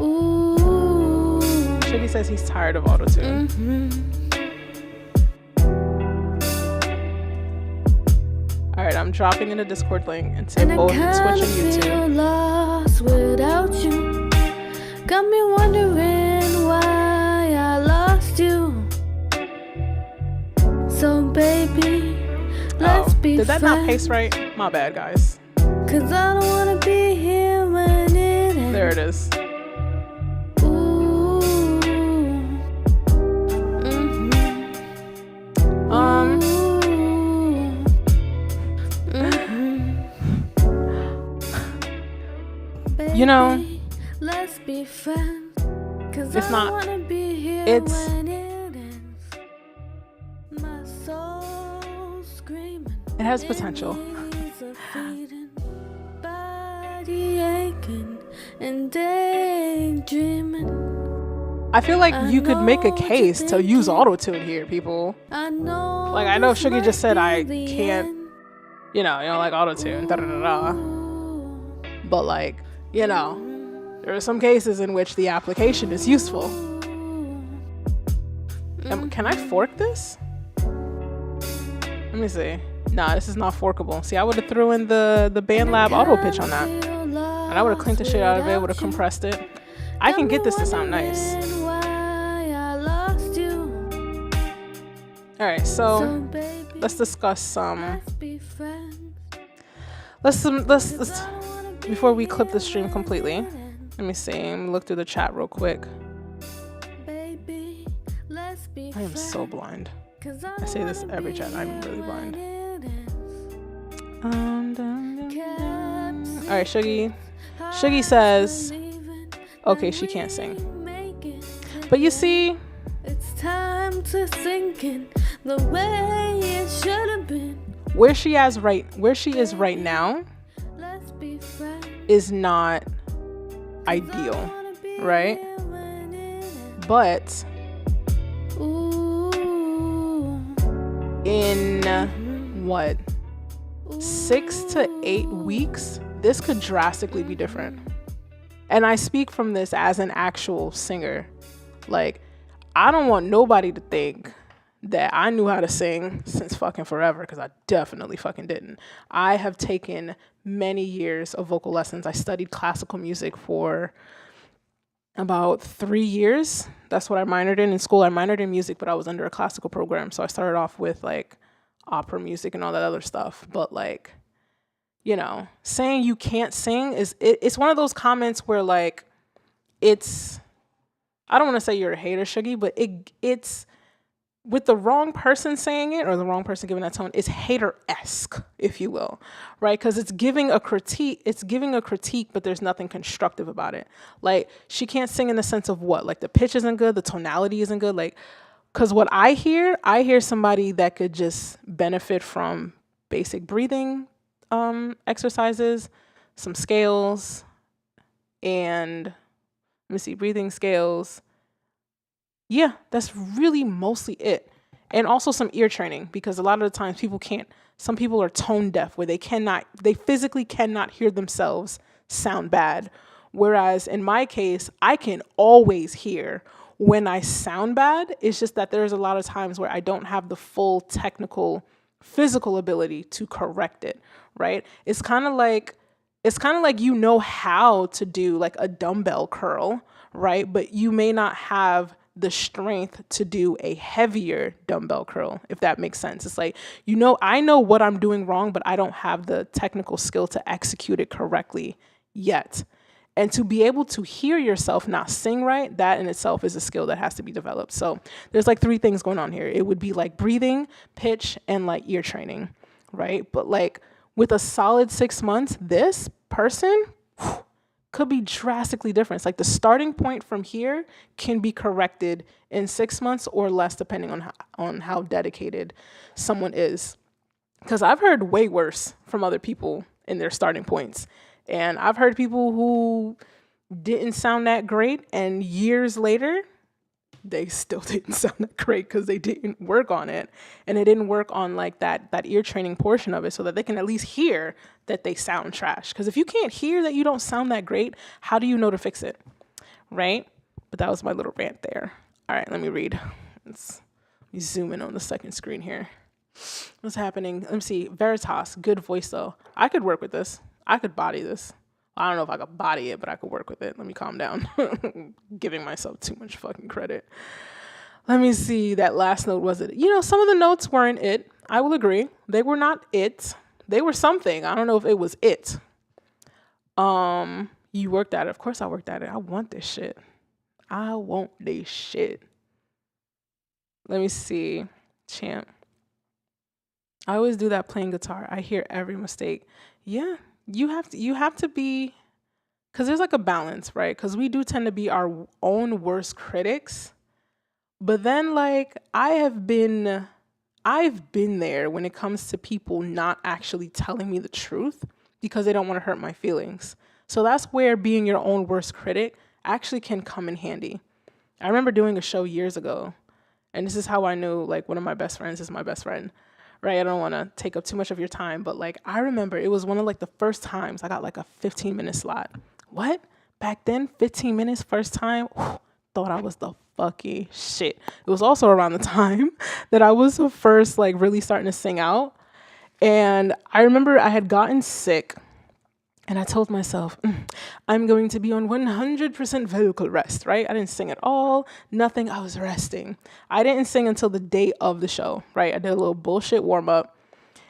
Ooh. Shiggy says he's tired of autotune. Alright, I'm dropping in a Discord link into both Twitch and YouTube. Feel lost without you. Got me wondering why I lost you. So baby, let's be did that friends. not paste right? My bad, guys. Cause I don't wanna be here when it ends. There it is. Ooh. You know, let's be friends. Cause it's I not. wanna be here It's. when it ends. My soul screaming. has potential. I feel like you could make a case to use auto-tune here, people. Like, I know Sugi just said I can't, you know, like auto-tune, but like, you know, there are some cases in which the application is useful. Can I fork this? Let me see. Nah, this is not forkable. See, I would have threw in the BandLab auto pitch on that. And I would have cleaned the shit out of it, would have compressed it. I can get this to sound nice. Alright, so let's discuss some. Let's before we clip the stream completely. Let me see. Let me look through the chat real quick. I am so blind. I say this every chat. I'm really blind. Alright, Shuggy says, okay, she can't sing. But you see, it's time to sink in the way it should have been. Where she is right now is not ideal, right? But in what, 6 to 8 weeks, this could drastically be different. And I speak from this as an actual singer. Like, I don't want nobody to think that I knew how to sing since fucking forever, because I definitely fucking didn't. I have taken many years of vocal lessons. I studied classical music for about 3 years. That's what I minored in school. I minored in music, but I was under a classical program. So I started off with like opera music and all that other stuff. But like, you know, saying you can't sing it's one of those comments where like, it's, I don't want to say you're a hater, Shuggy, but it's with the wrong person saying it, or the wrong person giving that tone, it's hater-esque, if you will, right? Because it's giving a critique, but there's nothing constructive about it. Like, she can't sing in the sense of what? Like, the pitch isn't good, the tonality isn't good. Like, because what I hear somebody that could just benefit from basic breathing exercises, some scales, and let me see, breathing scales. Yeah, that's really mostly it. And also some ear training, because a lot of the times some people are tone deaf where they physically cannot hear themselves sound bad. Whereas in my case, I can always hear when I sound bad. It's just that there's a lot of times where I don't have the full technical, physical ability to correct it, right? It's kind of like you know how to do like a dumbbell curl, right? But you may not have the strength to do a heavier dumbbell curl, if that makes sense. It's like, you know, I know what I'm doing wrong, but I don't have the technical skill to execute it correctly yet. And to be able to hear yourself not sing right, that in itself is a skill that has to be developed. So there's like 3 things going on here. It would be like breathing, pitch, and like ear training, right? But like with a solid 6 months, this person could be drastically different. It's like the starting point from here can be corrected in 6 months or less, depending on how dedicated someone is. Because I've heard way worse from other people in their starting points. And I've heard people who didn't sound that great, and years later, they still didn't sound that great because they didn't work on it. And they didn't work on like that ear training portion of it so that they can at least hear that they sound trash. Because if you can't hear that you don't sound that great, how do you know to fix it, right? But that was my little rant there. All right, let me read. Let me zoom in on the second screen here. What's happening? Let me see. Veritas, good voice though. I could work with this. I could body this. I don't know if I could body it, but I could work with it. Let me calm down. Giving myself too much fucking credit. Let me see. That last note, was it? You know, some of the notes weren't it. I will agree. They were not it. They were something. I don't know if it was it. You worked at it. Of course I worked at it. I want this shit. I want this shit. Let me see. Champ. I always do that playing guitar. I hear every mistake. Yeah. You have to be, because there's like a balance, right? Because we do tend to be our own worst critics. But then like I have been I've been there when it comes to people not actually telling me the truth because they don't want to hurt my feelings. So that's where being your own worst critic actually can come in handy. I remember doing a show years ago, and this is how I knew, like, one of my best friends is my best friend, right? I don't want to take up too much of your time, but, like, I remember it was one of, like, the first times I got, like, a 15-minute slot. What? Back then, 15 minutes, first time? Whew, thought I was the fucking shit. It was also around the time that I was first, like, really starting to sing out. And I remember I had gotten sick. And I told myself, I'm going to be on 100% vocal rest, right? I didn't sing at all, nothing, I was resting. I didn't sing until the day of the show, right? I did a little bullshit warm up.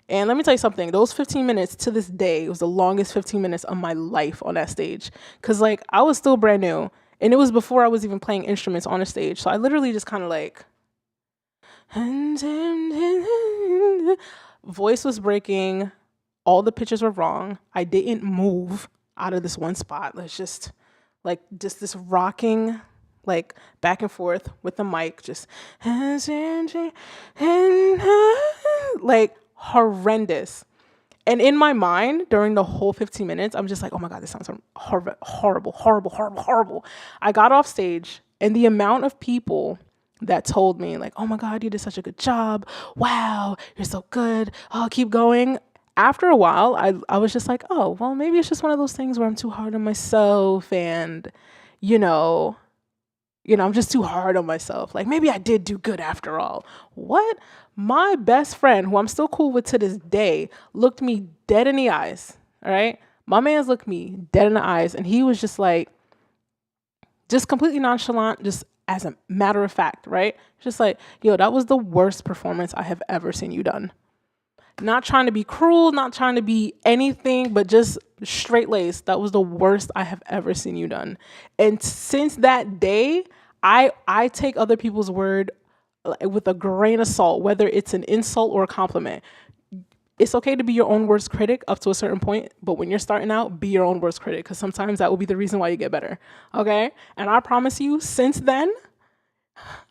And let me tell you something, those 15 minutes to this day, it was the longest 15 minutes of my life on that stage. Cause like, I was still brand new. And it was before I was even playing instruments on a stage. So I literally just kind of like, voice was breaking. All the pitches were wrong. I didn't move out of this one spot. It's just this rocking, like back and forth with the mic, just like horrendous. And in my mind, during the whole 15 minutes, I'm just like, oh my God, this sounds horrible, horrible, horrible, horrible, horrible. I got off stage, and the amount of people that told me, like, oh my God, you did such a good job. Wow, you're so good. Oh, keep going. After a while, I was just like, oh, well, maybe it's just one of those things where I'm too hard on myself, and, you know, I'm just too hard on myself. Like, maybe I did do good after all. What? My best friend, who I'm still cool with to this day, looked me dead in the eyes, all right? My man's looked me dead in the eyes, and he was just like, just completely nonchalant, just as a matter of fact, right? Just like, yo, that was the worst performance I have ever seen you done. Not trying to be cruel, not trying to be anything, but just straight laced. That was the worst I have ever seen you done. And since that day, I take other people's word with a grain of salt, whether it's an insult or a compliment. It's okay to be your own worst critic up to a certain point, but when you're starting out, be your own worst critic, because sometimes that will be the reason why you get better, okay? And I promise you, since then,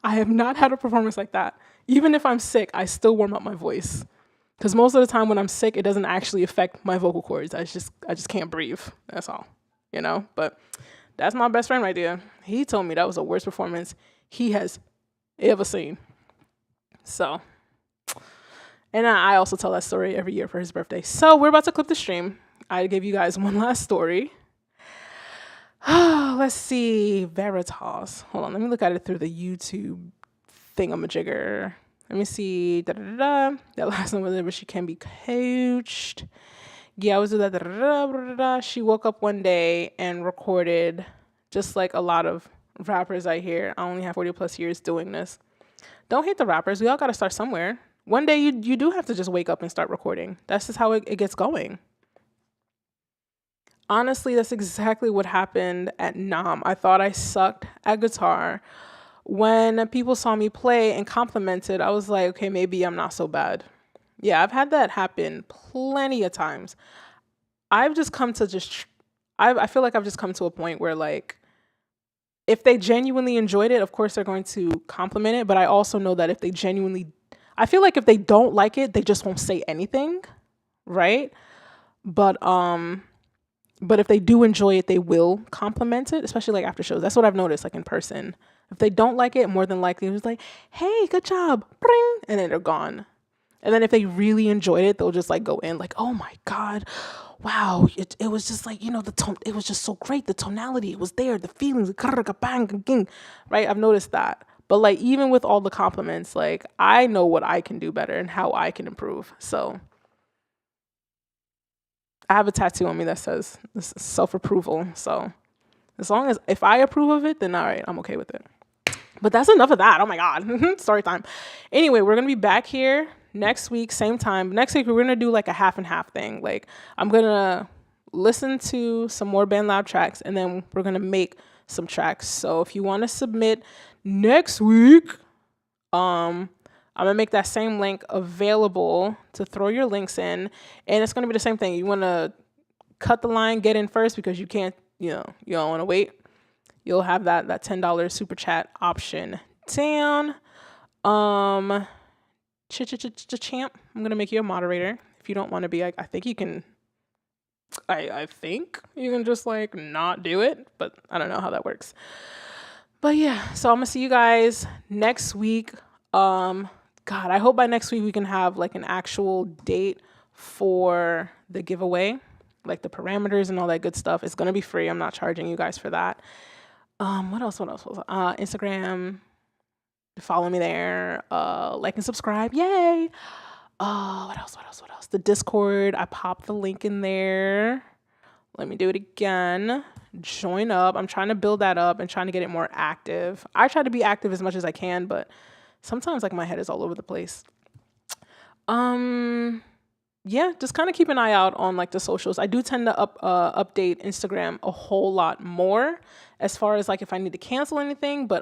I have not had a performance like that. Even if I'm sick, I still warm up my voice. Because most of the time when I'm sick, it doesn't actually affect my vocal cords. I just can't breathe. That's all, you know? But that's my best friend right there. He told me that was the worst performance he has ever seen. So, and I also tell that story every year for his birthday. So we're about to clip the stream. I gave you guys one last story. Let's see. Veritas. Hold on. Let me look at it through the YouTube thingamajigger. Let me see. That last one was where she can be coached. Yeah, I was doing that. She woke up one day and recorded, just like a lot of rappers I hear. I only have 40 plus years doing this. Don't hate the rappers. We all got to start somewhere. One day you do have to just wake up and start recording. That's just how it gets going. Honestly, that's exactly what happened at NAM. I thought I sucked at guitar. When people saw me play and complimented, I was like, okay, maybe I'm not so bad. Yeah, I've had that happen plenty of times. I've just come to I feel like I've just come to a point where, like, if they genuinely enjoyed it, of course they're going to compliment it. But I also know that if they I feel like if they don't like it, they just won't say anything, right? But if they do enjoy it, they will compliment it, especially like after shows. That's what I've noticed, like in person. If they don't like it, more than likely it was like, hey, good job, bring, and then they're gone. And then if they really enjoyed it, they'll just like go in like, oh my God, wow, it was just like, the tone, it was just so great. The tonality, it was there, the feelings, right? I've noticed that. But like, even with all the compliments, like, I know what I can do better and how I can improve. So I have a tattoo on me that says this is self-approval. So as long as, if I approve of it, then all right, I'm okay with it. But that's enough of that. Oh my God. Story time. Anyway, we're going to be back here next week, same time. Next week, we're going to do like a half and half thing. Like, I'm going to listen to some more BandLab tracks, and then we're going to make some tracks. So if you want to submit next week, I'm going to make that same link available to throw your links in. And it's going to be the same thing. You want to cut the line, get in first, because you can't, you don't want to wait. You'll have that $10 super chat option down. Champ, I'm gonna make you a moderator. If you don't want to be, I think you can. I think you can just like not do it, but I don't know how that works. But yeah, so I'm gonna see you guys next week. God, I hope by next week we can have like an actual date for the giveaway, like the parameters and all that good stuff. It's gonna be free. I'm not charging you guys for that. What else? Instagram. Follow me there. Like and subscribe. Yay! What else? The Discord. I popped the link in there. Let me do it again. Join up. I'm trying to build that up and trying to get it more active. I try to be active as much as I can, but sometimes like my head is all over the place. Yeah, just kind of keep an eye out on like the socials. I do tend to update Instagram a whole lot more as far as like if I need to cancel anything, but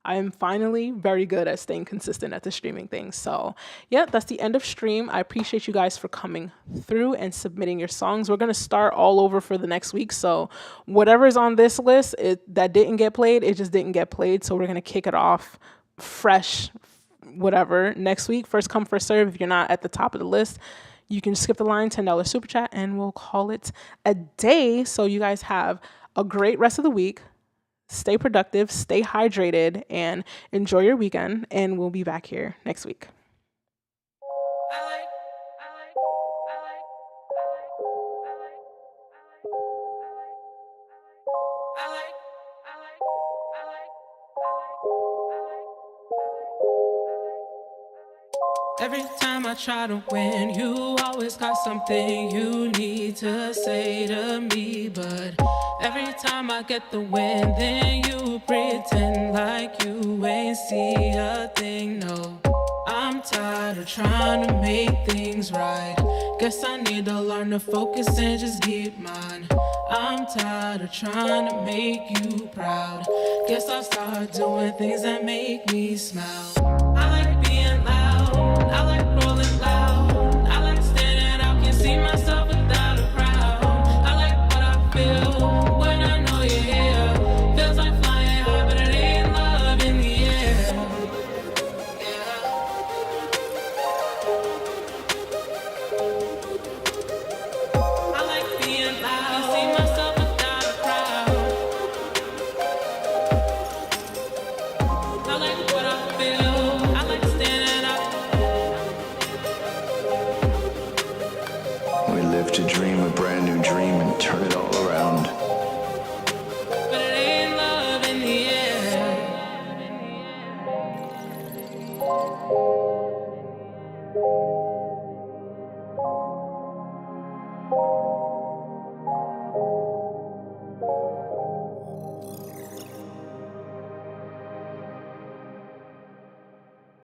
I'm finally very good at staying consistent at the streaming thing. So yeah, that's the end of stream. I appreciate you guys for coming through and submitting your songs. We're going to start all over for the next week. So whatever's on this list that didn't get played, it just didn't get played. So we're going to kick it off fresh, whatever, next week. First come, first serve. If you're not at the top of the list, you can skip the line, $10 super chat, and we'll call it a day. So you guys have a great rest of the week. Stay productive, stay hydrated, and enjoy your weekend. And we'll be back here next week. Every time I try to win, you always got something you need to say to me. But every time I get the win, then you pretend like you ain't see a thing. No, I'm tired of trying to make things right. Guess I need to learn to focus and just get mine. I'm tired of trying to make you proud. Guess I'll start doing things that make me smile. I like being loud, I like rolling loud, I like standing out, can't see myself without a crowd. I like what I feel when I know you're here. Feels like flying high, but it ain't love in the air. I like being loud, can't see myself without a crowd. I like what I feel, I like standing out. We live to dream a brand new dream and turn it all